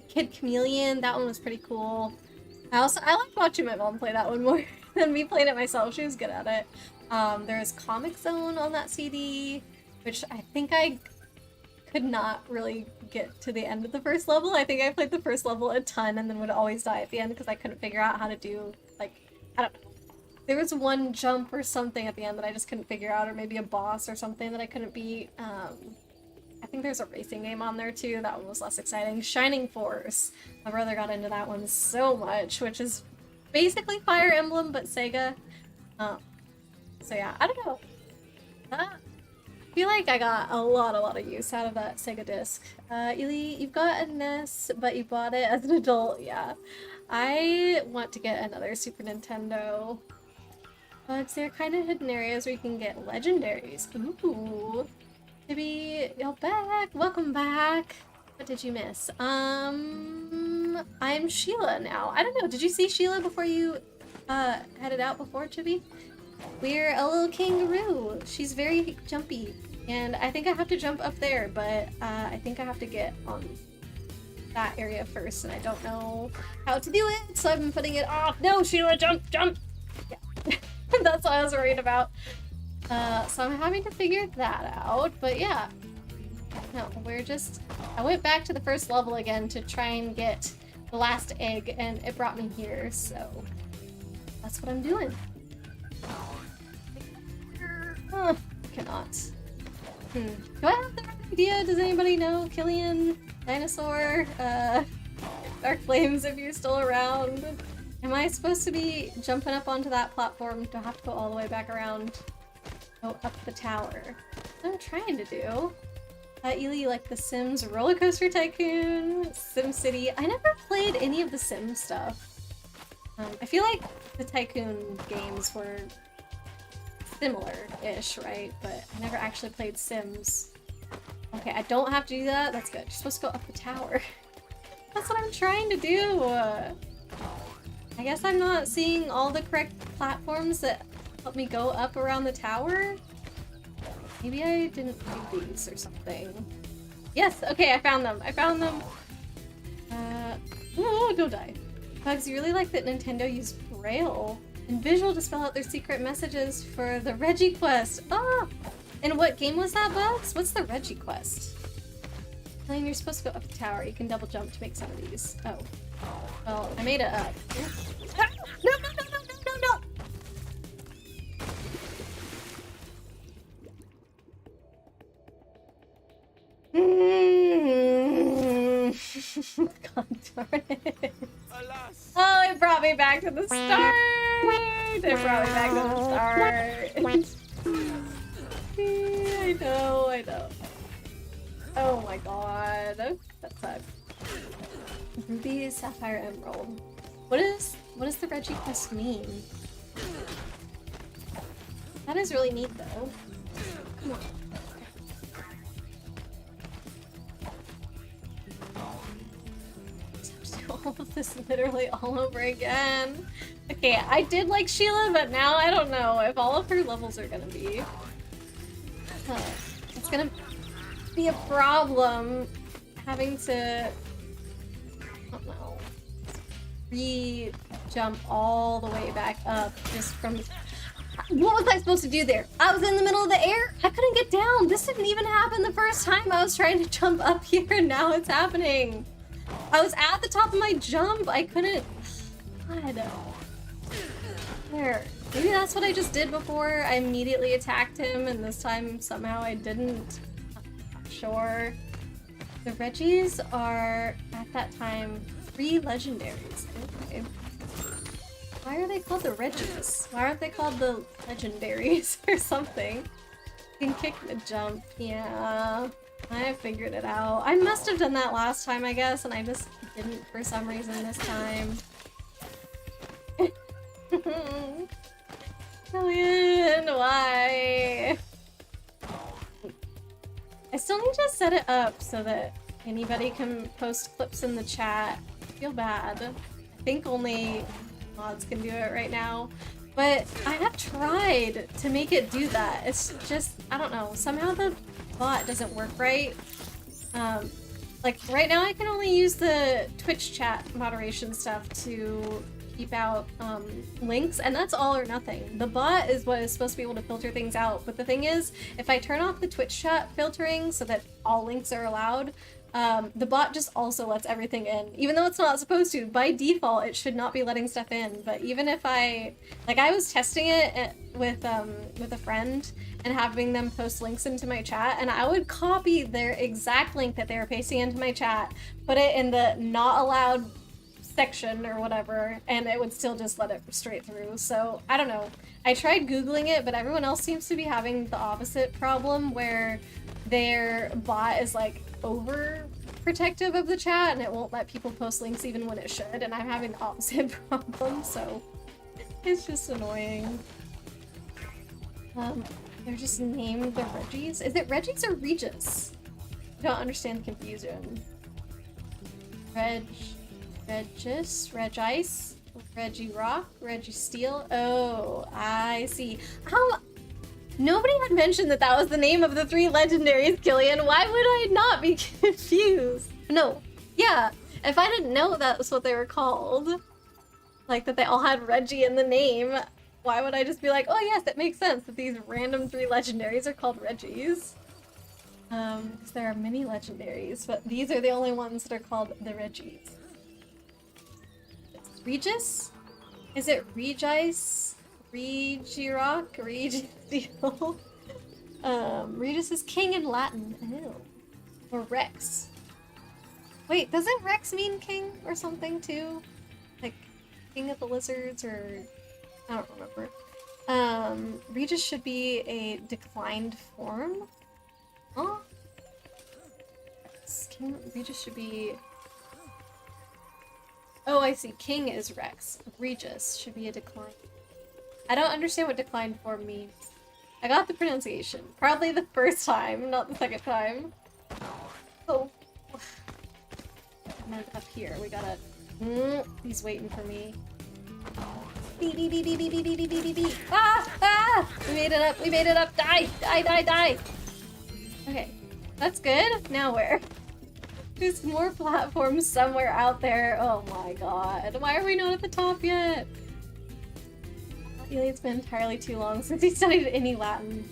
Kid Chameleon. That one was pretty cool. I liked watching my mom play that one more than me playing it myself. She was good at it. There's Comic Zone on that CD, which I think I could not really get to the end of the first level. I think I played the first level a ton and then would always die at the end because I couldn't figure out how to do, like, I don't know. There was one jump or something at the end that I just couldn't figure out, or maybe a boss or something that I couldn't beat. I think there's a racing game on there too. That one was less exciting. Shining Force. My brother got into that one so much, which is basically Fire Emblem but Sega. So yeah, I don't know. feel like I got a lot of use out of that Sega disc. Ely, you've got a NES, but you bought it as an adult. Yeah. I want to get another Super Nintendo. But there are kind of hidden areas where you can get legendaries. Ooh. Tibby, you're back. Welcome back. What did you miss? I'm Sheila now. I don't know. Did you see Sheila before you headed out before, Chibi? We're a little kangaroo. She's very jumpy. And I think I have to jump up there, but I think I have to get on that area first, and I don't know how to do it, so I've been putting it off. No, Sheila, jump! Yeah. That's what I was worried about. So I'm having to figure that out, but yeah. No, I went back to the first level again to try and get the last egg, and it brought me here, so that's what I'm doing. Cannot. Do I have the right idea? Does anybody know? Killian? Dinosaur? Dark Flames, if you're still around. Am I supposed to be jumping up onto that platform? Do I have to go all the way back around? Go up the tower. That's what I'm trying to do. Ely, like The Sims Roller Coaster Tycoon, Sim City. I never played any of the Sim stuff. I feel like the Tycoon games were similar-ish, right? But I never actually played Sims. Okay, I don't have to do that. That's good. You're supposed to go up the tower. That's what I'm trying to do. I guess I'm not seeing all the correct platforms that help me go up around the tower. Maybe I didn't do these or something. Yes, okay, I found them. I found them. Oh, don't die. Bugs, you really like that Nintendo used Braille and visual to spell out their secret messages for the Reggie quest. Oh! And what game was that, Bugs? What's the Reggie quest? Lane, you're supposed to go up the tower. You can double jump to make some of these. Oh. Well, I made it up. Ah! No, no, no, no, no, no, no! God darn it. Alas. Oh, it brought me back to the start! It brought me back to the start. I know, I know. Oh my god. That sucks. Ruby, Sapphire, Emerald. What does the Reggie quest mean? That is really neat though. Come on. All of this literally all over again. Okay, I did like Sheila, but now I don't know if all of her levels are gonna be. It's gonna be a problem having to, I don't know, re-jump all the way back up just from. What was I supposed to do there? I was in the middle of the air. I couldn't get down. This didn't even happen the first time I was trying to jump up here, and now it's happening. I was at the top of my jump. I couldn't. God. There. Maybe that's what I just did before. I immediately attacked him, and this time somehow I didn't. I'm not sure. The Reggies are, at that time, 3 legendaries. Okay. Why are they called the Reggies? Why aren't they called the Legendaries or something? You can kick the jump. Yeah. I figured it out. I must have done that last time, I guess, and I just didn't for some reason this time. Killian, why? I still need to set it up so that anybody can post clips in the chat. I feel bad. I think only mods can do it right now. But I have tried to make it do that. It's just, I don't know, somehow the bot doesn't work right. Like right now I can only use the Twitch chat moderation stuff to keep out links, and that's all or nothing. The bot is what is supposed to be able to filter things out, but the thing is, if I turn off the Twitch chat filtering so that all links are allowed, the bot just also lets everything in, even though it's not supposed to. By default, it should not be letting stuff in, but even if I was testing it with a friend and having them post links into my chat, and I would copy their exact link that they were pasting into my chat, put it in the not allowed section or whatever, and it would still just let it straight through. So I don't know. I tried Googling it, but everyone else seems to be having the opposite problem where their bot is like over protective of the chat and it won't let people post links even when it should, and I'm having the opposite problem, so it's just annoying. They're just named the Reggies. Is it Reggies or Regis? I don't understand the confusion. Regis, Regice, Reggie Rock, Reggie Steel. Oh, I see. How? Nobody had mentioned that that was the name of the 3 legendaries, Killian. Why would I not be confused? No. Yeah. If I didn't know that was what they were called, like that they all had Reggie in the name, why would I just be like, oh yes, it makes sense that these random 3 legendaries are called Reggies? Because there are many legendaries, but these are the only ones that are called the Reggies. Regis? Is it Regice? Regirock? Registeel? Regis is king in Latin. Ew. Or Rex. Wait, doesn't Rex mean king or something too? Like, king of the lizards or... I don't remember. Regis should be a declined form? Huh? King Regis should be... Oh, I see. King is Rex. Regis should be a decline. I don't understand what declined form means. I got the pronunciation. Probably the first time, not the second time. Oh. And then up here, we gotta... he's waiting for me. Ah! Ah! We made it up! We made it up! Die! Die! Die! Die! Okay. That's good. Now where? There's more platforms somewhere out there. Oh my god. Why are we not at the top yet? Really, it's been entirely too long since he studied any Latin.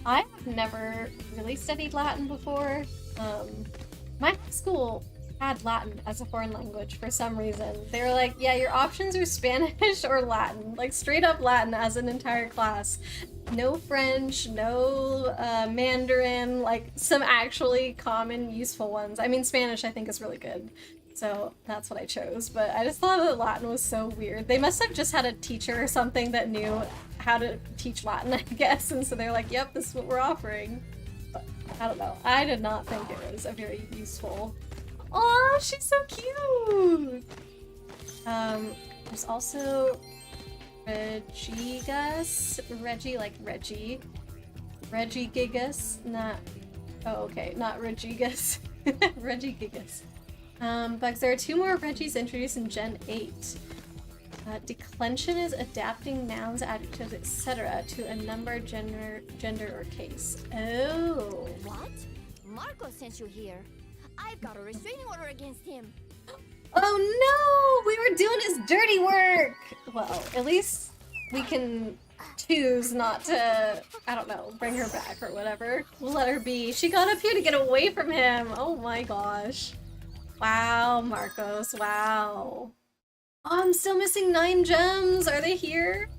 I have never really studied Latin before. My high school had Latin as a foreign language for some reason. They were like, yeah, your options are Spanish or Latin. Like, straight up Latin as an entire class. No French, no Mandarin, like some actually common, useful ones. I mean, Spanish I think is really good. So that's what I chose, but I just thought that Latin was so weird. They must have just had a teacher or something that knew how to teach Latin, I guess, and so they're like, yep, this is what we're offering. But I don't know. I did not think it was a very useful... Aw, she's so cute! There's also Regigas. Reggie, like Reggie. Regigigas, not... Oh, okay, not Regigas. Regigigas. Bugs, there are 2 more Reggies introduced in Gen 8. Declension is adapting nouns, adjectives, etc. to a number, gender, or case. Oh. What? Marco sent you here. I've got a restraining order against him. Oh no! We were doing his dirty work! Well, at least we can choose not to, I don't know, bring her back or whatever. We'll let her be. She got up here to get away from him! Oh my gosh. Wow, Marcos, wow. Oh, I'm still missing 9 gems! Are they here?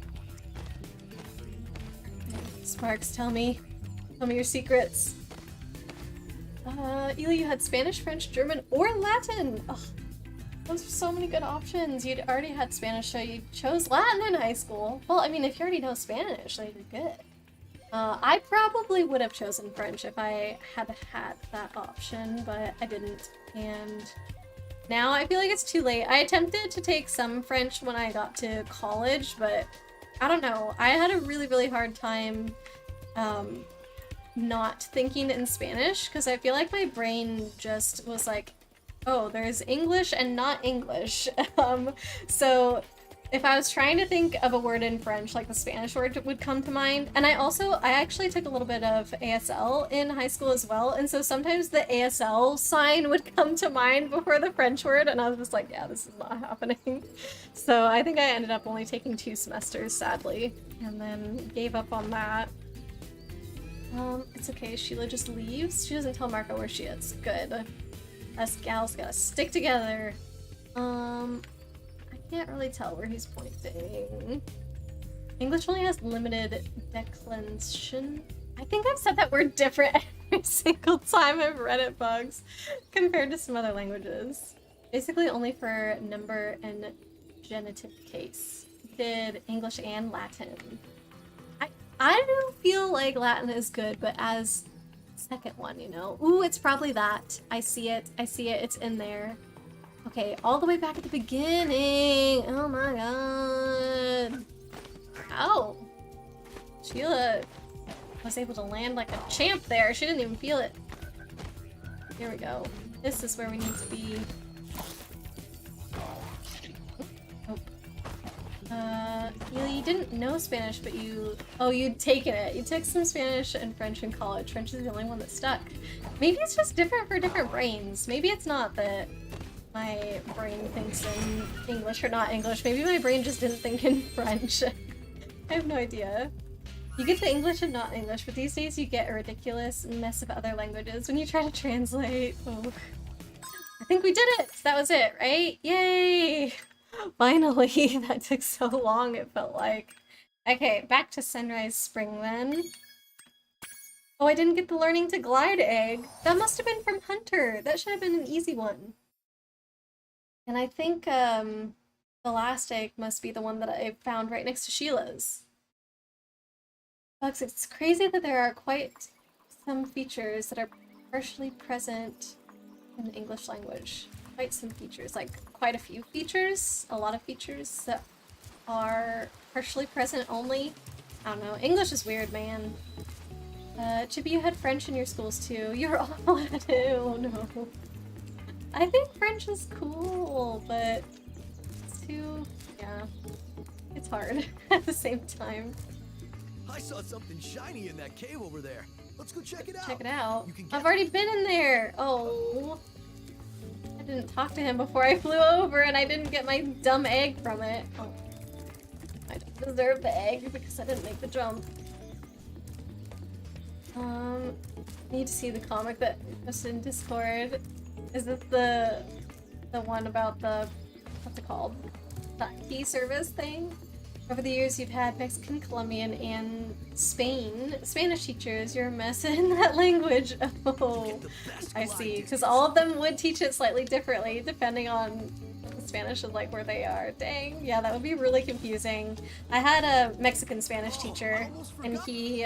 Sparks, tell me. Tell me your secrets. Ela, you had Spanish, French, German, or Latin! Ugh. Those are so many good options. You'd already had Spanish, so you chose Latin in high school. Well, I mean, if you already know Spanish, then you're good. I probably would have chosen French if I had had that option, but I didn't. And now I feel like it's too late. I attempted to take some French when I got to college, but I don't know. I had a really, really hard time not thinking in Spanish, because I feel like my brain just was like, oh, there's English and not English. So if I was trying to think of a word in French, like the Spanish word would come to mind. And I actually took a little bit of ASL in high school as well, and so sometimes the ASL sign would come to mind before the French word, and I was just like, yeah, this is not happening. So I think I ended up only taking 2 semesters, sadly, and then gave up on that. It's okay, Sheila just leaves. She doesn't tell Marco where she is. Good. Us gals gotta stick together. I can't really tell where he's pointing. English only has limited declension. I think I've said that word different every single time I've read it, Bugs, compared to some other languages. Basically only for number and genitive case. Did English and Latin. I don't feel like Latin is good, but as second one, you know? Ooh, it's probably that. I see it. I see it. It's in there. Okay, all the way back at the beginning. Oh my god. Ow. Sheila was able to land like a champ there. She didn't even feel it. Here we go. This is where we need to be. You didn't know Spanish, but you'd taken it. You took some Spanish and French in college. French is the only one that stuck. Maybe it's just different for different brains. Maybe it's not that my brain thinks in English or not English. Maybe my brain just didn't think in French. I have no idea. You get the English and not English, but these days you get a ridiculous mess of other languages when you try to translate. Oh. I think we did it! That was it, right? Yay! Finally! That took so long, it felt like. Okay, back to Sunrise Spring then. Oh, I didn't get the learning to glide egg. That must have been from Hunter. That should have been an easy one. And I think the last egg must be the one that I found right next to Sheila's. Bugs, it's crazy that there are quite some features that are partially present in the English language. Quite some features, like quite a few features, a lot of features that are partially present only. I don't know, English is weird, man. Chibi, you had French in your schools too. You're awful at it, oh no. I think French is cool, but it's too, yeah, it's hard at the same time. I saw something shiny in that cave over there. Let's go check it out. Check it out. I've already been in there. Oh. I didn't talk to him before I flew over and I didn't get my dumb egg from it. Oh. I don't deserve the egg because I didn't make the jump. I need to see the comic that was in Discord. Is this the one about the, what's it called? That key service thing? Over the years, you've had Mexican, Colombian, and Spanish teachers. You're a mess in that language. Oh, I see. Because all of them would teach it slightly differently, depending on Spanish and like where they are. Dang, yeah, that would be really confusing. I had a Mexican Spanish teacher, and he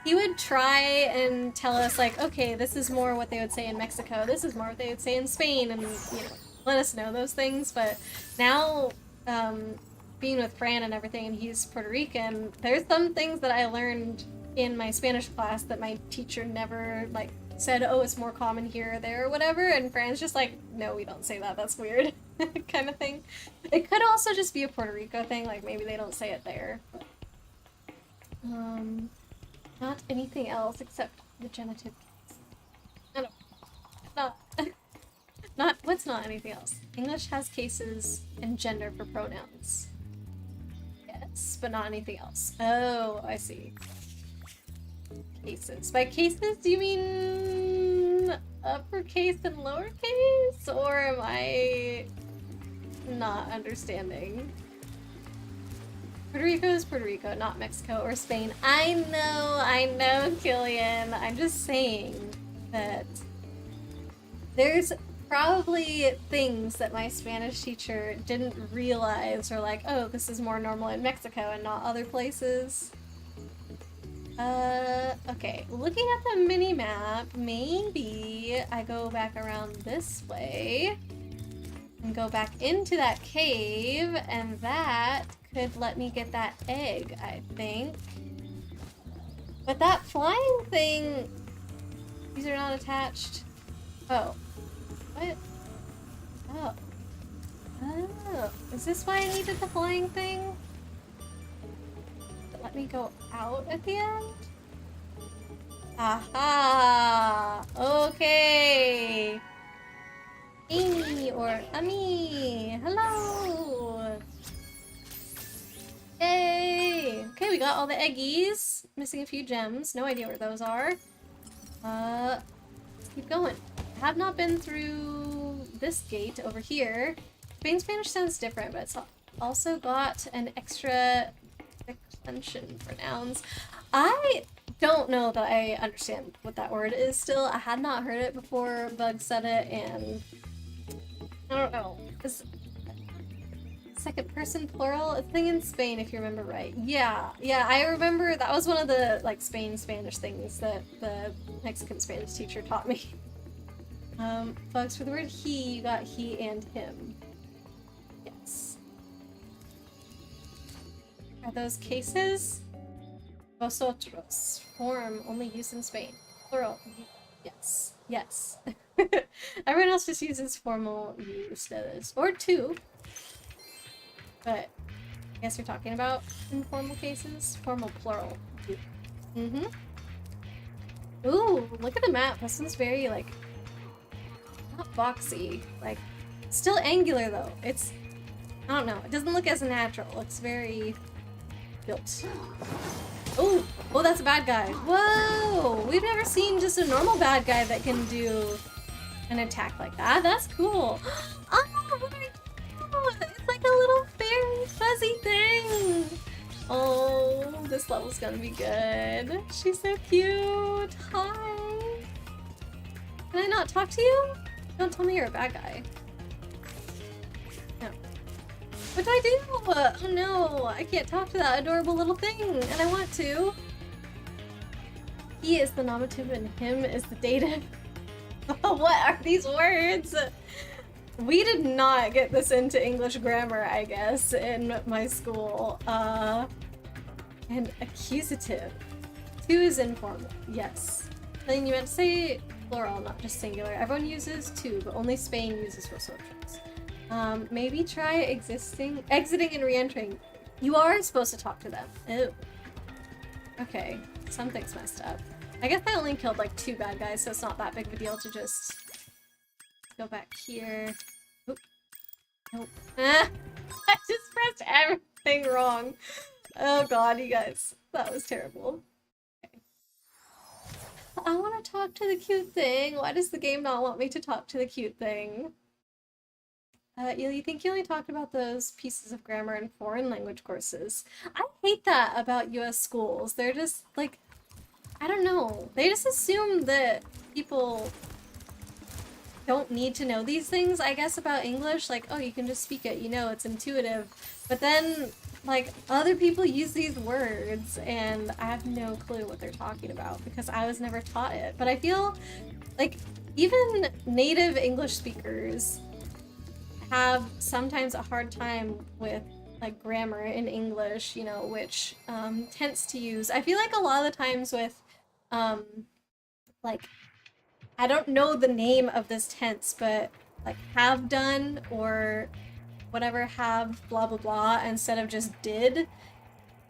would try and tell us like, okay, this is more what they would say in Mexico. This is more what they would say in Spain, and you know, let us know those things. But now, being with Fran and everything, and he's Puerto Rican, there's some things that I learned in my Spanish class that my teacher never, like, said, oh, it's more common here or there or whatever, and Fran's just like, no, we don't say that, that's weird, kind of thing. It could also just be a Puerto Rico thing, like, maybe they don't say it there. Not anything else except the genitive. I don't, not, what's not anything else? English has cases and gender for pronouns. Yes, but not anything else. Oh, I see. Cases. By cases, do you mean uppercase and lowercase? Or am I not understanding? Puerto Rico is Puerto Rico, not Mexico or Spain. I know, Killian. I'm just saying that there's probably things that my Spanish teacher didn't realize, or like, oh, this is more normal in Mexico and not other places. Okay, looking at the mini-map, maybe I go back around this way and go back into that cave, and that could let me get that egg, I think. But that flying thing, these are not attached. Oh. What? Oh. Oh. Is this why I needed the flying thing? Let me go out at the end? Aha! Okay! Amy or Ami! Hello! Yay! Okay, we got all the eggies. Missing a few gems. No idea where those are. Let's keep going. I have not been through this gate over here. Spain Spanish sounds different, but it's also got an extra declension for nouns. I don't know that I understand what that word is still. I had not heard it before Bug said it, and I don't know. Is second person plural a thing in Spain, if you remember right? Yeah, I remember that was one of the like Spanish things that the Mexican Spanish teacher taught me. Bugs, for the word he, you got he and him. Yes. Are those cases? Vosotros. Form only used in Spain. Plural. Yes. Yes. Everyone else just uses formal uses. Or two. But I guess you're talking about informal cases? Formal plural. Mm-hmm. Ooh, look at the map. This one's very, like, not boxy. Like, still angular, though. It's, I don't know. It doesn't look as natural. It looks very built. Oh, that's a bad guy. Whoa! We've never seen just a normal bad guy that can do an attack like that. That's cool. Oh, what are you? It's like a little fairy fuzzy thing. Oh, this level's gonna be good. She's so cute. Hi. Can I not talk to you? Don't tell me you're a bad guy. No. What do I do? Oh no, I can't talk to that adorable little thing, and I want to. He is the nominative and him is the dative. What are these words? We did not get this into English grammar, I guess, in my school. And accusative. Two is informal, yes. Then you meant to say plural, not just singular. Everyone uses two, but only Spain uses vosotros. Maybe try exiting and re-entering. You are supposed to talk to them. Ew. Okay, something's messed up. I guess I only killed like 2 bad guys, so it's not that big of a deal to just go back here. Oop. Nope. I just pressed everything wrong. Oh god, you guys. That was terrible. Okay. I want to talk to the cute thing. Why does the game not want me to talk to the cute thing? You think you only talked about those pieces of grammar in foreign language courses. I hate that about US schools. They're just, like, I don't know. They just assume that people don't need to know these things, I guess, about English. Like, oh, you can just speak it, you know, it's intuitive. But then, like, other people use these words, and I have no clue what they're talking about because I was never taught it. But I feel like even native English speakers have sometimes a hard time with like grammar in English, you know, which tense to use. I feel like a lot of the times with like, I don't know the name of this tense, but like have done or whatever, have blah blah blah instead of just did.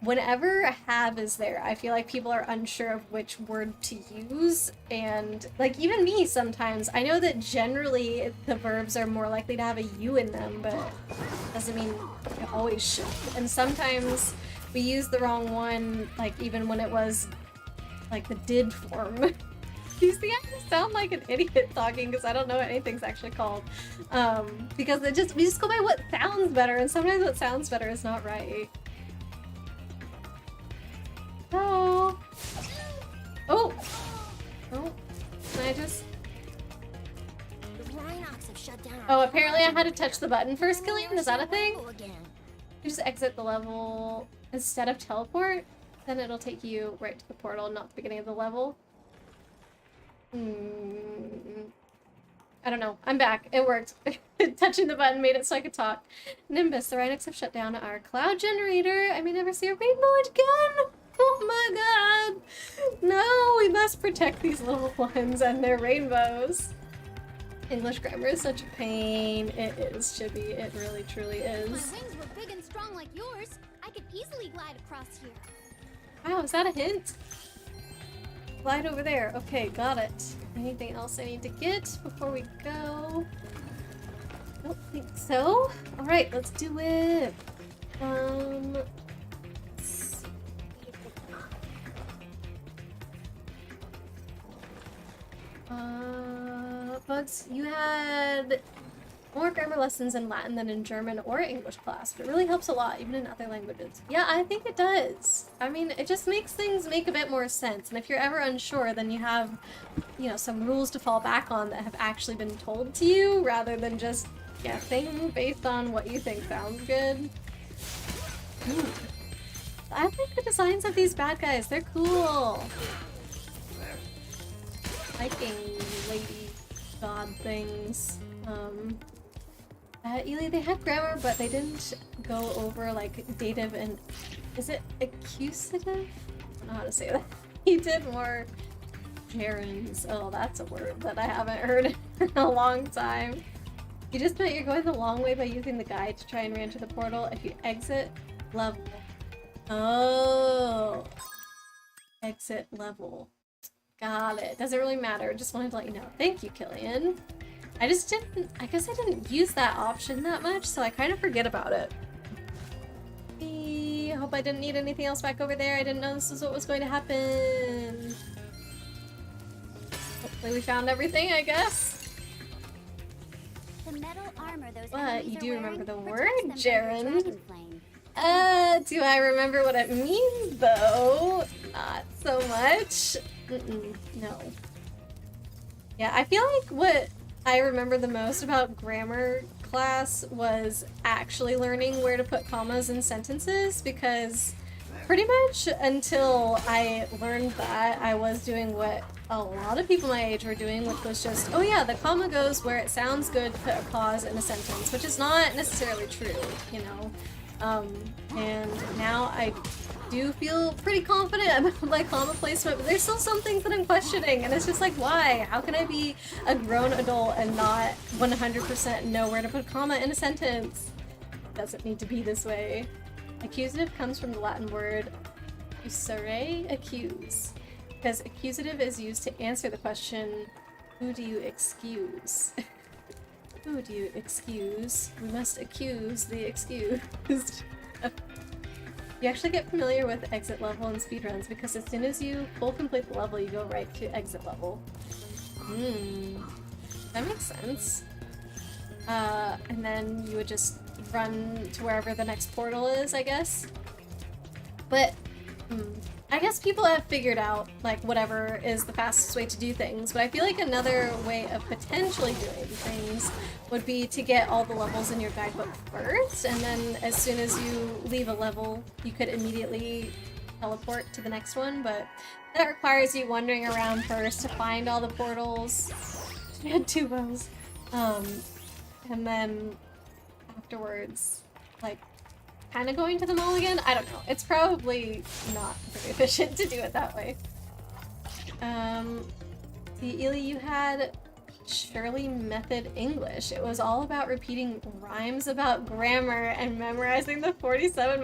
Whenever have is there, I feel like people are unsure of which word to use, and like even me sometimes. I know that generally the verbs are more likely to have a U in them, but doesn't mean it always should. And sometimes we use the wrong one, like even when it was like the did form. You see, I just sound like an idiot talking because I don't know what anything's actually called. Because we just go by what sounds better, and sometimes what sounds better is not right. Oh. Oh. Oh. Can I just... The Rhinox have shut down. Oh, apparently I had to touch the button first killing? Is that a thing? You just exit the level instead of teleport? Then it'll take you right to the portal, not the beginning of the level. I don't know. I'm back. It worked. Touching the button made it so I could talk. Nimbus, the Rhinox have shut down our cloud generator. I may never see a rainbow again. Oh my god! No, we must protect these little ones and their rainbows. English grammar is such a pain. It is, Chibi. It really, truly is. If my wings were big and strong like yours, I could easily glide across here. Wow, is that a hint? Glide over there. Okay, got it. Anything else I need to get before we go? Don't think so. Alright, let's do it. Bugs, you had more grammar lessons in Latin than in German or English class, but it really helps a lot, even in other languages. Yeah, I think it does. I mean, it just makes things make a bit more sense, and if you're ever unsure, then you have, you know, some rules to fall back on that have actually been told to you, rather than just guessing based on what you think sounds good. Ooh. I like the designs of these bad guys. They're cool. Liking lady god things. Ely, they had grammar, but they didn't go over like dative and is it accusative? I don't know how to say that. He did more gerunds. Oh, that's a word that I haven't heard in a long time. You just meant you're going the long way by using the guide to try and re-enter the portal. If you exit level. Oh. Exit level. Got it. Doesn't really matter. Just wanted to let you know. Thank you, Killian. I guess I didn't use that option that much, so I kind of forget about it. I hope I didn't need anything else back over there. I didn't know this is what was going to happen. Hopefully we found everything, I guess. The metal armor those But you enemies do are remember the wearing word, protects them from the Jaren. dragon flame. Do I remember what it means, though? Not so much. No. Yeah, I feel like what I remember the most about grammar class was actually learning where to put commas in sentences, because pretty much until I learned that, I was doing what a lot of people my age were doing, which was just, oh yeah, the comma goes where it sounds good to put a clause in a sentence, which is not necessarily true, you know? And now I do feel pretty confident about my comma placement, but there's still some things that I'm questioning, and it's just like, why? How can I be a grown adult and not 100% know where to put a comma in a sentence? It doesn't need to be this way. Accusative comes from the Latin word accusare, accuse, because accusative is used to answer the question, who do you excuse? Who do you excuse? We must accuse the excused. You actually get familiar with exit level in speedruns because as soon as you full complete the level, you go right to exit level. That makes sense. And then you would just run to wherever the next portal is, I guess. But I guess people have figured out like whatever is the fastest way to do things, but I feel like another way of potentially doing things would be to get all the levels in your guidebook first, and then as soon as you leave a level, you could immediately teleport to the next one, but that requires you wandering around first to find all the portals. I had 2 bows. And then afterwards, like, kind of going to the mall again? I don't know. It's probably not very efficient to do it that way. The Ely, you had Shirley Method English. It was all about repeating rhymes about grammar and memorizing the 47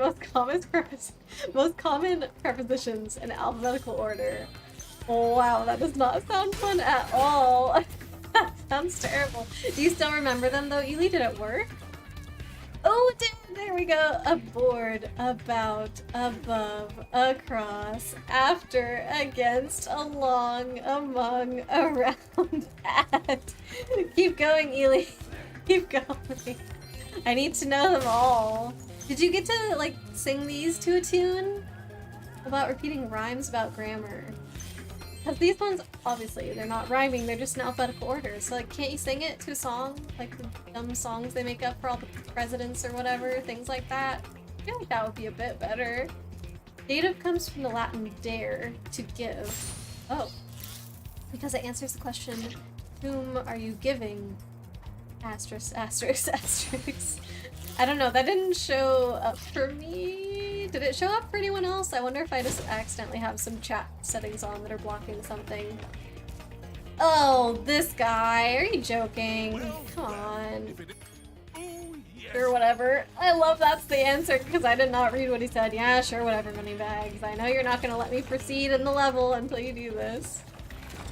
most common prepositions in alphabetical order. Oh, wow, that does not sound fun at all. That sounds terrible. Do you still remember them though, Ely? Did it work? Oh, there we go. Aboard, about, above, across, after, against, along, among, around, at. Keep going, Ely. Keep going. I need to know them all. Did you get to, like, sing these to a tune? About repeating rhymes about grammar. Because these ones, obviously, they're not rhyming, they're just in alphabetical order. So, like, can't you sing it to a song? Like the dumb songs they make up for all the presidents or whatever, things like that. I feel like that would be a bit better. Dative comes from the Latin dare, to give. Oh. Because it answers the question, whom are you giving? Asterisk, asterisk, asterisk. I don't know, that didn't show up for me. Did it show up for anyone else? I wonder if I just accidentally have some chat settings on that are blocking something. Oh, this guy. Are you joking? Come on. Sure, whatever. I love that's the answer because I did not read what he said. Yeah, sure, whatever, moneybags. I know you're not going to let me proceed in the level until you do this.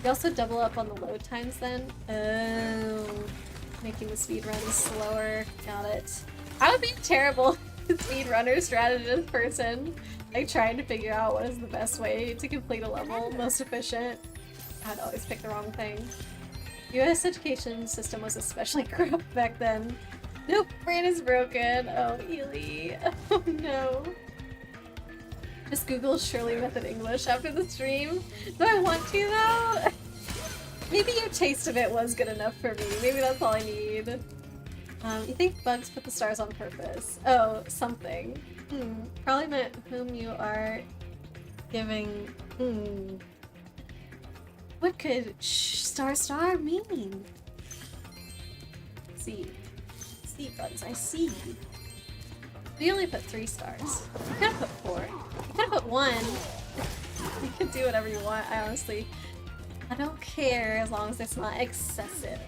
You also double up on the load times then? Oh. Making the speedruns slower. Got it. I would be terrible speedrunner strategist person, like trying to figure out what is the best way to complete a level, most efficient. I'd always pick the wrong thing. US education system was especially corrupt back then. Nope, brain is broken. Oh, Ely. Oh no. Just Google Shirley Method English after the stream. Do I want to though? Maybe your taste of it was good enough for me. Maybe that's all I need. You think bugs put the stars on purpose? Oh, something. Probably meant whom you are giving. What could star mean? See bugs, I see. We only put 3 stars. You could have put 4. You could have put 1. You can do whatever you want. I don't care as long as it's not excessive.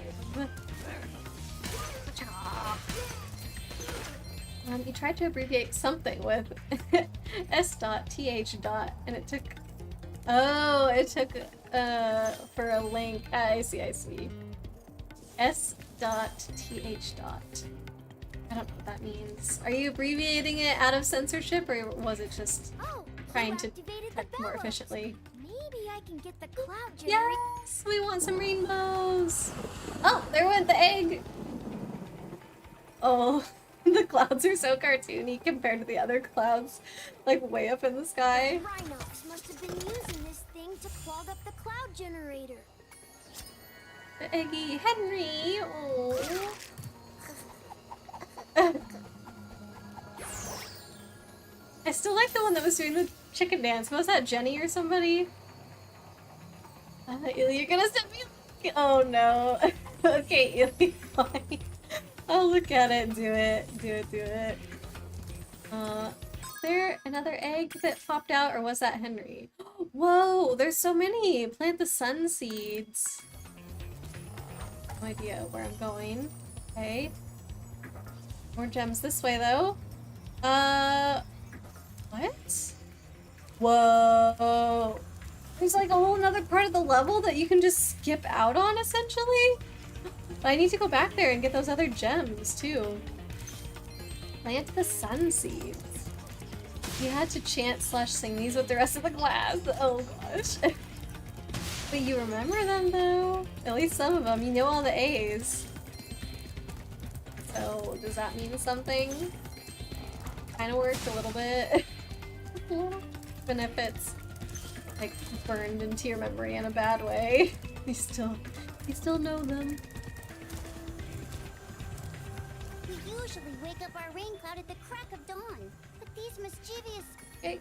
You tried to abbreviate something with S.th. and it took. Oh, it took for a link. I see. S.th. I don't know what that means. Are you abbreviating it out of censorship, or was it just trying to type more efficiently? Maybe I can get the cloud generator. Yes, we want some rainbows. Oh, there went the egg. Oh, the clouds are so cartoony compared to the other clouds, like way up in the sky. Rhinox must have been using this thing to clog up the cloud generator. The eggy Henry. Oh. I still like the one that was doing the chicken dance. Was that Jenny or somebody? You're gonna send me. Oh no. Okay, Illy, fine. I'll look at it. Do it. Is there another egg that popped out, or was that Henry? Whoa, there's so many. Plant the sun seeds. No idea where I'm going. Okay. More gems this way, though. What? Whoa. There's like a whole nother part of the level that you can just skip out on, essentially. But I need to go back there and get those other gems, too. Plant the sun seeds. You had to chant/sing these with the rest of the class. Oh, gosh. But you remember them, though? At least some of them. You know all the A's. So, does that mean something? Kind of worked a little bit. Even if it's, like, burned into your memory in a bad way. You still know them. We usually wake up our rain cloud at the crack of dawn, but these mischievous... Okay.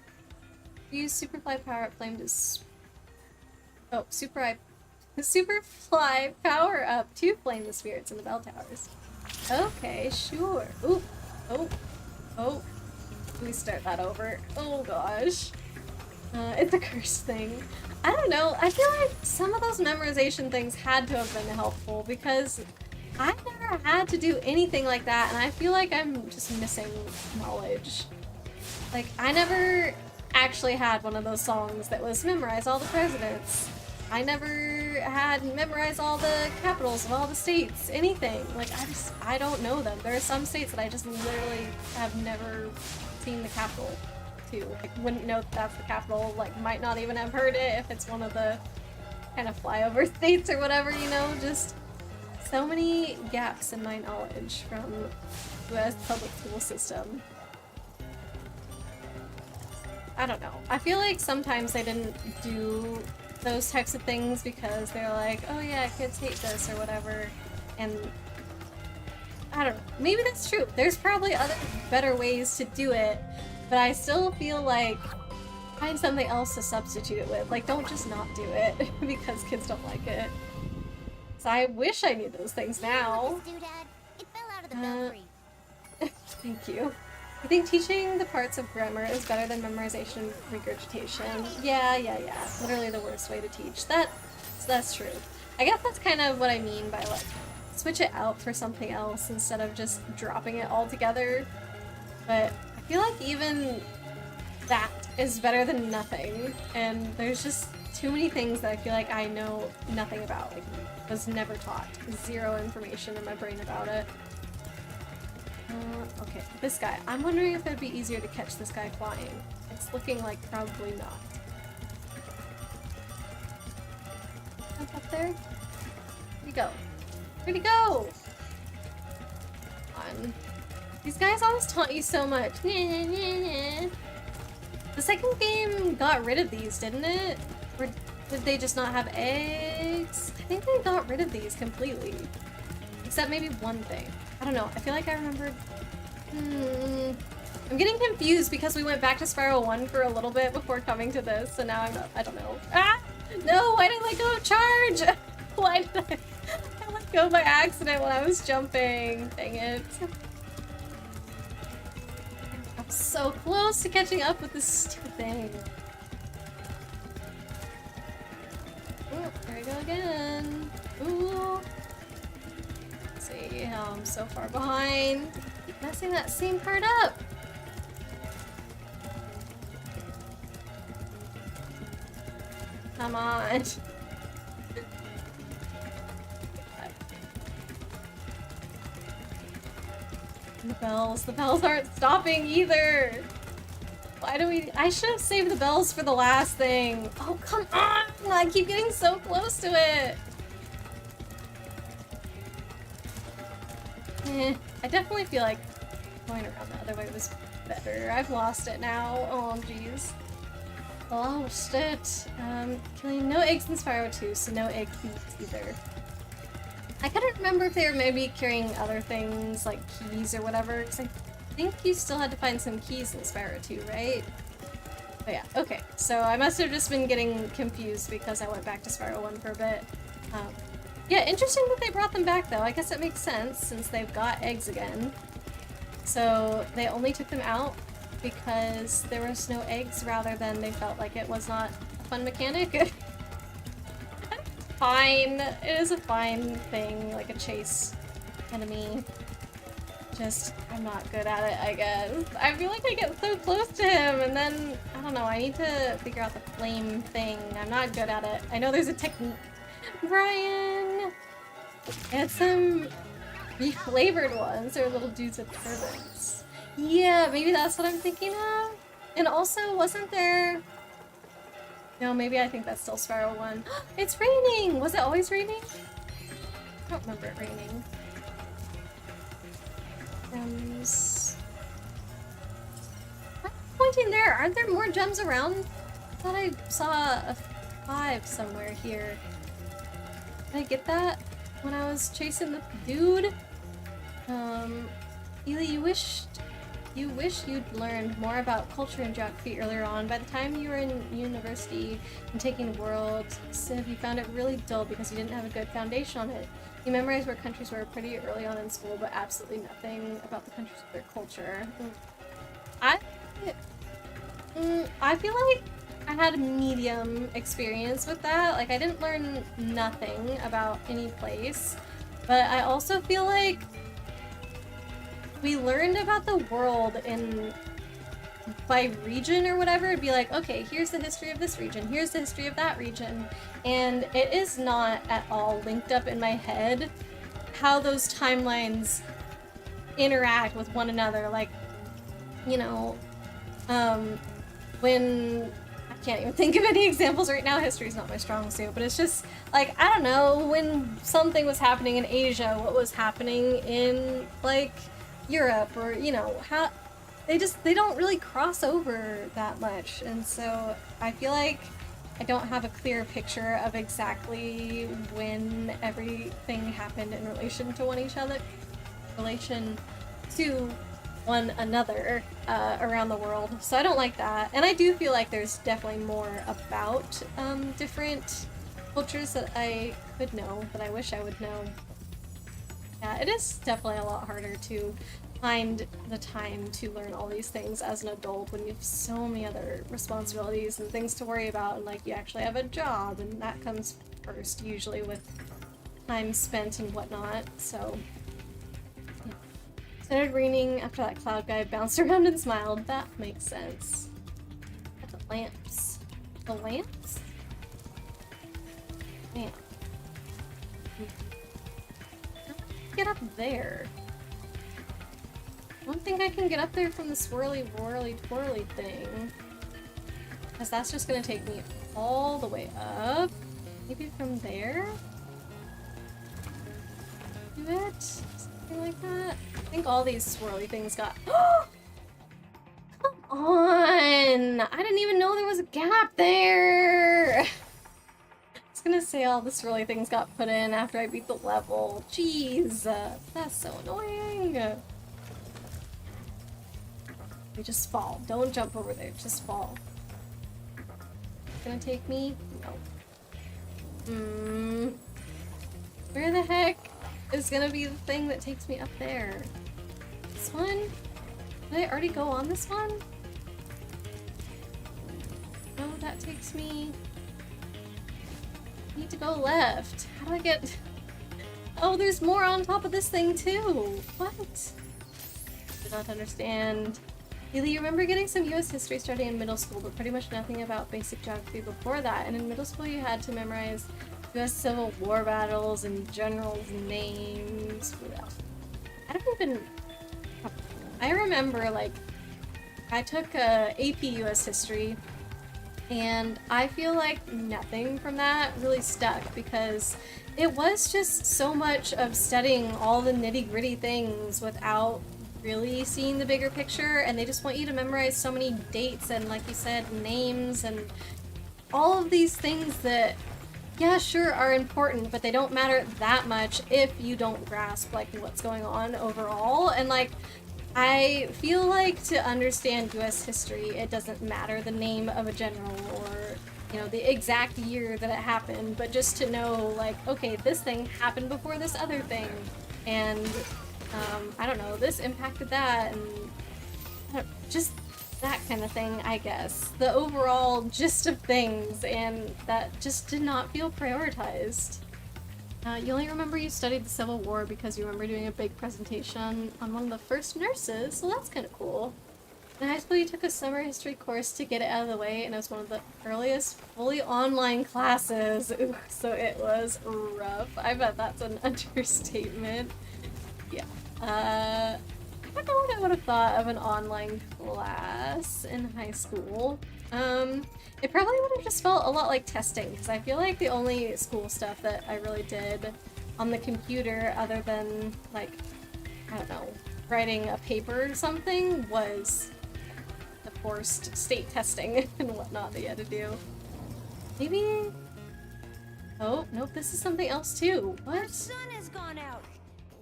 Use Superfly power-up flame to... Oh, Superfly power-up to flame the spirits in the bell towers. Okay, sure. Ooh. Oh. Let me start that over. Oh gosh. It's a cursed thing. I don't know. I feel like some of those memorization things had to have been helpful because I never had to do anything like that, and I feel like I'm just missing knowledge. Like, I never actually had one of those songs that was memorize all the presidents. I never had memorized all the capitals of all the states, anything. Like, I don't know them. There are some states that I just literally have never seen the capital to. Like, wouldn't know that that's the capital, like, might not even have heard it if it's one of the kind of flyover states or whatever, you know? Just so many gaps in my knowledge from US public school system. I don't know. I feel like sometimes they didn't do those types of things because they're like, oh yeah, kids hate this or whatever, and I don't know. Maybe that's true. There's probably other better ways to do it, but I still feel like find something else to substitute it with. Like, don't just not do it because kids don't like it. So I wish I knew those things now. It fell out of the belfry. Thank you. I think teaching the parts of grammar is better than memorization regurgitation. Yeah. Literally the worst way to teach. That's true. I guess that's kind of what I mean by, like, switch it out for something else instead of just dropping it altogether. But I feel like even that is better than nothing. And there's just too many things that I feel like I know nothing about. Like, was never taught. Zero information in my brain about it. Okay, this guy. I'm wondering if it'd be easier to catch this guy flying. It's looking like probably not. Up there? Where'd he go? Where'd he go? Come on. These guys always taunt you so much. The second game got rid of these, didn't it? Or did they just not have eggs? I think they got rid of these completely. Except maybe one thing. I don't know. I feel like I remembered... I'm getting confused because we went back to Spyro 1 for a little bit before coming to this, so now I'm not... I don't know. Ah! No! Why did I let go of charge? Why did I let go by accident when I was jumping? Dang it. I'm so close to catching up with this stupid thing. Oh, there we go again. Ooh. Let's see how I'm so far behind. Keep messing that same part up. Come on. The bells aren't stopping either. Why do we... I should have saved the bells for the last thing. Oh, come on! I keep getting so close to it. I definitely feel like going around the other way was better. I've lost it now. Oh, jeez. Lost it. Killing no eggs in Spyro 2, so no egg thieves either. I couldn't remember if they were maybe carrying other things, like keys or whatever, because I think you still had to find some keys in Spyro 2, right? But yeah, okay. So I must have just been getting confused because I went back to Spyro 1 for a bit. Yeah, interesting that they brought them back, though. I guess it makes sense, since they've got eggs again. So they only took them out because there was no eggs, rather than they felt like it was not a fun mechanic. Fine. It is a fine thing, like a chase enemy. Just, I'm not good at it, I guess. I feel like I get so close to him, and then, I don't know, I need to figure out the flame thing. I'm not good at it. I know there's a technique. Brian! And some reflavored ones. They're little dudes with turbans. Yeah, maybe that's what I'm thinking of. And also, wasn't there... No, maybe I think that's still Spyro 1. It's raining! Was it always raining? I don't remember it raining. Gems. I'm pointing there. Aren't there more gems around? I thought I saw a 5 somewhere here. Did I get that when I was chasing the dude? Ely, you wish you'd learned more about culture and geography earlier on. By the time you were in university and taking world civ, you found it really dull because you didn't have a good foundation on it. You memorized where countries were pretty early on in school, but absolutely nothing about the countries or their culture. I feel like I had a medium experience with that. Like, I didn't learn nothing about any place, but I also feel like we learned about the world in by region or whatever. It'd be like, okay, here's the history of this region, here's the history of that region, and it is not at all linked up in my head how those timelines interact with one another. Like, you know, when I can't even think of any examples right now. History's not my strong suit, but it's just like, I don't know, when something was happening in Asia, what was happening in like Europe, or you know, how they don't really cross over that much, and so I feel like I don't have a clear picture of exactly when everything happened in relation to one another around the world. So I don't like that, and I do feel like there's definitely more about different cultures that I could know, that I wish I would know. Yeah, it is definitely a lot harder to find the time to learn all these things as an adult when you have so many other responsibilities and things to worry about, and like you actually have a job, and that comes first usually with time spent and whatnot. So yeah. It started raining after that cloud guy bounced around and smiled. That makes sense. At the lamps. The lamps? Lamp. Get up there. I don't think I can get up there from the swirly, whirly, twirly thing, because that's just gonna take me all the way up. Maybe from there? Do it? Something like that? I think all these swirly things got... Come on! I didn't even know there was a gap there! I was gonna say all the swirly things got put in after I beat the level. Jeez, that's so annoying. You just fall. Don't jump over there, just fall. Gonna take me? No. Where the heck is gonna be the thing that takes me up there? This one? Did I already go on this one? No, that takes me... I need to go left. How do I get... Oh, there's more on top of this thing too! What? Do not understand. Haley, you remember getting some US history starting in middle school, but pretty much nothing about basic geography before that. And in middle school you had to memorize US Civil War battles and generals' names. I don't even... I remember, like, I took AP US history, and I feel like nothing from that really stuck because it was just so much of studying all the nitty-gritty things without really seeing the bigger picture, and they just want you to memorize so many dates and, like you said, names and all of these things that, yeah, sure, are important, but they don't matter that much if you don't grasp, like, what's going on overall. And, like, I feel like to understand US history, it doesn't matter the name of a general or, you know, the exact year that it happened, but just to know, like, okay, this thing happened before this other thing, and, I don't know, this impacted that, and just that kind of thing, I guess. The overall gist of things, and that just did not feel prioritized. You only remember you studied the Civil War because you remember doing a big presentation on one of the first nurses, so that's kind of cool. In high school you took a summer history course to get it out of the way, and it was one of the earliest fully online classes. Ooh, so it was rough. I bet that's an understatement. Yeah. I don't know what I would have thought of an online class in high school. It probably would have just felt a lot like testing, because I feel like the only school stuff that I really did on the computer, other than, like, I don't know, writing a paper or something, was the forced state testing and whatnot that you had to do. Maybe... Oh, nope, this is something else too. What? The sun has gone out.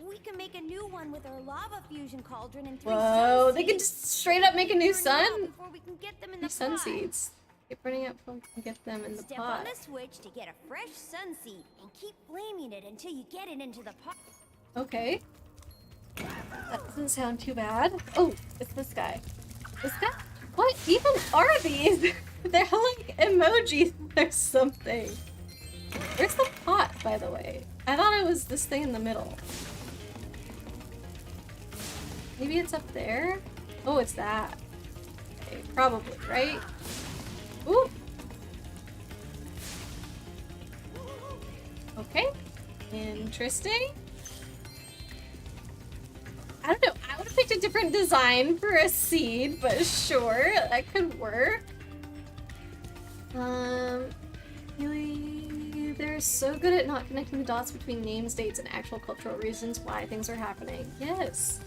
We can make a new one with our lava fusion cauldron and 3 Whoa, sun they could seeds. just straight up make a new sun? Before we can get them in 3 the sun pot. seeds. Keep burning up before we can get them in the Step pot. on the switch to get a fresh sun seed and keep flaming it until you get it into the pot. Okay. That doesn't sound too bad. Oh, it's this guy. This guy? What even are these? They're like emojis or something. Where's the pot, by the way? I thought it was this thing in the middle. Maybe it's up there? Oh, it's that. Okay, probably, right? Ooh! Okay. Interesting. I don't know, I would have picked a different design for a seed, but sure, that could work. Really, they're so good at not connecting the dots between names, dates, and actual cultural reasons why things are happening. Yes.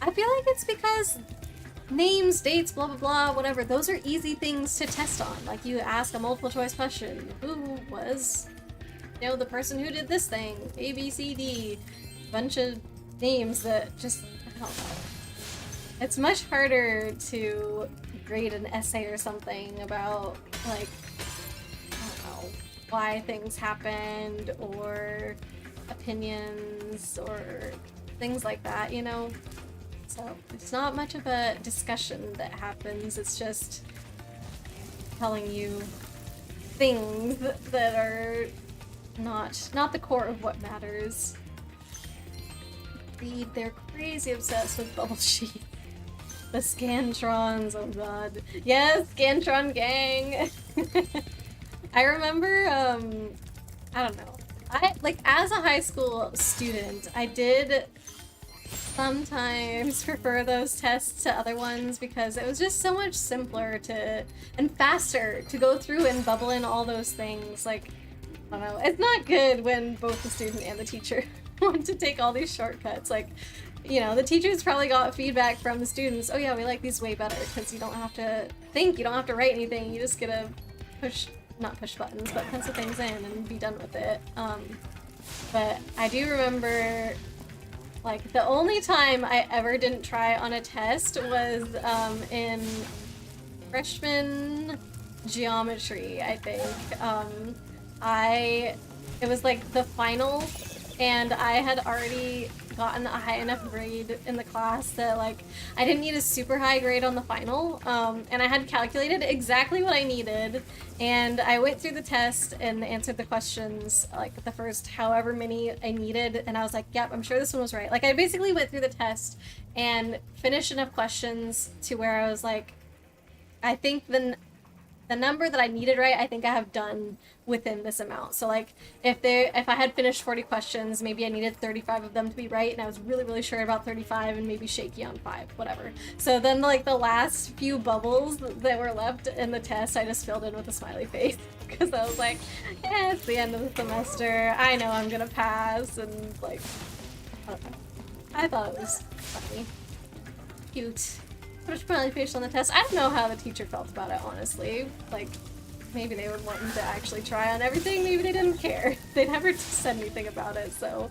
I feel like it's because names, dates, blah blah blah, whatever, those are easy things to test on. Like, you ask a multiple choice question. Who was, you know, the person who did this thing? A, B, C, D. Bunch of names that just, I don't know. It's much harder to grade an essay or something about, like, I don't know, why things happened, or opinions, or things like that, you know? So it's not much of a discussion that happens, it's just telling you things that are not the core of what matters. They're crazy obsessed with Bubble Sheet. The Scantrons, oh god. Yes, Scantron gang! I remember, I don't know. Like, as a high school student, I did sometimes prefer those tests to other ones because it was just so much simpler to, and faster to go through and bubble in all those things. Like, I don't know, it's not good when both the student and the teacher want to take all these shortcuts. Like, you know, the teachers probably got feedback from the students, oh yeah, we like these way better because you don't have to think, you don't have to write anything, you just get to push not push buttons, but pencil things in and be done with it. But I do remember, like, the only time I ever didn't try on a test was in freshman geometry, I think. It was like the final, and I had already gotten a high enough grade in the class that like I didn't need a super high grade on the final, and I had calculated exactly what I needed, and I went through the test and answered the questions, like the first however many I needed, and I was like, yep, I'm sure this one was right. Like I basically went through the test and finished enough questions to where I was like, I think the number that I needed right, I think I have done within this amount. So like if I had finished 40 questions, maybe I needed 35 of them to be right, and I was really, really sure about 35 and maybe shaky on 5, whatever. So then like the last few bubbles that were left in the test, I just filled in with a smiley face because I was like, yeah, it's the end of the semester. I know I'm gonna pass, and like, I don't know. I thought it was funny. Cute. Put a smiley face on the test. I don't know how the teacher felt about it, honestly. Like, maybe they would want me to actually try on everything. Maybe they didn't care. They never said anything about it, so.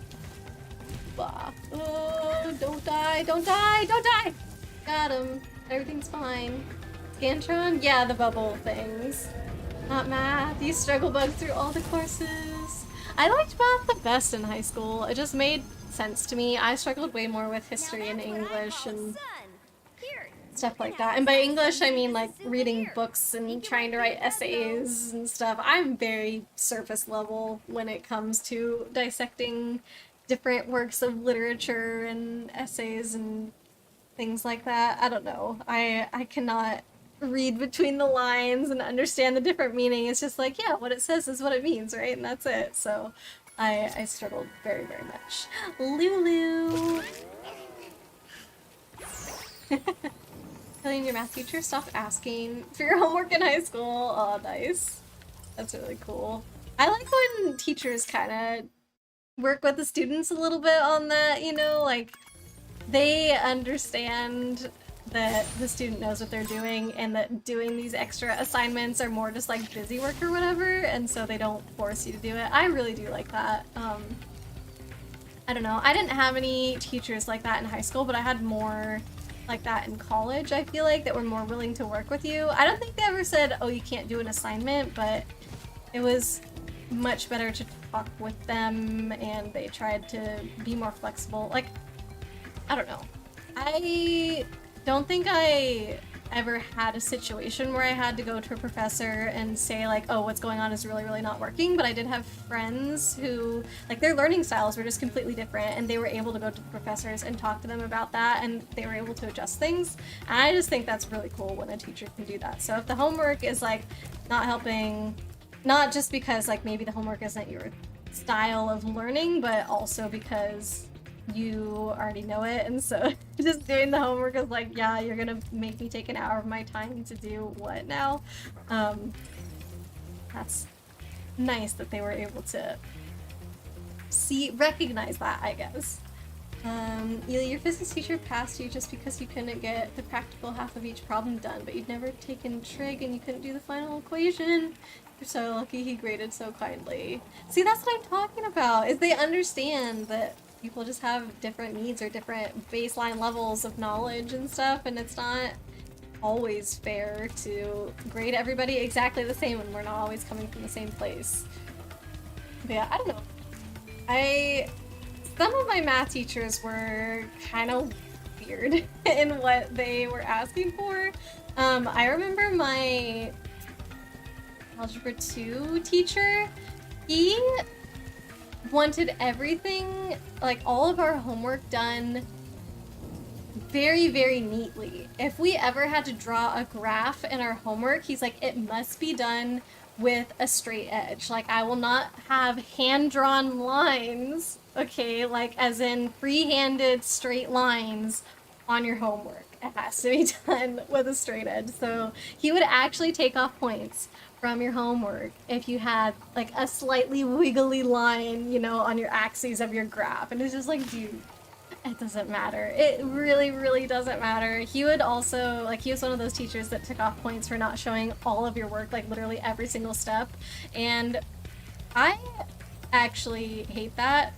Blah. Oh, don't die, don't die, don't die! Got him. Everything's fine. Scantron? Yeah, the bubble things. Not math. You struggle bug through all the courses. I liked math the best in high school. It just made sense to me. I struggled way more with history and English and stuff like that. And by English, I mean like reading books and trying to write essays and stuff. I'm very surface level when it comes to dissecting different works of literature and essays and things like that. I don't know. I cannot read between the lines and understand the different meaning. It's just like, yeah, what it says is what it means, right? And that's it. So I struggled very, very much. Lulu! Telling your math teacher, stop asking for your homework in high school. Oh, nice. That's really cool. I like when teachers kind of work with the students a little bit on that, you know, like they understand that the student knows what they're doing and that doing these extra assignments are more just like busy work or whatever, and so they don't force you to do it. I really do like that. I don't know. I didn't have any teachers like that in high school, but I had more like that in college, I feel like, that were more willing to work with you. I don't think they ever said, oh, you can't do an assignment, but it was much better to talk with them, and they tried to be more flexible. Like, I don't know. I don't think I ever had a situation where I had to go to a professor and say like, oh, what's going on is really, really not working, but I did have friends who, like, their learning styles were just completely different, and they were able to go to the professors and talk to them about that, and they were able to adjust things. And I just think that's really cool when a teacher can do that. So if the homework is like not helping, not just because like maybe the homework isn't your style of learning, but also because you already know it, and so just doing the homework is like, yeah, you're gonna make me take an hour of my time to do what now? That's nice that they were able to recognize that, I guess. Ely, your physics teacher passed you just because you couldn't get the practical half of each problem done, but you'd never taken trig and you couldn't do the final equation. You're so lucky he graded so kindly. See, that's what I'm talking about, is they understand that people just have different needs or different baseline levels of knowledge and stuff, and it's not always fair to grade everybody exactly the same when we're not always coming from the same place. But yeah, I don't know. Some of my math teachers were kind of weird in what they were asking for. I remember my Algebra 2 teacher, he wanted everything, like all of our homework done very, very neatly. If we ever had to draw a graph in our homework, he's like, it must be done with a straight edge. Like, I will not have hand-drawn lines, okay, like as in free-handed straight lines on your homework. It has to be done with a straight edge. So he would actually take off points from your homework if you had like a slightly wiggly line, you know, on your axes of your graph. And it's just like, dude, It doesn't matter. It really, really doesn't matter. He would also, like, he was one of those teachers that took off points for not showing all of your work, like literally every single step. And I actually hate that.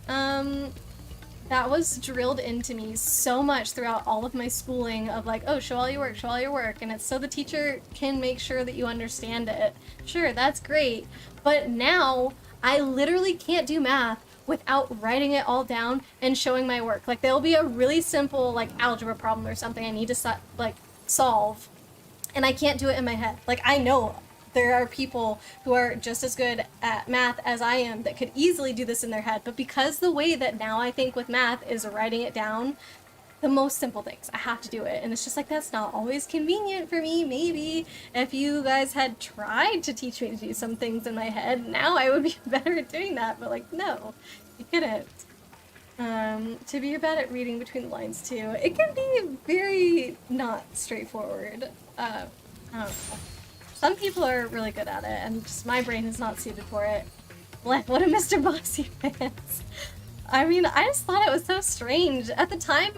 That was drilled into me so much throughout all of my schooling of like, oh, show all your work, show all your work. And it's so the teacher can make sure that you understand it. Sure, that's great. But now I literally can't do math without writing it all down and showing my work. Like there'll be a really simple like algebra problem or something I need to solve, and I can't do it in my head. Like I know there are people who are just as good at math as I am that could easily do this in their head, but because the way that now I think with math is writing it down, the most simple things, I have to do it. And it's just like, that's not always convenient for me. Maybe if you guys had tried to teach me to do some things in my head, now I would be better at doing that. But like, no, you couldn't. To be bad at reading between the lines too, it can be very not straightforward. I don't know. Some people are really good at it, and just my brain is not suited for it. Like, what a Mr. Bossy fans. I mean, I just thought it was so strange. At the time,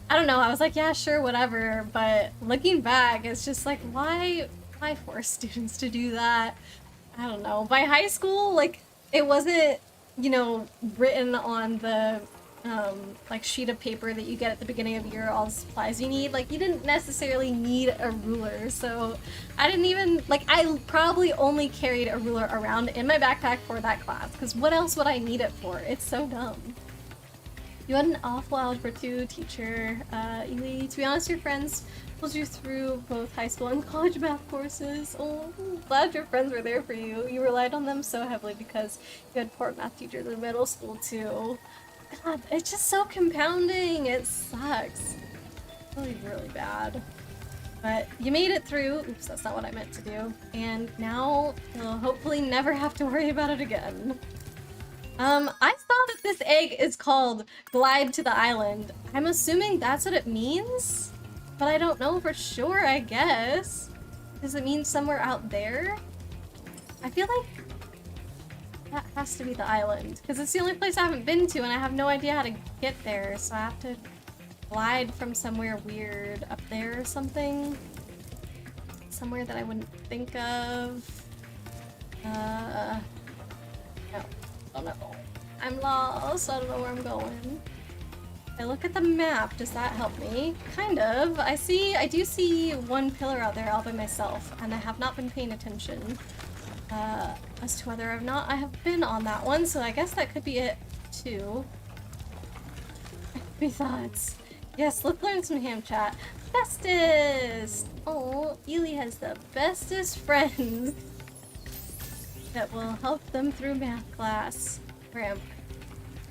I don't know, I was like, yeah, sure, whatever, but looking back, it's just like, why force students to do that? I don't know. By high school, like, it wasn't, you know, written on the, like, sheet of paper that you get at the beginning of the year, all the supplies you need. Like, you didn't necessarily need a ruler, so I didn't even, like, I probably only carried a ruler around in my backpack for that class, because what else would I need it for? It's so dumb. You had an awful Algebra 2 teacher, Ely. To be honest, your friends pulled you through both high school and college math courses. Oh, glad your friends were there for you. You relied on them so heavily because you had poor math teachers in middle school too. God, it's just so compounding. It sucks. Really, really bad. But you made it through. Oops, that's not what I meant to do. And now you'll hopefully never have to worry about it again. I saw that this egg is called Glide to the Island. I'm assuming that's what it means, but I don't know for sure, I guess. Does it mean somewhere out there? I feel like that has to be the island, because it's the only place I haven't been to, and I have no idea how to get there, so I have to glide from somewhere weird up there or something. Somewhere that I wouldn't think of. No. Oh no. I'm lost. I don't know where I'm going. I look at the map. Does that help me? Kind of. I do see one pillar out there all by myself, and I have not been paying attention as to whether or not I have been on that one, so I guess that could be it too. Happy thoughts. Yes, let's learn some ham chat. Bestest! Oh, Ely has the bestest friends that will help them through math class. Ramp.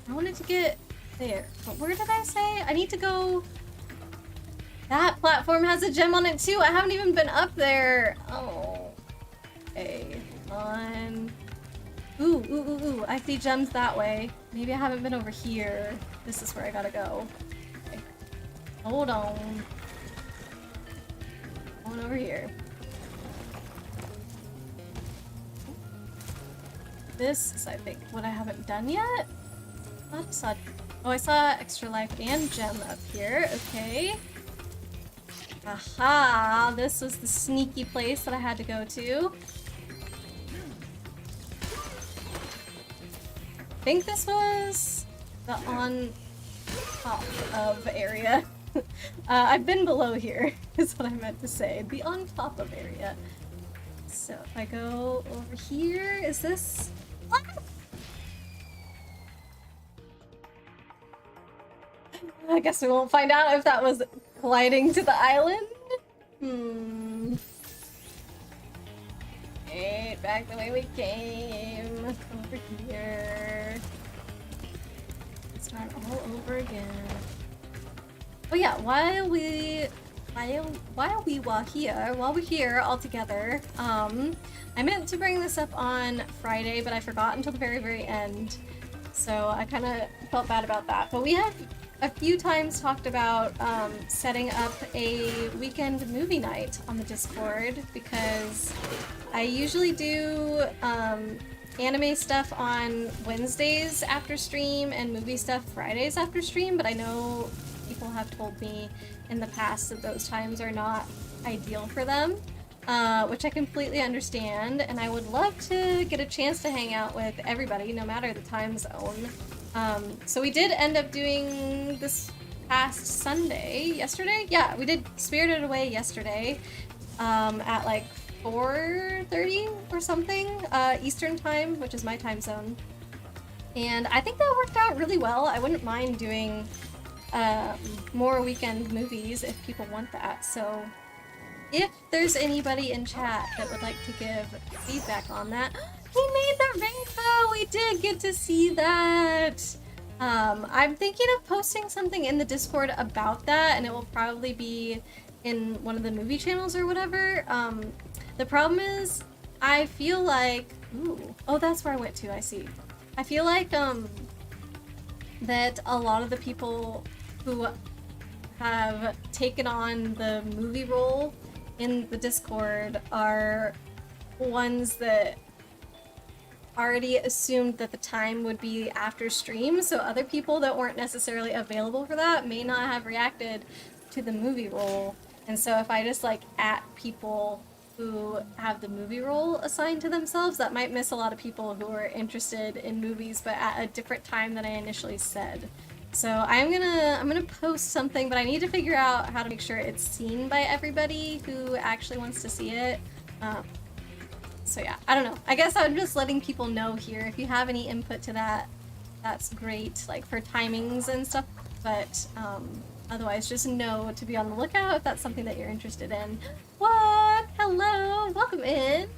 I wanted to get there, but where did I say? I need to go. That platform has a gem on it too. I haven't even been up there. Oh. Okay. On. Ooh. I see gems that way. Maybe I haven't been over here. This is where I gotta go. Okay. Hold on. Going over here. This is, I think, what I haven't done yet. I saw extra life and gem up here. Okay. Aha! This was the sneaky place that I had to go to. I think this was the on top of area. I've been below here, is what I meant to say. The on top of area. So if I go over here, is this... I guess we won't find out if that was gliding to the island. Okay, back the way we came. Over here. Start all over again. Oh yeah, while we're here all together, I meant to bring this up on Friday, but I forgot until the very, very end. So I kind of felt bad about that. But we have a few times talked about setting up a weekend movie night on the Discord, because I usually do anime stuff on Wednesdays after stream and movie stuff Fridays after stream, but I know people have told me in the past that those times are not ideal for them, which I completely understand, and I would love to get a chance to hang out with everybody, no matter the time zone. So we did end up doing this past Sunday, yesterday? Yeah, we did Spirited Away yesterday, at like 4:30 or something, Eastern time, which is my time zone. And I think that worked out really well. I wouldn't mind doing more weekend movies if people want that. So if there's anybody in chat that would like to give feedback on that, we made the rainbow! We did get to see that! I'm thinking of posting something in the Discord about that, and it will probably be in one of the movie channels or whatever. The problem is, I feel like... Ooh. Oh, that's where I went to, I see. I feel like, that a lot of the people who have taken on the movie role in the Discord are ones that already assumed that the time would be after stream, so other people that weren't necessarily available for that may not have reacted to the movie role. And so if I just like at people who have the movie role assigned to themselves, that might miss a lot of people who are interested in movies but at a different time than I initially said. So I'm gonna post something, but I need to figure out how to make sure it's seen by everybody who actually wants to see it. So yeah, I don't know. I guess I'm just letting people know here. If you have any input to that, that's great, like for timings and stuff. But otherwise, just know to be on the lookout if that's something that you're interested in. What? Hello, welcome in.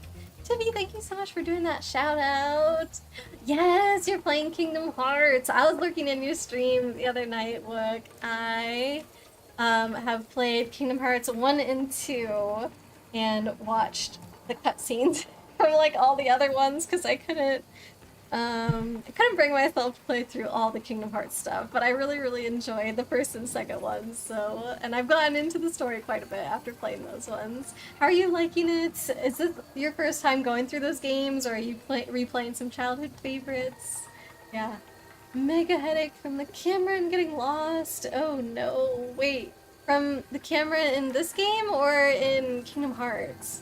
Tiffy, thank you so much for doing that shout out. Yes, you're playing Kingdom Hearts. I was looking in your stream the other night, look. I have played Kingdom Hearts 1 and 2 and watched the cutscenes from like all the other ones because I couldn't bring myself to play through all the Kingdom Hearts stuff, but I really enjoyed the first and second ones, so, and I've gotten into the story quite a bit after playing those ones. How are you liking it? Is this your first time going through those games, or are you replaying some childhood favorites? Yeah. Mega headache from the camera and getting lost. Oh no, wait. From the camera in this game or in Kingdom Hearts?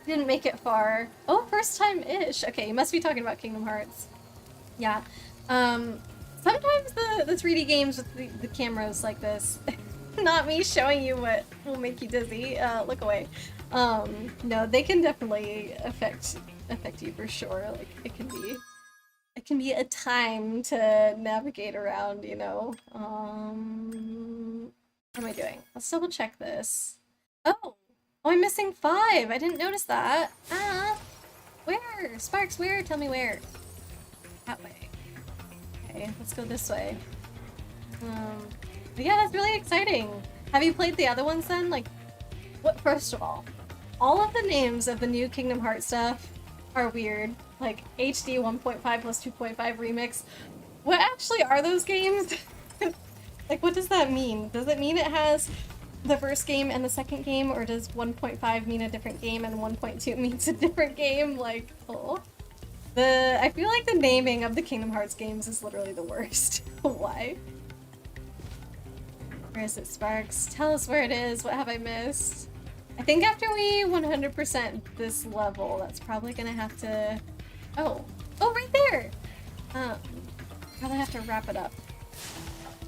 Didn't make it far. Oh, first time-ish. Okay, you must be talking about Kingdom Hearts. Yeah. Sometimes the 3D games with the cameras like this, not me showing you what will make you dizzy, look away. No, they can definitely affect you for sure. Like, it can be a time to navigate around, you know. What am I doing? Let's double check this. Oh! Oh, I'm missing 5! I didn't notice that. Ah! Where? Sparks, where? Tell me where. That way. Okay, let's go this way. But yeah, that's really exciting. Have you played the other ones then? Like, what? First of all of the names of the new Kingdom Hearts stuff are weird. Like, HD 1.5 plus 2.5 remix. What actually are those games? Like, what does that mean? Does it mean it has the first game and the second game, or does 1.5 mean a different game and 1.2 means a different game? Like, oh. I feel like the naming of the Kingdom Hearts games is literally the worst. Why? Where is it, Sparks? Tell us where it is. What have I missed? I think after we 100% this level, that's probably gonna have to... Oh, right there! Probably have to wrap it up.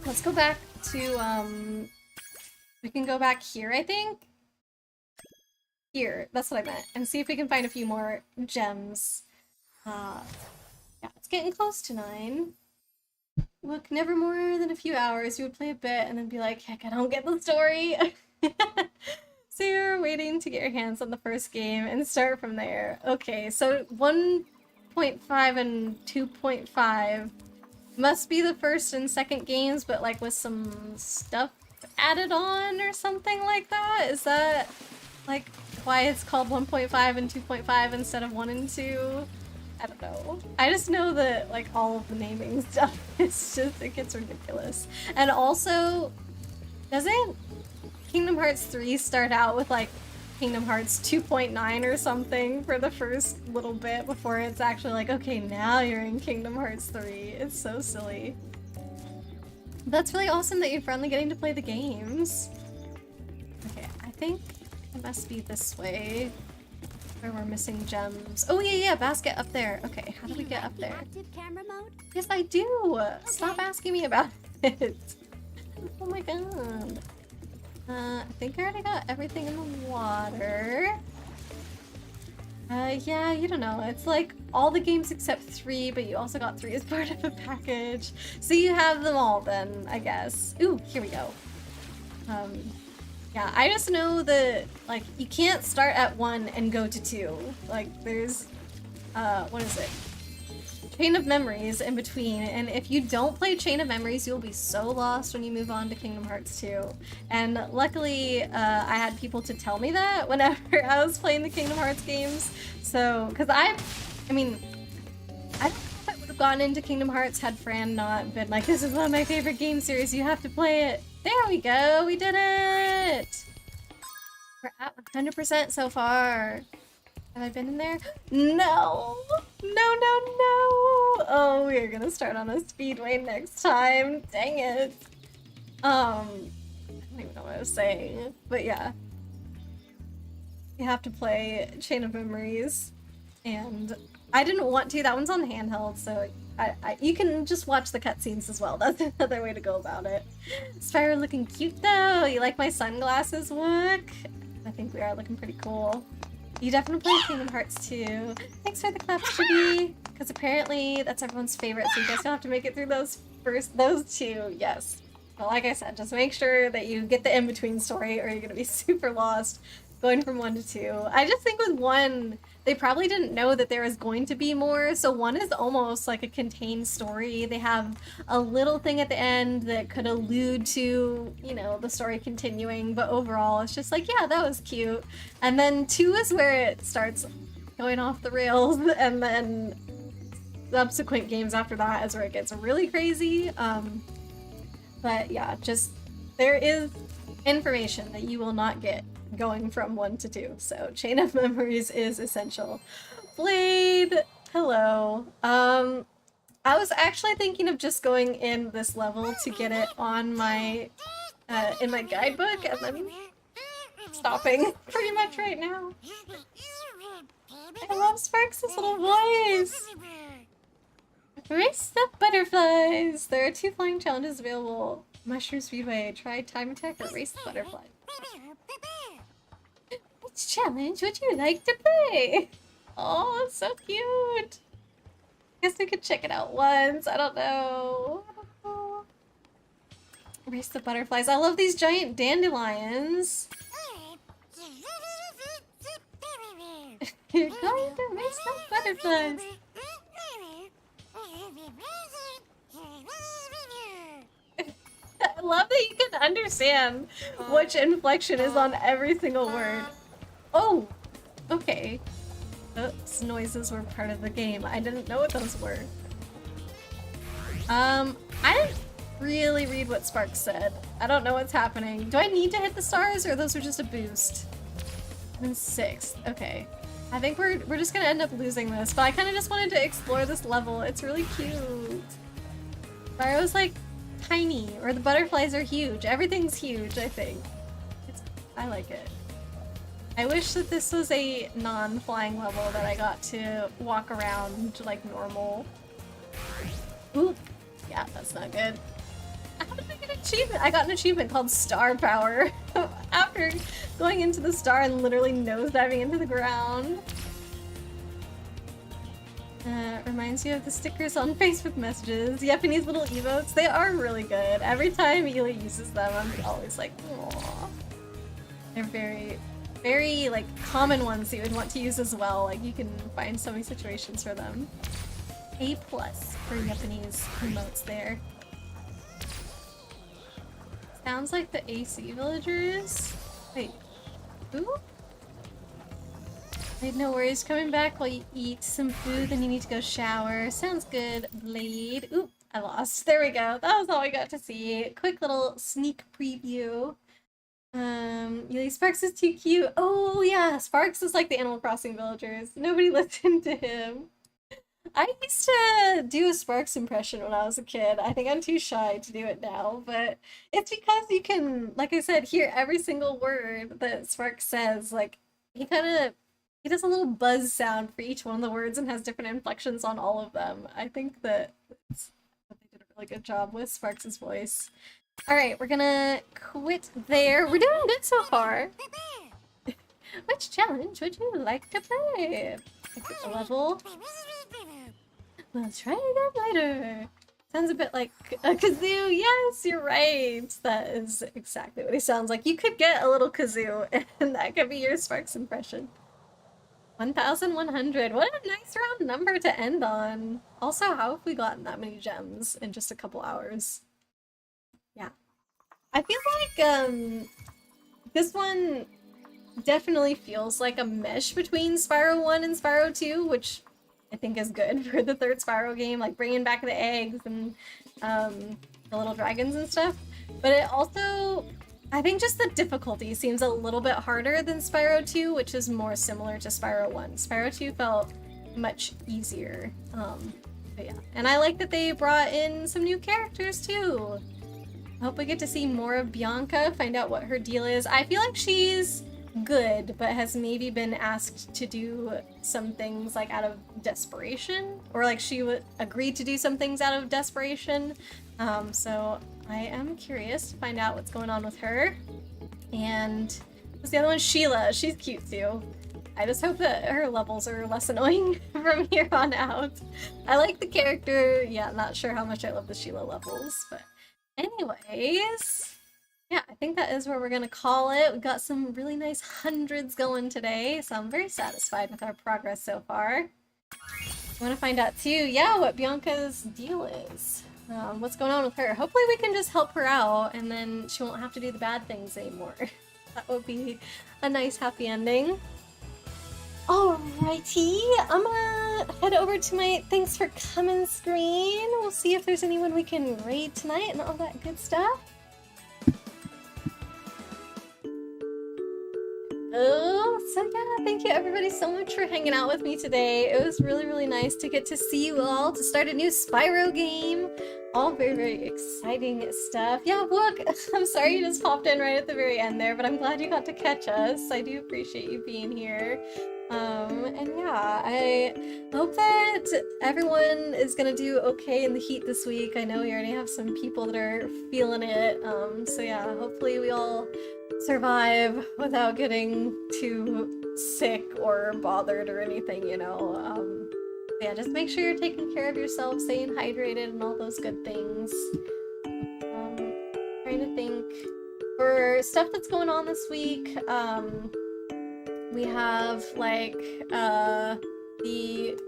Let's go back to, we can go back here, I think? Here, that's what I meant. And see if we can find a few more gems. Yeah, it's getting close to 9. Look, never more than a few hours. You would play a bit and then be like, heck, I don't get the story. So you're waiting to get your hands on the first game and start from there. Okay, so 1.5 and 2.5 must be the first and second games, but like with some stuff added on or something like that? Is that like why it's called 1.5 and 2.5 instead of 1 and 2? I don't know. I just know that like all of the naming stuff, it gets ridiculous. And also, doesn't Kingdom Hearts 3 start out with like Kingdom Hearts 2.9 or something for the first little bit before it's actually like, okay, now you're in Kingdom Hearts 3. It's so silly. That's really awesome that you're finally getting to play the games. Okay, I think it must be this way where we're missing gems. Oh yeah, basket up there. Okay, how do we get up there? Active camera mode? Yes, I do! Stop asking me about it. Oh my god. I think I already got everything in the water. Yeah, you don't know. It's like all the games except 3, but you also got 3 as part of a package. So you have them all then, I guess. Ooh, here we go. Yeah, I just know that, like, you can't start at 1 and go to 2. Like, there's, what is it? Chain of Memories in between, and if you don't play Chain of Memories, you'll be so lost when you move on to Kingdom Hearts 2. And luckily, I had people to tell me that whenever I was playing the Kingdom Hearts games. So, because I mean, I don't know if I would have gotten into Kingdom Hearts had Fran not been like, this is one of my favorite game series, you have to play it. There we go, we did it! We're at 100% so far. Have I been in there? No! No! Oh, we're gonna start on a speedway next time. Dang it. I don't even know what I was saying. But yeah. You have to play Chain of Memories. And I didn't want to. That one's on handheld, so you can just watch the cutscenes as well. That's another way to go about it. Spyro looking cute though. You like my sunglasses look? I think we are looking pretty cool. You definitely play Kingdom Hearts 2. Thanks for the clap, Chibi. Because apparently that's everyone's favorite, so you guys don't have to make it through those two. Yes. But like I said, just make sure that you get the in-between story or you're going to be super lost going from 1 to 2. I just think with 1, they probably didn't know that there was going to be more, so 1 is almost like a contained story. They have a little thing at the end that could allude to, you know, the story continuing, but overall it's just like, yeah, that was cute. And then 2 is where it starts going off the rails, and then subsequent games after that is where it gets really crazy. But yeah, just there is information that you will not get going from 1 to 2, so Chain of Memories is essential. Blade, hello. I was actually thinking of just going in this level to get it on my in my guidebook and then stopping pretty much right now. I love Sparks' little voice. Race the butterflies. There are 2 flying challenges available. Mushroom Speedway. Try time attack or race the butterfly. Which challenge would you like to play? Oh, so cute. Guess we could check it out once. I don't know. Race the butterflies. I love these giant dandelions. You're going to race the butterflies. I love that you can understand which inflection is on every single word. Oh, okay. Those noises were part of the game. I didn't know what those were. I didn't really read what Sparks said. I don't know what's happening. Do I need to hit the stars or those are just a boost? And 6th. Okay. I think we're just gonna end up losing this, but I kind of just wanted to explore this level. It's really cute. Spyro's like tiny, or the butterflies are huge. Everything's huge, I think. I like it. I wish that this was a non-flying level that I got to walk around like normal. Ooh, yeah, that's not good. How did I get an achievement? I got an achievement called Star Power after going into the star and literally nosediving into the ground. Reminds you of the stickers on Facebook messages. Japanese little emotes. They are really good. Every time Ela uses them, I'm always like, aww. They're very, very like common ones that you would want to use as well. Like you can find so many situations for them. A+ for Japanese emotes there. Sounds like the AC villagers. Wait, who? Wait, no worries. Coming back while you eat some food, then you need to go shower. Sounds good, Blade. Oop, I lost. There we go. That was all we got to see. Quick little sneak preview Yuli Sparks is too cute. Oh yeah, Sparks is like the Animal Crossing villagers. Nobody listened to him. I used to do a Sparks impression when I was a kid. I think I'm too shy to do it now, but it's because you can, like I said, hear every single word that Sparks says. Like, he does a little buzz sound for each one of the words and has different inflections on all of them. I think that they did a really good job with Sparks' voice. Alright, we're gonna quit there. We're doing good so far. Which challenge would you like to play? Exit the level. We'll try again later. Sounds a bit like a kazoo. Yes, you're right. That is exactly what he sounds like. You could get a little kazoo, and that could be your Sparks impression. 1,100. What a nice round number to end on. Also, how have we gotten that many gems in just a couple hours? Yeah. I feel like this one definitely feels like a mesh between Spyro 1 and Spyro 2, which I think is good for the third Spyro game, like bringing back the eggs and the little dragons and stuff. But it also, I think just the difficulty seems a little bit harder than Spyro 2, which is more similar to Spyro 1. Spyro 2 felt much easier. But yeah, and I like that they brought in some new characters too. I hope we get to see more of Bianca, find out what her deal is. I feel like she's good, but has maybe been asked to do some things like out of desperation, or like she would agree to do some things out of desperation. So I am curious to find out what's going on with her. And what's the other one? Sheila. She's cute too. I just hope that her levels are less annoying from here on out. I like the character. Yeah, not sure how much I love the Sheila levels, but anyways. Yeah, I think that is where we're gonna call it. We've got some really nice hundreds going today, so I'm very satisfied with our progress so far. I want to find out too, yeah, what Bianca's deal is. What's going on with her. Hopefully we can just help her out and then she won't have to do the bad things anymore. That would be a nice happy ending. Alrighty, I'm gonna head over to my thanks for coming screen. We'll see if there's anyone we can raid tonight and all that good stuff. Oh, so yeah, thank you everybody so much for hanging out with me today. It was really, really nice to get to see you all, to start a new Spyro game. All very, very exciting stuff. Yeah, look, I'm sorry you just popped in right at the very end there, but I'm glad you got to catch us. I do appreciate you being here. And yeah, I hope that everyone is gonna do okay in the heat this week. I know we already have some people that are feeling it. So yeah, hopefully we all survive without getting too sick or bothered or anything, you know. Yeah, just make sure you're taking care of yourself, staying hydrated and all those good things. Trying to think for stuff that's going on this week. We have like the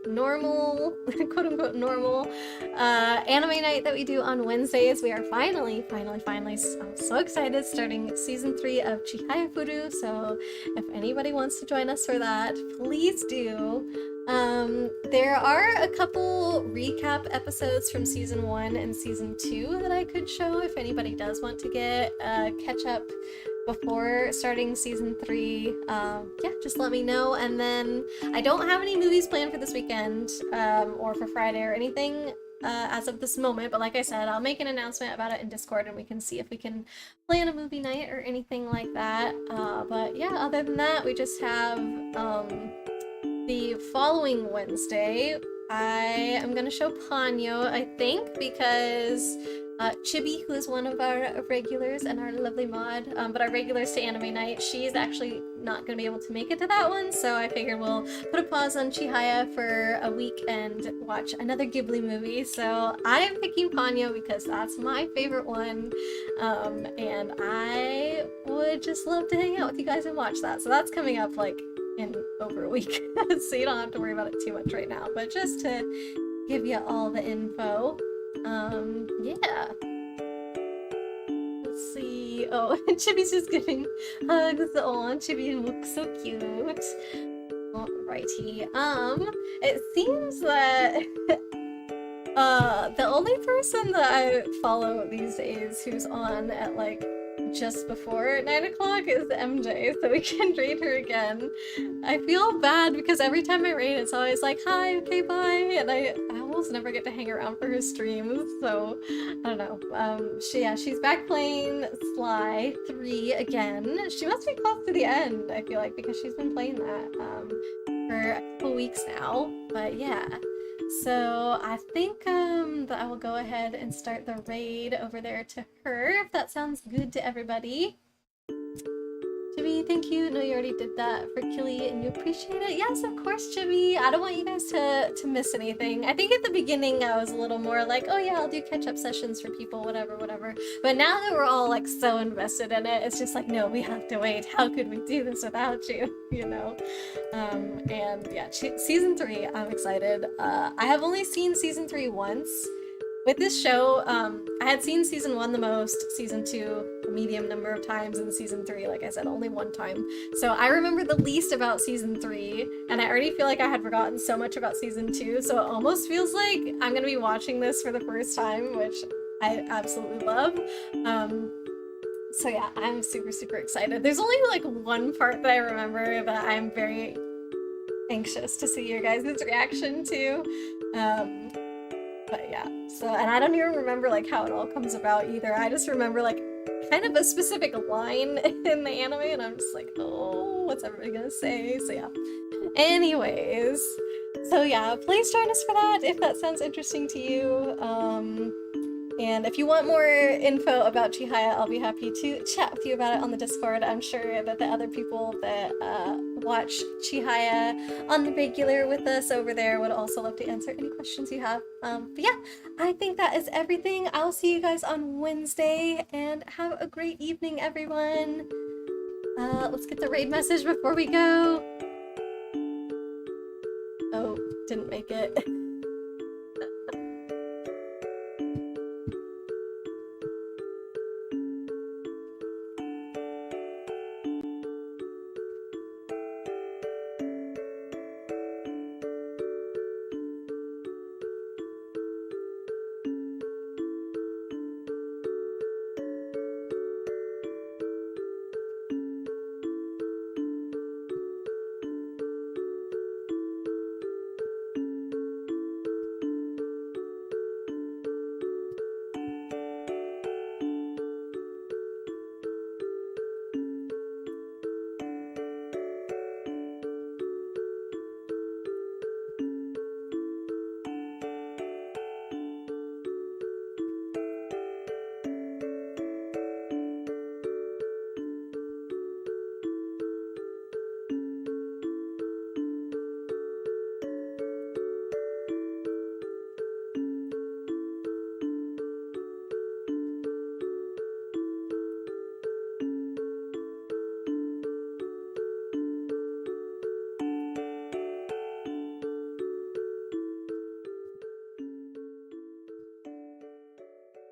normal, quote-unquote normal, anime night that we do on Wednesdays. We are finally, I'm so excited, starting season 3 of Chihaya Furu, so if anybody wants to join us for that, please do. There are a couple recap episodes from season 1 and season 2 that I could show if anybody does want to get catch up before starting season 3. Yeah, just let me know. And then I don't have any movies planned for this weekend or for Friday or anything as of this moment, but like I said, I'll make an announcement about it in Discord and we can see if we can plan a movie night or anything like that. But yeah, other than that, we just have the following Wednesday. I am gonna show Ponyo, I think, because Chibi, who is one of our regulars and our lovely mod, but our regulars to anime night, she's actually not going to be able to make it to that one, so I figured we'll put a pause on Chihaya for a week and watch another Ghibli movie. So I'm picking Ponyo because that's my favorite one, and I would just love to hang out with you guys and watch that. So that's coming up like in over a week, so you don't have to worry about it too much right now, but just to give you all the info. Yeah. Let's see. Oh, Chibi's just giving hugs. Oh, Chibi looks so cute. Alrighty. It seems that the only person that I follow these days who's on at like just before 9 o'clock is MJ, so we can raid her again. I feel bad because every time I raid, it's always like, hi, okay, bye, and I almost never get to hang around for her streams, so I don't know. She's back playing Sly 3 again. She must be close to the end, I feel like, because she's been playing that for a couple weeks now, but yeah. So I think that I will go ahead and start the raid over there to her, if that sounds good to everybody. Jimmy, thank you. No, you already did that for Killy and you appreciate it. Yes, of course, Jimmy. I don't want you guys to miss anything. I think at the beginning I was a little more like, oh yeah, I'll do catch-up sessions for people, whatever. But now that we're all like so invested in it, it's just like, no, we have to wait. How could we do this without you? You know? And yeah, season 3, I'm excited. I have only seen season 3 once. With this show, I had seen season 1 the most, season 2 a medium number of times, and season 3, like I said, only one time. So I remember the least about season 3, and I already feel like I had forgotten so much about season 2, so it almost feels like I'm gonna be watching this for the first time, which I absolutely love. So yeah, I'm super, super excited. There's only like one part that I remember that I'm very anxious to see your guys' reaction to. But yeah, so, and I don't even remember like how it all comes about either. I just remember like kind of a specific line in the anime, and I'm just like, oh, what's everybody gonna say? So yeah. Anyways, so yeah, please join us for that if that sounds interesting to you. And if you want more info about Chihaya, I'll be happy to chat with you about it on the Discord. I'm sure that the other people that watch Chihaya on the regular with us over there would also love to answer any questions you have. But yeah, I think that is everything. I'll see you guys on Wednesday, and have a great evening, everyone. Let's get the raid message before we go. Oh, didn't make it.